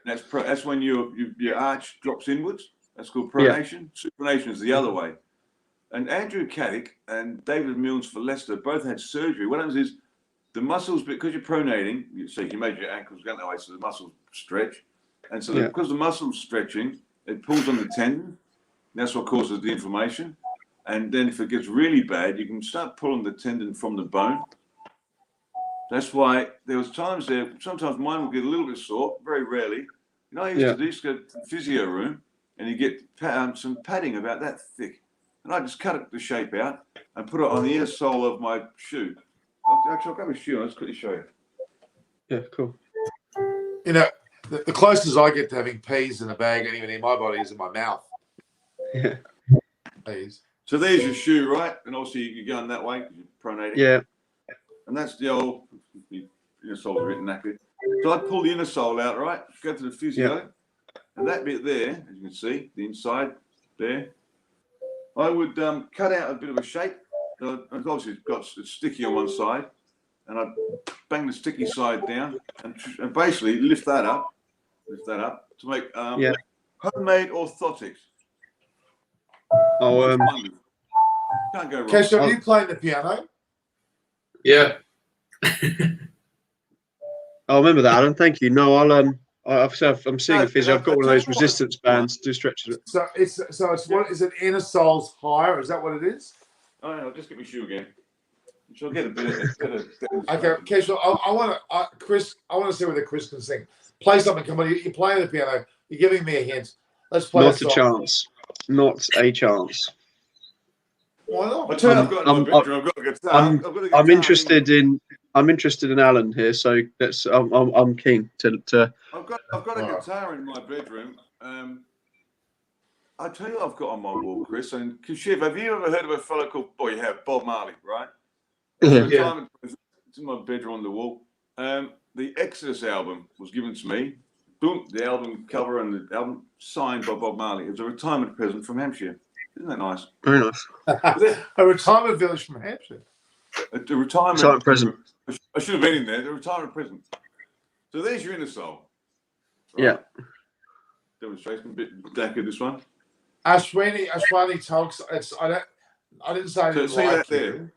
That's when your arch drops inwards. That's called pronation. Yeah. Supination is the other way. And Andrew Caddick and David Milnes for Leicester both had surgery. What happens is the muscles, because you're pronating, so you made your ankles go that way, so the muscles stretch, and so because the muscles stretching, it pulls on the tendon. That's what causes the inflammation. And then if it gets really bad, you can start pulling the tendon from the bone. That's why there was times there, sometimes mine will get a little bit sore, very rarely. You know, I used to do, just go to the physio room and you get some padding about that thick. And I just cut the shape out and put it on the inner sole of my shoe. Actually, I'll grab a shoe. I'll just quickly show you. Yeah, cool. You know, the closest I get to having peas in a bag, and even in my body, is in my mouth. Yeah. Peas. So there's your shoe, right? And also you're going that way because you're pronating. Yeah. And that's the old inner sole's a bit knackered. So I'd pull the inner sole out, right? Go to the physio. And that bit there, as you can see, the inside there, I would cut out a bit of a shape. Obviously, it's sticky on one side. And I'd bang the sticky side down and basically lift that up to make homemade orthotics. Oh, can't go wrong. Keshav, are you playing the piano? Yeah. I remember that, Alan. Thank you. No, I'm seeing a physio. I've got one of those resistance bands to stretch it. So it's what is it? Inner soles higher? Is that what it is? Oh, no, just get my shoe again. She'll get a bit of okay, Keshav, I want to see whether Chris can sing. Play something. Come on, you're playing the piano. You're giving me a hint. Let's play. Not a chance. Not a chance. Why not? I tell you, I've got a guitar. I'm interested in Alan here, so that's I'm keen to. I've got a guitar in my bedroom. I tell you, what I've got on my wall, Chris. And Shiv, have you ever heard of a fellow called? Oh, you have Bob Marley, right? Yeah. It's in my bedroom on the wall. The Exodus album was given to me. Boom, the album cover and the album signed by Bob Marley. It was a retirement present from Hampshire. Isn't that nice? Very nice. A retirement village from Hampshire. A retirement present. I should have been in there. The retirement present. So there's your inner soul. Right? Yeah. Demonstration, a bit darker this one. Ashwani talks. I didn't say I didn't see like that there. you.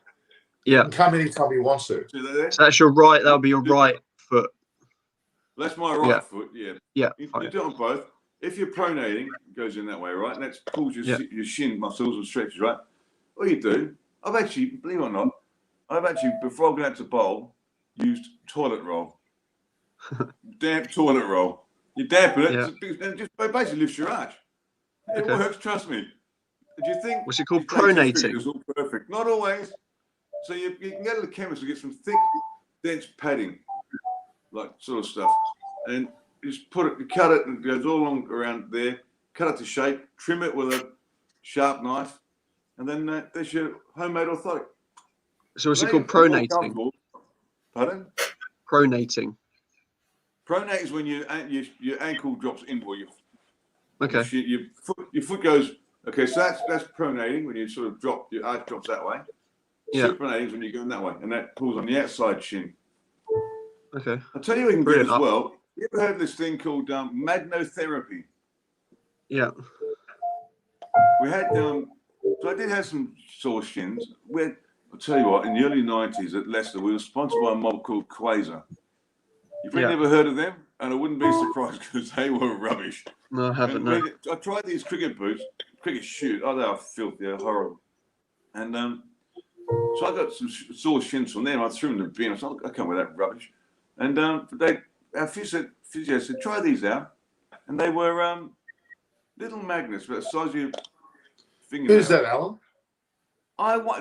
Yeah. He can come anytime he wants to. See that there? So that's your right. That'll be your right foot. That's my right foot. Yeah. Yeah. You do it on both. If you're pronating, it goes in that way, right? And that pulls your shin muscles and stretches, right? What you do, I've actually, believe it or not, before I go out to bowl, used toilet roll. Damp toilet roll. You dampen it, and it just basically lifts your arch. It works, trust me. Do you think? What's it called? Pronating. It's all perfect. Not always. So you can go to the chemist and get some thick, dense padding, like sort of stuff. And you just cut it, and it goes all along around there. Cut it to shape, trim it with a sharp knife, and then there's your homemade orthotic. So what's it called? Pronating. Pardon? Pronating. Pronate is when your ankle drops inward. Okay. Your foot goes. Okay, so that's pronating when you sort of drop your arch drops that way. Yeah. Supinating is when you're going that way, and that pulls on the outside shin. Okay. I'll tell you what you can do as well. You ever heard of this thing called magnotherapy? Yeah. We had so I did have some sore shins. I'll tell you what, in the early 90s at Leicester, we were sponsored by a mob called Quasar. You've never heard of them? And I wouldn't be surprised because they were rubbish. No, I haven't. No. I tried these cricket boots, cricket shoes. Oh, they are filthy, they're horrible. And so I got some sore shins from them. I threw them in the bin. I said, I can't wear that rubbish. And our physio said, try these out. And they were little magnets about the size of your Who's that, Alan?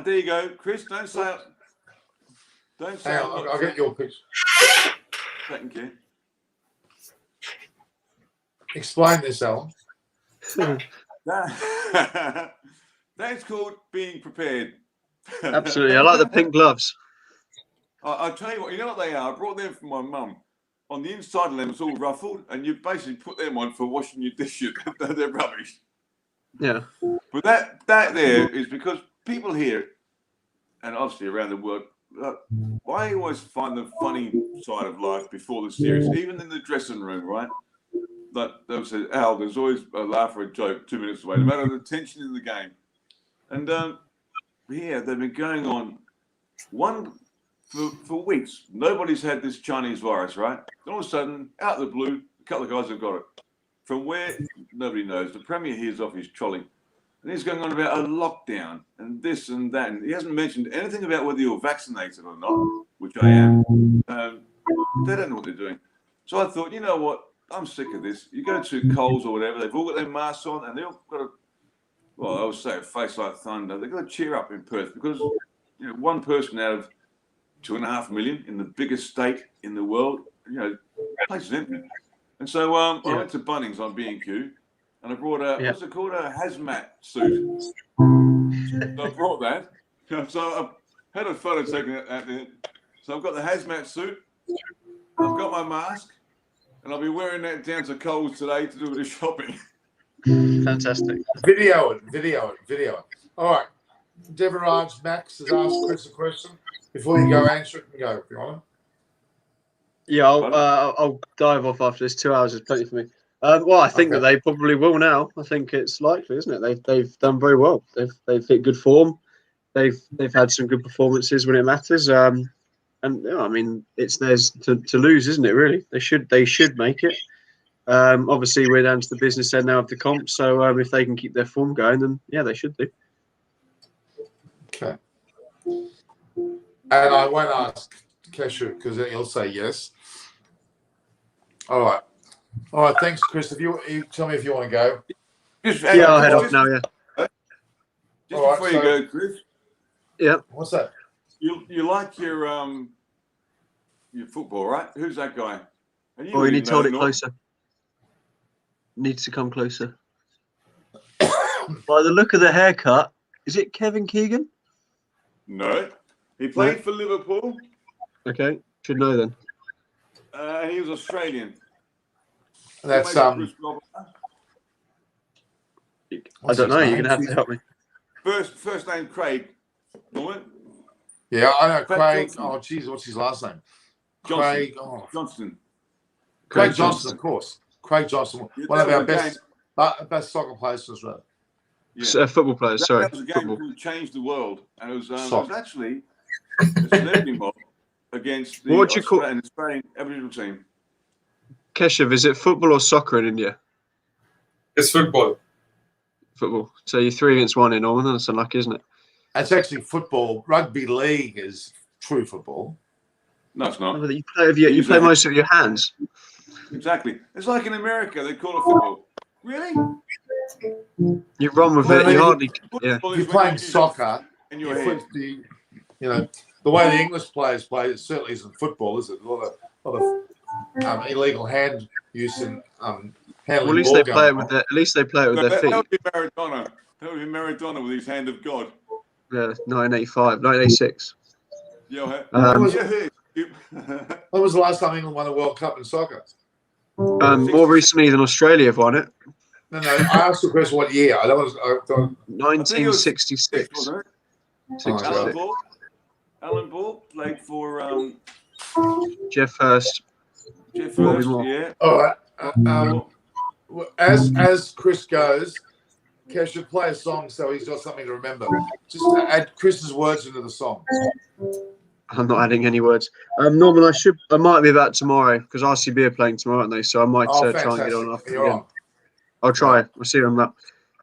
There you go, Chris. Don't say it. Don't say Hang it. on, I'll get your picture. Thank you. Explain this, Alan. That's called being prepared. Absolutely. I like the pink gloves. I'll tell you what, you know what they are? I brought them from my mum. On the inside of them, it's all ruffled, and you basically put them on for washing your dishes. They're rubbish. Yeah. But that there is because people here, and obviously around the world, I always find the funny side of life before the serious, even in the dressing room, right? Like they'll say, Al, there's always a laugh or a joke 2 minutes away, no matter the tension in the game. And here, they've been going on for weeks. Nobody's had this Chinese virus, right? All of a sudden, out of the blue, a couple of guys have got it. From where, nobody knows. The Premier here's off his trolley. And he's going on about a lockdown and this and that. And he hasn't mentioned anything about whether you're vaccinated or not, which I am. They don't know what they're doing. So I thought, you know what? I'm sick of this. You go to Coles or whatever, they've all got their masks on and they've all got I always say a face like thunder. They've got to cheer up in Perth because, you know, one person out of 2.5 million in the biggest state in the world, you know, the place is empty. And so I went to Bunnings on B&Q and I brought what's it called? A hazmat suit. So I brought that. So I had a photo taken at the. So I've got the hazmat suit. I've got my mask. And I'll be wearing that down to Coles today to do the shopping. Fantastic. Video it. All right. Devraj Max has asked Chris a question. Before you go answer it, you can go if you want to. Yeah, I'll dive off after this. 2 hours is plenty for me. Well, I think that they probably will now. I think it's likely, isn't it? They've done very well. They've hit good form. They've had some good performances when it matters. And you know, I mean, it's theirs to lose, isn't it? Really, they should make it. Obviously, we're down to the business end now of the comp. So if they can keep their form going, then yeah, they should do. Okay. And I won't ask Kesha because he'll say yes. All right. Thanks, Chris. If you tell me if you want to go. I'll head off now. Yeah. Just before you go, Chris. Yeah. What's that? You like your football, right? Who's that guy? You need to hold it closer. Needs to come closer. By the look of the haircut, is it Kevin Keegan? No. He played for Liverpool. Okay. Should know then. He was Australian. That's I don't know. You're gonna have to help me. First name Craig. Yeah, I know Craig. Johnson. Oh, geez, what's his last name? Johnson. Craig. Oh. Johnston. Craig Johnson, of course. Craig Johnson, one of our best soccer players as well. Yeah. Football players. Sorry. That was a game that changed the world, and it was actually a celebrity mob against the Australian Aboriginal team. Keshav, is it football or soccer in India? It's football. Football. So you're 3 against 1 in Norman. That's unlucky, isn't it? It's actually football. Rugby league is true football. No, it's not. You play most of your hands. Exactly. It's like in America, they call it football. Really? You run with it. You hardly. Yeah. If you're playing soccer, in your head. The way the English players play, it certainly isn't football, is it? A lot of illegal hand use and handling. Well, at least they play it with their. At least they play it with their feet. That would be Maradona. That would be Maradona with his hand of God. Yeah, 1985, 1986. When was the last time England won a World Cup in soccer? More recently than Australia have won it. No. I asked the question what year. I don't want 1966. Alan Ball played for Jeff Hurst. Yeah. All right. As Chris goes, Kesh should play a song so he's got something to remember. Just add Chris's words into the song. I'm not adding any words. Norman, I might be back tomorrow because RCB are playing tomorrow, aren't they? So I might try and get on after again. On. I'll try. I'll see you on that.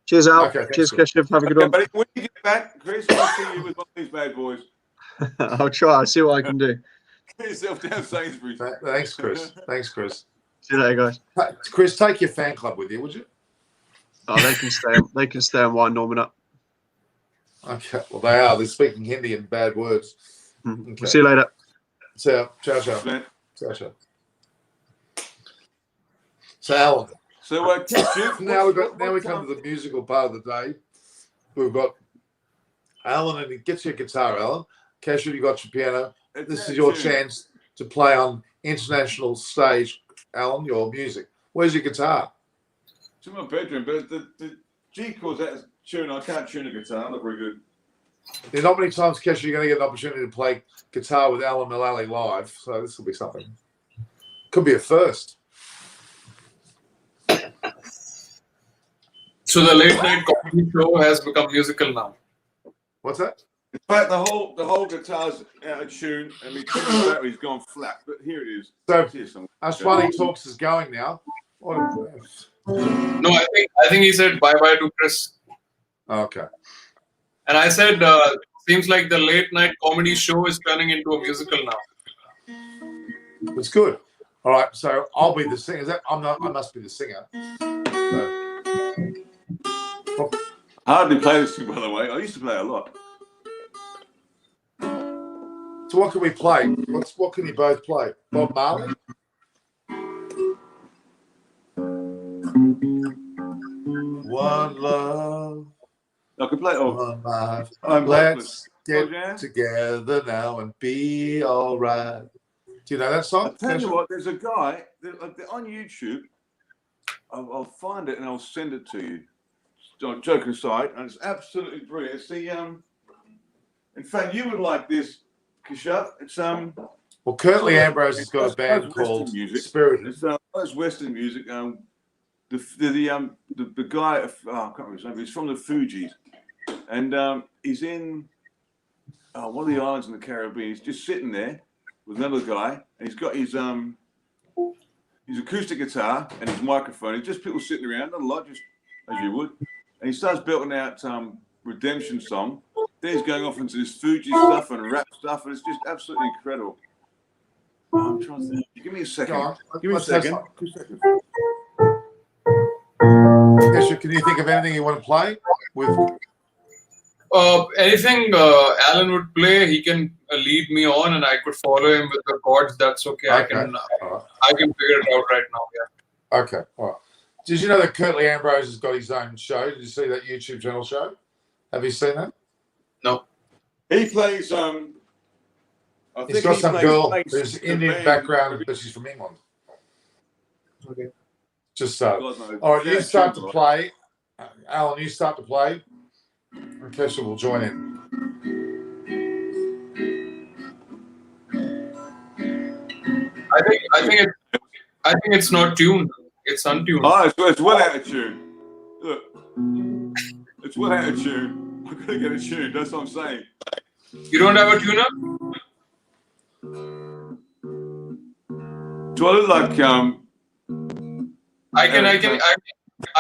Cheers, Al. Okay, cheers, Keshav. Have a good one. But when you get back, Chris, I'll see you with one of these bad boys. I'll try. I'll see what I can do. Get yourself down Sainsbury's. Thanks, Chris. See you later, guys. Chris, take your fan club with you, would you? Oh, they can stay on wine Norman up. Okay. Well, they are. They're speaking Hindi in bad words. Okay. We'll see you later. Ciao. Ciao. Ciao. Ciao. So, Alan. So now we come to the musical part of the day. We've got Alan, and he gets your guitar, Alan. Kesha, you got your piano. This is your chance to play on international stage, Alan, your music. Where's your guitar? It's in my bedroom, but the G chords that is tune. I can't tune a guitar. I'm not very good. There's not many times, Kesha, you're going to get an opportunity to play guitar with Alan Mullally live, so this will be something. Could be a first. So the late night comedy show has become musical now. What's that? In fact, the whole guitar's out of tune, and the battery's gone flat. But here it is. So, Ashwani Talks is going now. No, I think he said bye-bye to Chris. Okay. And I said, seems like the late night comedy show is turning into a musical now. It's good. All right, so I'll be the singer. I must be the singer. So. I hardly play this thing, by the way. I used to play a lot. So what can we play? What can you both play? Bob Marley? One love. I can play. One life. Let's get together now and be all right. Do you know that song? I'll tell you what, there's a guy on YouTube. I'll find it and I'll send it to you. Joke aside, and it's absolutely brilliant. It's the in fact, you would like this, Kesha. It's well, Curtly Ambrose has got a band called Spirit. It's Western music. The guy, I can't remember his name. He's from the Fugees, and he's in one of the islands in the Caribbean. He's just sitting there with another guy, and he's got his acoustic guitar and his microphone. It's just people sitting around, not a lot, just as you would. And he starts belting out redemption song. Then he's going off into this Fuji stuff and rap stuff, and it's just absolutely incredible. I'm trying to think. Give me a second. Give me a second. 2 seconds. Kesha, can you think of anything you want to play with? Anything Alan would play, he can lead me on, and I could follow him with the chords. That's okay. I can figure it out right now. Yeah. Okay. All right. Did you know that Curtly Ambrose has got his own show? Did you see that YouTube channel show? Have you seen that? No. He plays. He's got some girl who's Indian background, but she's from England. Okay. Just started. All right, you start to play. Alan, you start to play. And Kesha will join in. I think it's not tuned. It's untuned. Oh, it's well out of tune. Look, it's well out of tune. I've got to get it tuned. That's what I'm saying. You don't have a tuner? Do I look like I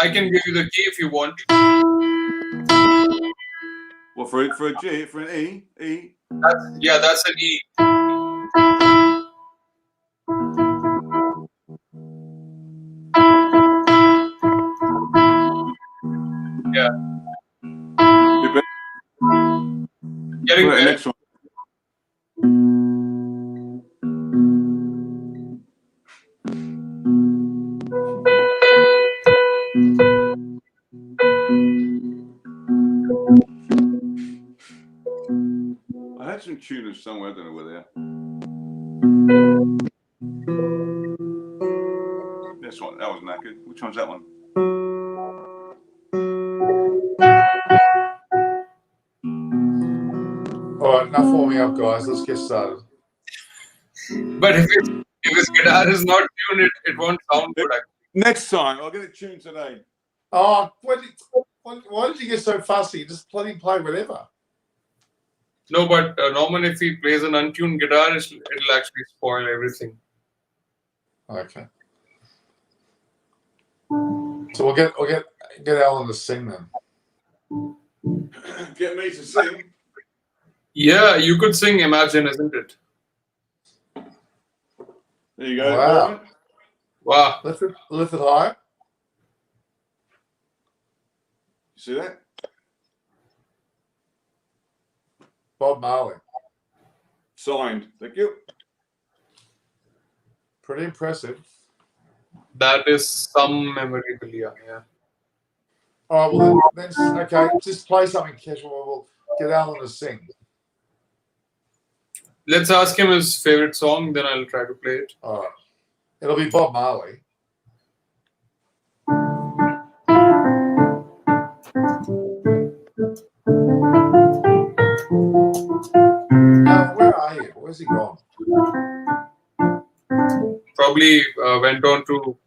can give you the key if you want. What for a G, for an E? That's an E. Yeah. Getting the next one. I had some tuners somewhere. I don't know where they are. This one, that was knackered. Which one's that one? All right, enough warming up, guys. Let's get started. But if his guitar is not tuned, it won't sound good. Next time, I'll get it tuned today. Oh, why did you get so fussy? You just play whatever. No, but Norman, if he plays an untuned guitar, it'll actually spoil everything. Okay. So we'll get Alan to sing then. Get me to sing. Yeah, you could sing Imagine, isn't it? There you go. Wow. Wow. Lift it higher. You see that? Bob Marley. Signed. Thank you. Pretty impressive. That is some memorabilia. Yeah. All right, well, then, okay, just play something casual. We'll get Alan to sing. Let's ask him his favorite song, then I'll try to play it. All right. It'll be Bob Marley. Alan, where are you? Where's he gone? Probably went on to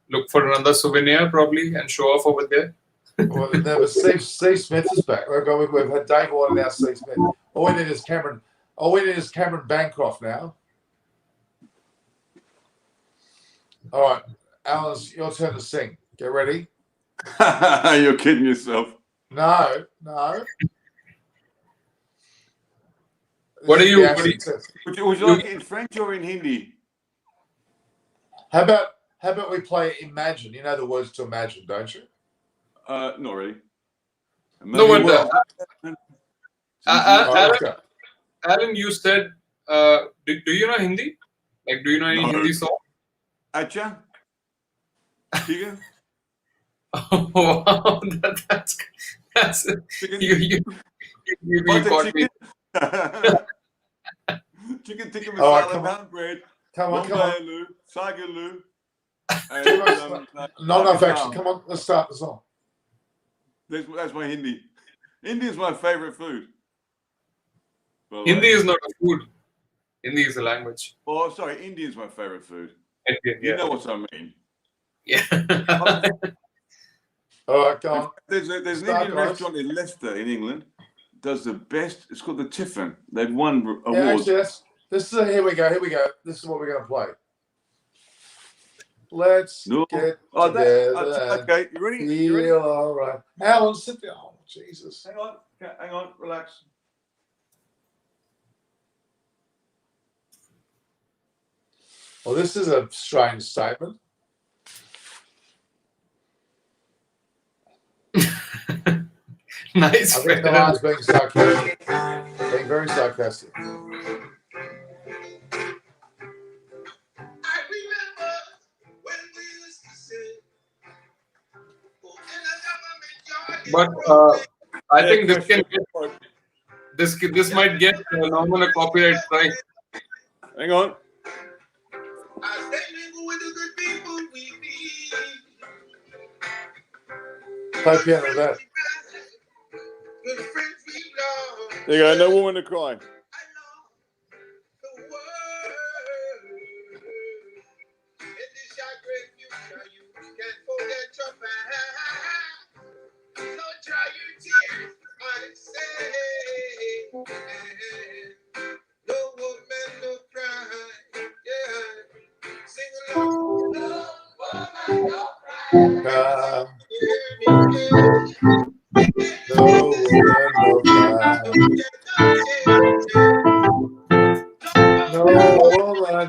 look for another souvenir, probably, and show off over there. Well, no, but Steve Smith is back. We've had Dave White and now Steve Smith. All we need is Cameron Bancroft now. All right, Alan, it's your turn to sing. Get ready. You're kidding yourself. No. What are you? Would you like it in French or in Hindi? How about we play Imagine? You know the words to Imagine, don't you? Not really. No wonder. Okay. Alan, you said, do you know Hindi? Like, do you know any Hindi song? Acha? Chicken? Oh, wow, that's Chicken? you got me. Chicken tikka All right, masala, come on. pound bread, Come on. Lou, Saga Lou. Not enough action. Come on, let's start the song. That's my Hindi. Hindi is my favorite food. Hindi is not a food. Hindi is a language. Oh, sorry, Indian is my favorite food. Indian, You yeah. know what I mean. Yeah. All right, go on. There's an Indian restaurant in Leicester, in England. Does the best. It's called the Tiffin. They've won awards. Yeah, actually, here we go. This is what we're going to play. Let's get together. Okay, you ready? You ready? Feel all right. Alan, sit down. Oh, Jesus. Hang on, relax. Well, this is a strange statement. Nice. I think the line's being sarcastic. Being very sarcastic. But I think this might get Norman a copyright strike. Hang on. Play piano with that. There you go. No woman to cry.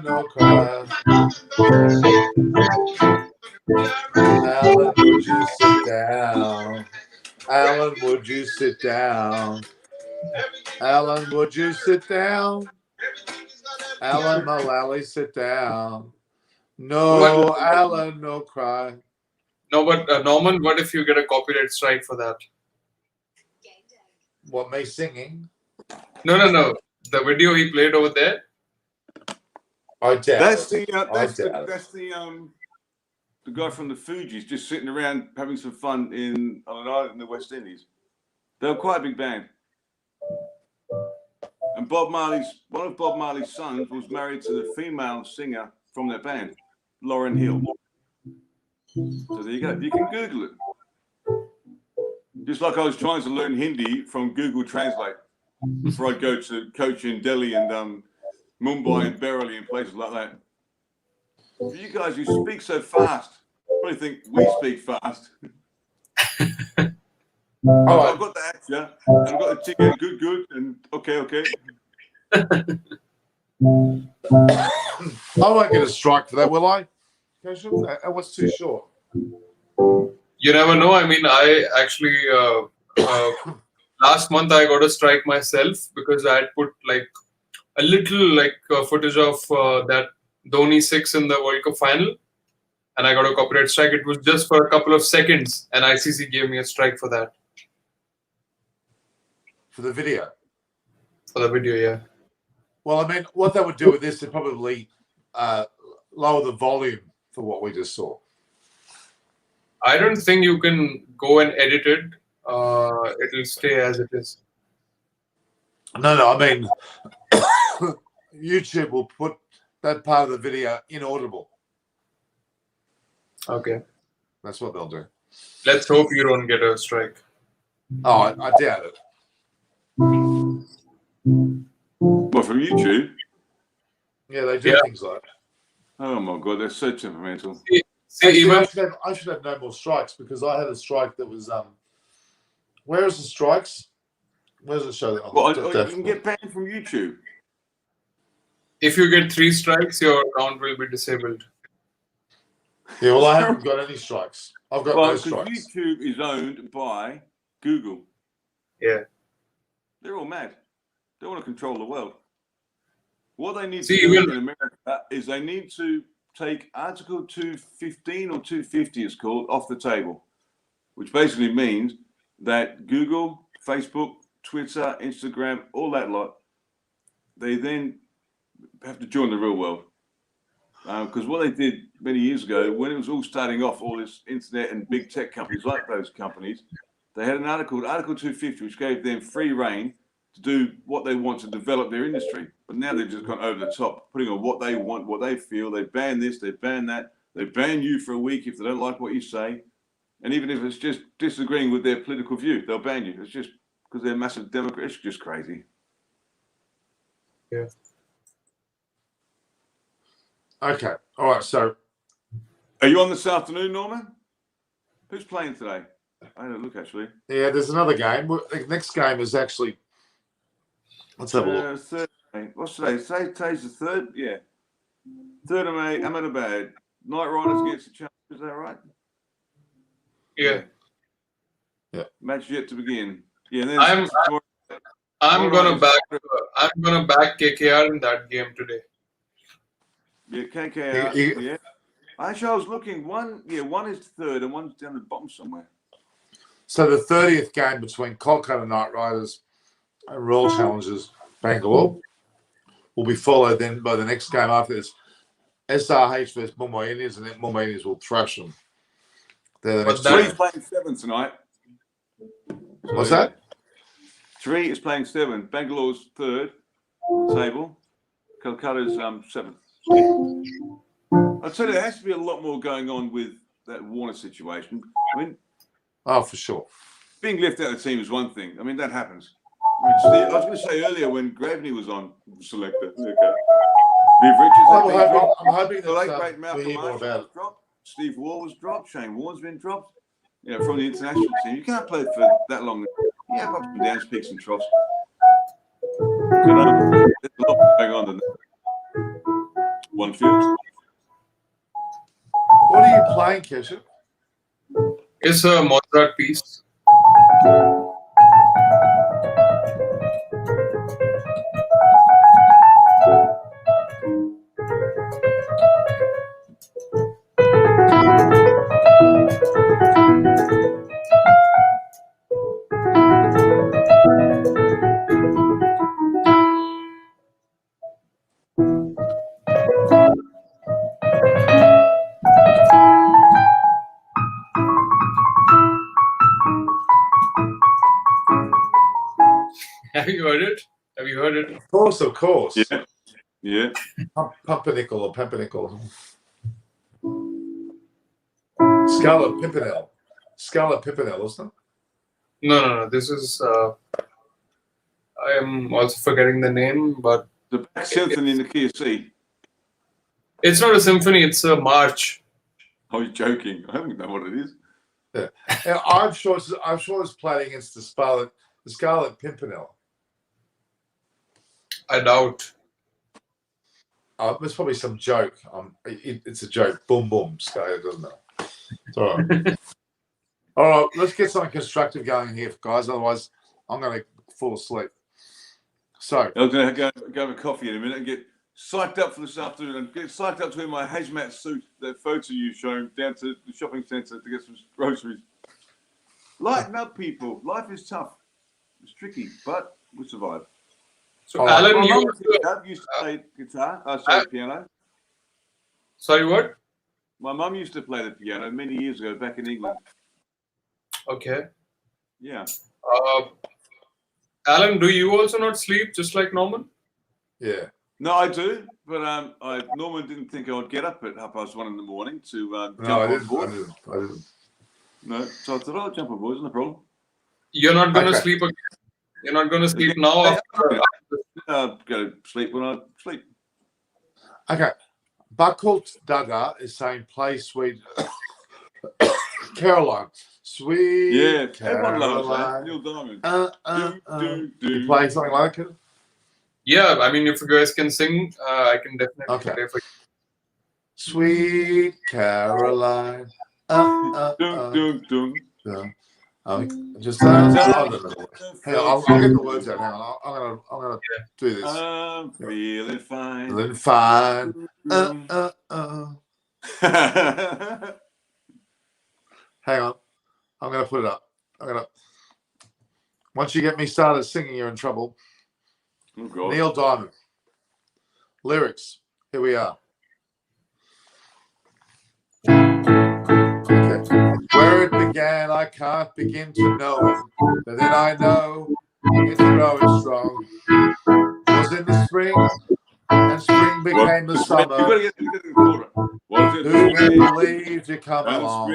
No cry. Alan, would you sit down? Alan, would you sit down? Alan, would you sit down? Alan Mullally, sit down. No, Alan, no cry. No, but Norman, what if you get a copyright strike for that? What, me singing? No. The video he played over there. I doubt That's it. that's the guy from the Fugees just sitting around having some fun on an island in the West Indies. They were quite a big band. And one of Bob Marley's sons was married to the female singer from their band, Lauryn Hill. So there you go. You can Google it. Just like I was trying to learn Hindi from Google Translate before I go to coach in Delhi and Mumbai and Berkeley and places like that. For you guys who speak so fast, probably think we speak fast. Oh, I've got the action, and I've got the chicken, good, and okay. I won't get a strike for that, will I? That was too short. You never know. I mean, I actually last month I got a strike myself because I had put like a little footage of that Dhoni 6 in the World Cup final, and I got a copyright strike. It was just for a couple of seconds, and ICC gave me a strike for that. For the video? For the video, yeah. Well, I mean, what they would do with this is probably lower the volume for what we just saw. I don't think you can go and edit it. It'll stay as it is. No, I mean, YouTube will put that part of the video inaudible. Okay. That's what they'll do. Let's hope you don't get a strike. Oh, I doubt it. What, from YouTube? Yeah, they do things like that. Oh my God, they're so temperamental. See, I should have no more strikes because I had a strike that was where is the strikes? Where does it show that? Well, you can get banned from YouTube. if you get 3 strikes, your account will be disabled. Yeah, well, I haven't got any strikes. I've got no strikes. YouTube is owned by Google. Yeah. They're all mad. They want to control the world. What they need to See, do in America is they need to take Article 215 or 250, it's called, off the table, which basically means that Google, Facebook, Twitter, Instagram, all that lot, they then have to join the real world. Because what they did many years ago, when it was all starting off, all this internet and big tech companies like those companies, they had an article, Article 250, which gave them free reign to do what they want to develop their industry. But now they've just gone over the top, putting on what they want, what they feel. They ban this, they ban that. They ban you for a week if they don't like what you say. And even if it's just disagreeing with their political view, they'll ban you. It's just because they're massive Democrats. It's just crazy. Yeah. Okay. All right. So, are you on this afternoon, Norman? Who's playing today? I had a look, actually. Yeah, there's another game. The next game is actually. Let's have a look. Thursday. What's today? Today's the 3rd? Yeah. 3rd of May, Ahmedabad. Knight Riders against the Champions. Is that right? Yeah. Yeah. Match yet to begin. Yeah. And then I'm gonna back KKR in that game today. Yeah, KKR. Yeah. Actually, I was looking. One is 3rd and one's down the bottom somewhere. So the 30th game between Kolkata Knight Riders and Royal Challengers Bangalore will be followed then by the next game after this, SRH vs Mumbai Indians, and then Mumbai Indians will thrash them. They're the next Three is playing 7 tonight. What's that? 3 is playing 7. Bangalore's 3rd on the table. Kolkata's 7th. I'll tell you, there has to be a lot more going on with that Warner situation. I mean, oh, for sure. Being left out of the team is one thing. I mean, that happens. I was going to say earlier when Graveney was on selector. Okay. Viv Richards. I'm hoping the late great we Malcolm hear more Marshall about was dropped. Steve Waugh was dropped. Shane Warne's been dropped. You know, from the international team. You can't play for that long. You have ups and downs, peaks and troughs. There's a lot going on than that. One field. What are you playing, Kesha? It's a Mozart piece. Have you heard it? Have you heard it? Of course. Yeah. Yeah. Pumpernickel or Pumpernickel. Scarlet Pimpernel. Scarlet Pimpernel, isn't it? No. This is. I am also forgetting the name, but The Black Symphony in the key of C. it's not a symphony. It's a march. Oh, you're joking. I don't know what it is. Yeah. I'm sure it's playing against the Scarlet Pimpernel. I doubt. There's probably some joke. It's a joke. Boom, boom. Scarlet, doesn't it? It's all right. All right. Let's get something constructive going here, guys. Otherwise, I'm going to fall asleep. So I was going to go have a coffee in a minute and get psyched up for this afternoon and get psyched up to wear my hazmat suit, that photo you showed, down to the shopping centre to get some groceries. Lighten up, people. Life is tough. It's tricky, but we survive. So, Alan, my you mum used to play guitar. Piano. Sorry, what? My mum used to play the piano many years ago back in England. Okay. Yeah. Alan, do you also not sleep just like Norman? yeah. No, I do, but Norman didn't think I would get up at 1:30 in the morning to jump No, I on board. didn't. No, so I thought I'll jump on board. No problem. You're not going to Okay. sleep again. You're not going to sleep now. Go to sleep when I sleep. Okay. Buckle Dada is saying play Sweet Caroline. Sweet Yeah, everyone loves that. Caroline. Neil Diamond. You play something like that? Yeah, I mean, if you guys can sing, I can definitely Okay. play for you. Sweet Caroline. Just hang on, I'll get the words out. Hang on, I'm gonna do this. I'm feeling fine. Feeling fine. Hang on, I'm gonna put it up. Once you get me started singing, you're in trouble. Oh, God. Neil Diamond. Lyrics. Here we are. Okay. Where it began, I can't begin to know it, but then I know it's growing strong. Was in the spring, and spring became the summer. You've got to get the quarter. Who believed you come along?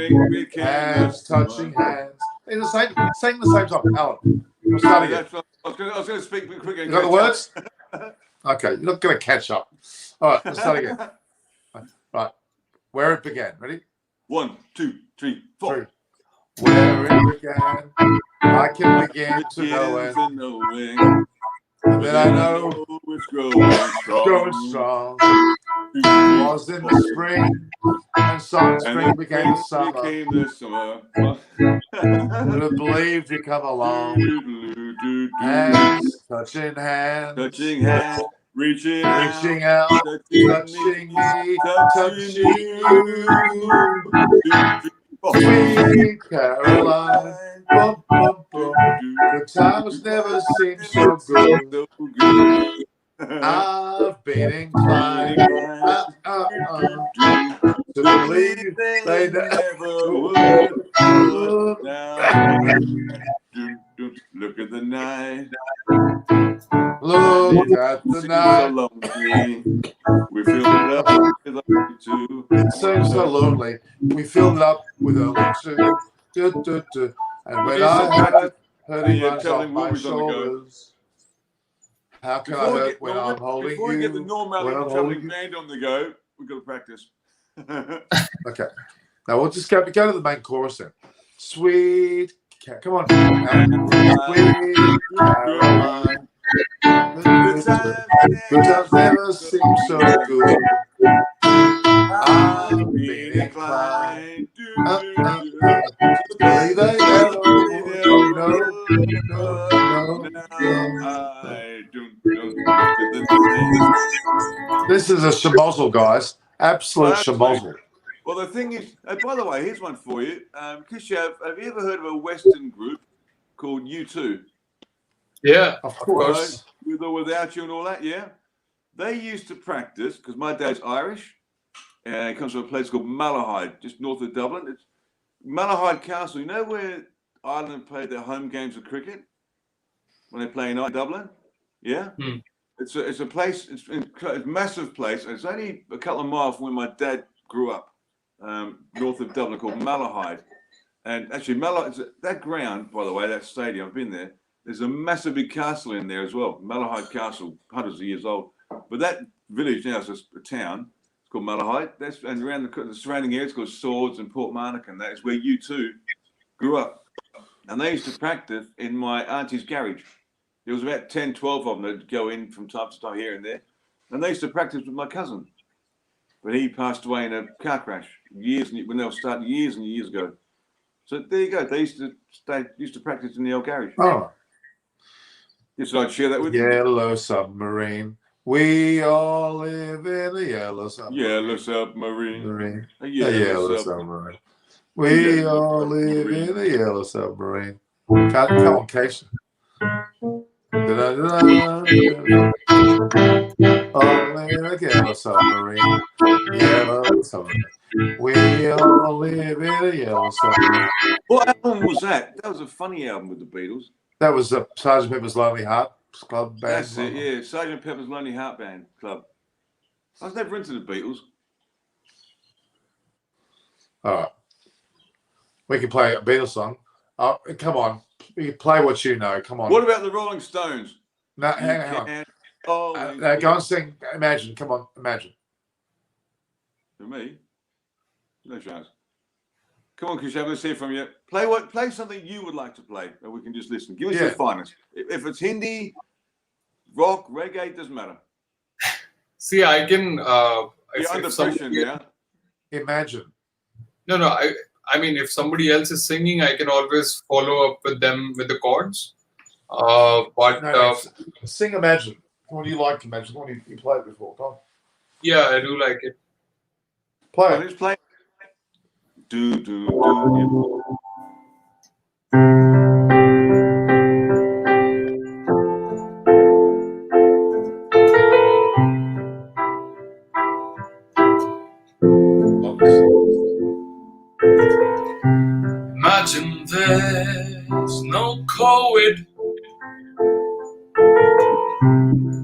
Hands touching hands. Sing the same song. Alan, we'll start again. I was going to speak quick. You got the words? Okay, you're not going to catch up. All right, let's start again. Right, where it began. Ready? 1, 2, 3, 4. Where it began, I can begin to know it. And then I know it's growing strong. Was in the spring, and spring became the summer. Would have believed you come along. Hands touching hands, reaching out, touching me, touching you. Sweet Caroline, boom, boom, boom. The times never seem so good. I've been inclined to believe they never would. Look at the night. Look at the night. We filled it up with only two. It seems so lonely. We filled it up with only two. And when I heard he runs off my shoulders, how can I hurt when I'm holding you? Before we get the normal traveling band on the go, we've got to practice. Okay. Now we'll just go to the main chorus then. Sweet, come on. Sweet Caroline. Good times never seem so good. I've been inclined to believe they never would. No. This is a schmozzle, guys. Absolute schmozzle. Well, the thing is, by the way, here's one for you. Kishav, have you ever heard of a Western group called U2? Yeah, of course. With or without you and all that, yeah? They used to practice, because my dad's Irish, and he comes from a place called Malahide, just north of Dublin. It's Malahide Castle. You know where Ireland played their home games of cricket? When they play in Dublin? Yeah? Hmm. It's a place, it's a massive place. It's only a couple of miles from where my dad grew up, north of Dublin, called Malahide. And actually, that ground, by the way, that stadium, I've been there, there's a massive big castle in there as well. Malahide Castle, hundreds of years old. But that village now is just a town. It's called Malahide. And around the surrounding area, it's called Swords and Portmarnock, and that is where U2 grew up. And they used to practice in my auntie's garage. There was about 10, 12 of them that would go in from time to time here and there. And they used to practice with my cousin. But he passed away in a car crash when they were starting years and years ago. So there you go. They used to practice in the old garage. Oh. Yes, I'd share that with you. Yellow submarine. We all live in a yellow submarine. Yellow submarine. A yellow submarine. We yellow all live submarine. in a yellow submarine. Come on, Case. Da-da-da-da. All in a yellow submarine. Yellow submarine. We all live in a yellow submarine. What album was that? That was a funny album with the Beatles. That was the Sgt. Pepper's Lonely Hearts Club Band. That's it, yeah. Sgt. Pepper's Lonely Heart Band Club. I was never into the Beatles. All right. We can play a Beatles song. Oh, come on. You play what you know. Come on. What about the Rolling Stones? No, hang on. No, go and sing. Imagine. Come on. Imagine. For me? No chance. Come on, Kishav, let's hear from you. Play something you would like to play, and we can just listen. Give us your finest. If it's Hindi, rock, reggae, doesn't matter. See, I can. You're under pressure now. Imagine. No. I mean, if somebody else is singing, I can always follow up with them with the chords. Sing Imagine. What do you like to Imagine? What have you played before? Come on. Yeah, I do like it. Play it. Just play. Do. Imagine there's no COVID.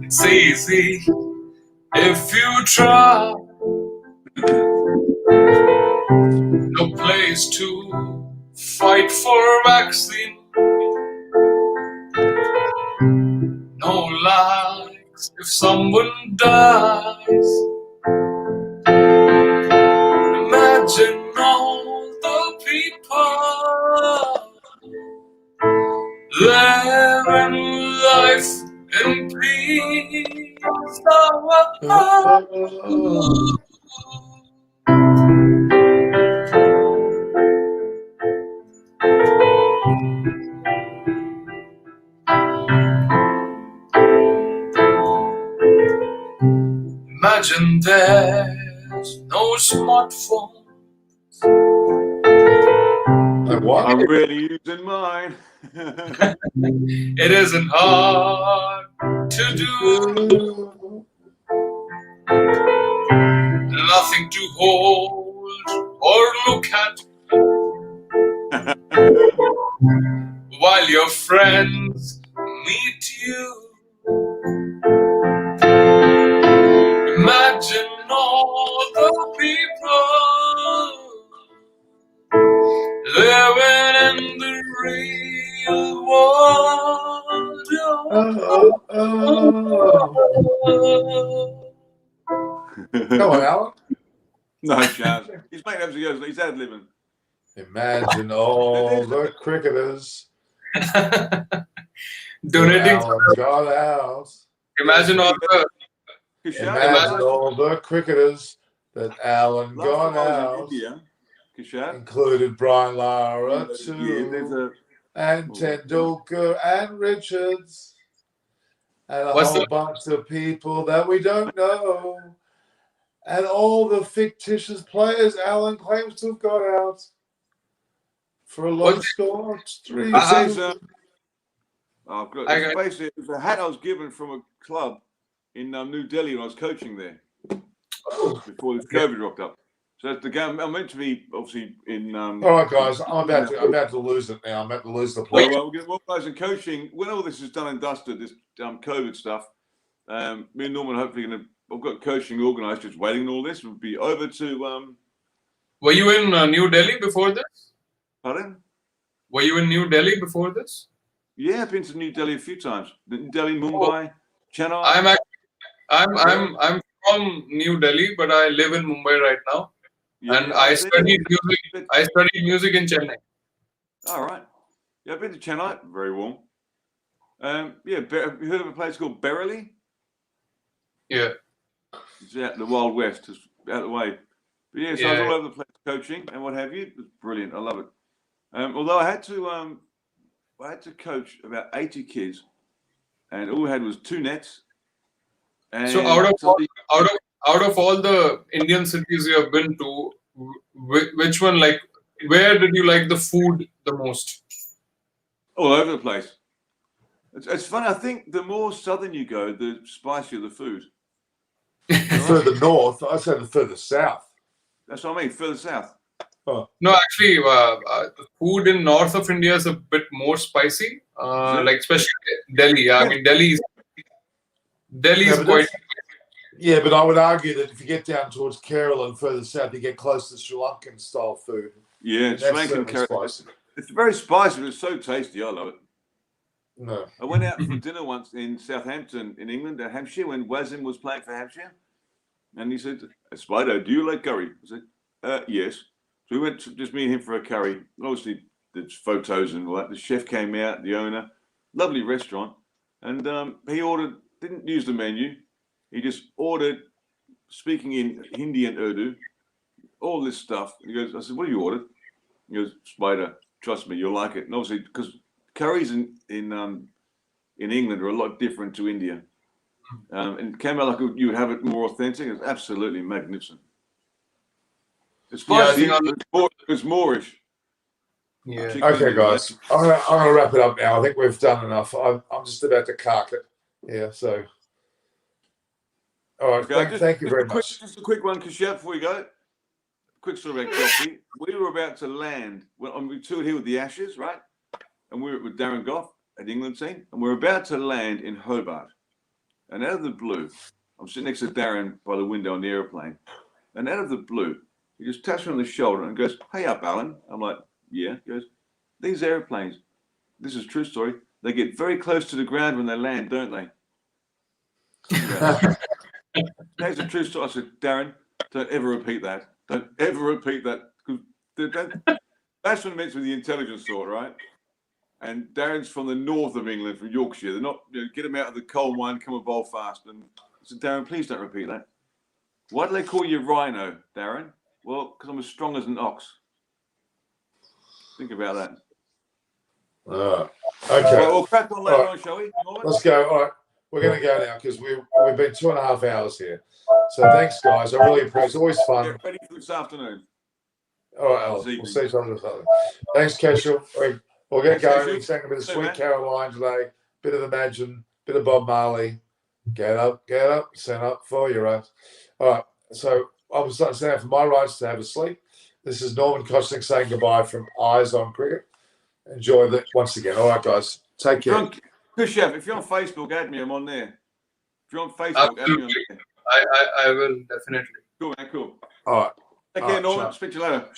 It's easy if you try. No place to fight for vaccine. No likes if someone dies. Imagine all the people living life in peace. Imagine there's no smartphone. What? I'm really using mine. It isn't hard to do. Nothing to hold or look at. While your friends meet you. Imagine all the people living in the real world. Come on, Alan. No chance. He's making up to he's ad-libbing. Imagine all the cricketers Donating. Got out. Imagine all the. Imagine all the cricketers that Alan got out. Included Brian Lara too, and Tendulkar and Richards, and a whole bunch of people that we don't know, and all the fictitious players Alan claims to have got out for a low score of 3. Basically, it was a hat I was given from a club in New Delhi when I was coaching there before this COVID rocked up. So that's the game. I'm meant to be obviously in. All right, guys, I'm about to lose it now. I'm about to lose the play. Well, guys, in coaching, when all this is done and dusted, this COVID stuff, me and Norman hopefully going to. I've got coaching organised, just waiting on all this. We'll be over to. Were you in New Delhi before this? Pardon? Were you in New Delhi before this? Yeah, I've been to New Delhi a few times. New Delhi, Mumbai, Chennai. I'm from New Delhi, but I live in Mumbai right now, and I studied music. I studied music in Chennai. All right. Yeah, I've been to Chennai. Very warm. Have you heard of a place called Berrily? Yeah. It's out in the Wild West, just out of the way. But yeah, so I was all over the place coaching and what have you. It was brilliant. I love it. Although I had to coach about 80 kids and all we had was 2 nets. And So out of all the Indian cities you have been to, which one, like, where did you like the food the most? all over the place. It's funny. I think the more southern you go, the spicier the food. The further north, I say the further south. That's what I mean. Further south. Oh. No, actually, the food in north of India is a bit more spicy. Like especially Delhi. I mean, Delhi is quite. Yeah, but I would argue that if you get down towards Kerala and further south, you get close to Sri Lankan style food. Yeah, Sri Lankan Kerala. It's very spicy, but it's so tasty. I love it. No. I went out for dinner once in Southampton, in England, Hampshire, when Wasim was playing for Hampshire. And he said, Spider, do you like curry? I said, yes. So we went, just me and him, for a curry. Obviously, there's photos and all that. The chef came out, the owner. Lovely restaurant. And he ordered, didn't use the menu. He just ordered, speaking in Hindi and Urdu, all this stuff. He goes, I said, what have you ordered? He goes, Spider, trust me, you'll like it. And obviously, because curries in England are a lot different to India. And it came out like you would have it more authentic. It's absolutely magnificent. It's spicy, it's Moorish. Yeah. Okay, guys. I'm gonna wrap it up now. I think we've done enough. I'm just about to cark it. Yeah, so. All right, Okay, thank you very much. Just a quick one, Kashyap, before we go. Quick story about coffee. We were about to land. Well, we toured here with the Ashes, right? And we were with Darren Goff at the England team. And we're about to land in Hobart. And out of the blue, I'm sitting next to Darren by the window on the airplane. And out of the blue, he just taps me on the shoulder and goes, hey up, Alan. I'm like, yeah. He goes, these airplanes, this is a true story, they get very close to the ground when they land, don't they? That's a true story. I said, Darren, don't ever repeat that. Don't ever repeat that. That's what it meant with the intelligence sort, right? And Darren's from the north of England, from Yorkshire. They're not, get him out of the coal mine, come and bowl fast. And I said, Darren, please don't repeat that. Why do they call you Rhino, Darren? Well, because I'm as strong as an ox. Think about that. Okay. Well, we'll crack on later on, shall we? Let's go. All right. We're going to go now because we've been 2.5 hours here. So thanks, guys. I really appreciate it. It's always fun. Get ready for this afternoon. All right, Alan. We'll see each other this afternoon. Thanks, Cashel. We'll get going. We sang a bit of Sweet Caroline today, bit of Imagine, bit of Bob Marley. Get up, stand up for your rights. All right. So I was standing up for my rights to have a sleep. This is Norman Kosnick saying goodbye from Eyes on Cricket. Enjoy that once again. All right, guys. Take care. Chef, if you're on Facebook, add me. I'm on there. If you're on Facebook, add me on there. I will definitely. Cool, man. Cool. All right. Take care, Norman. Speak to you later.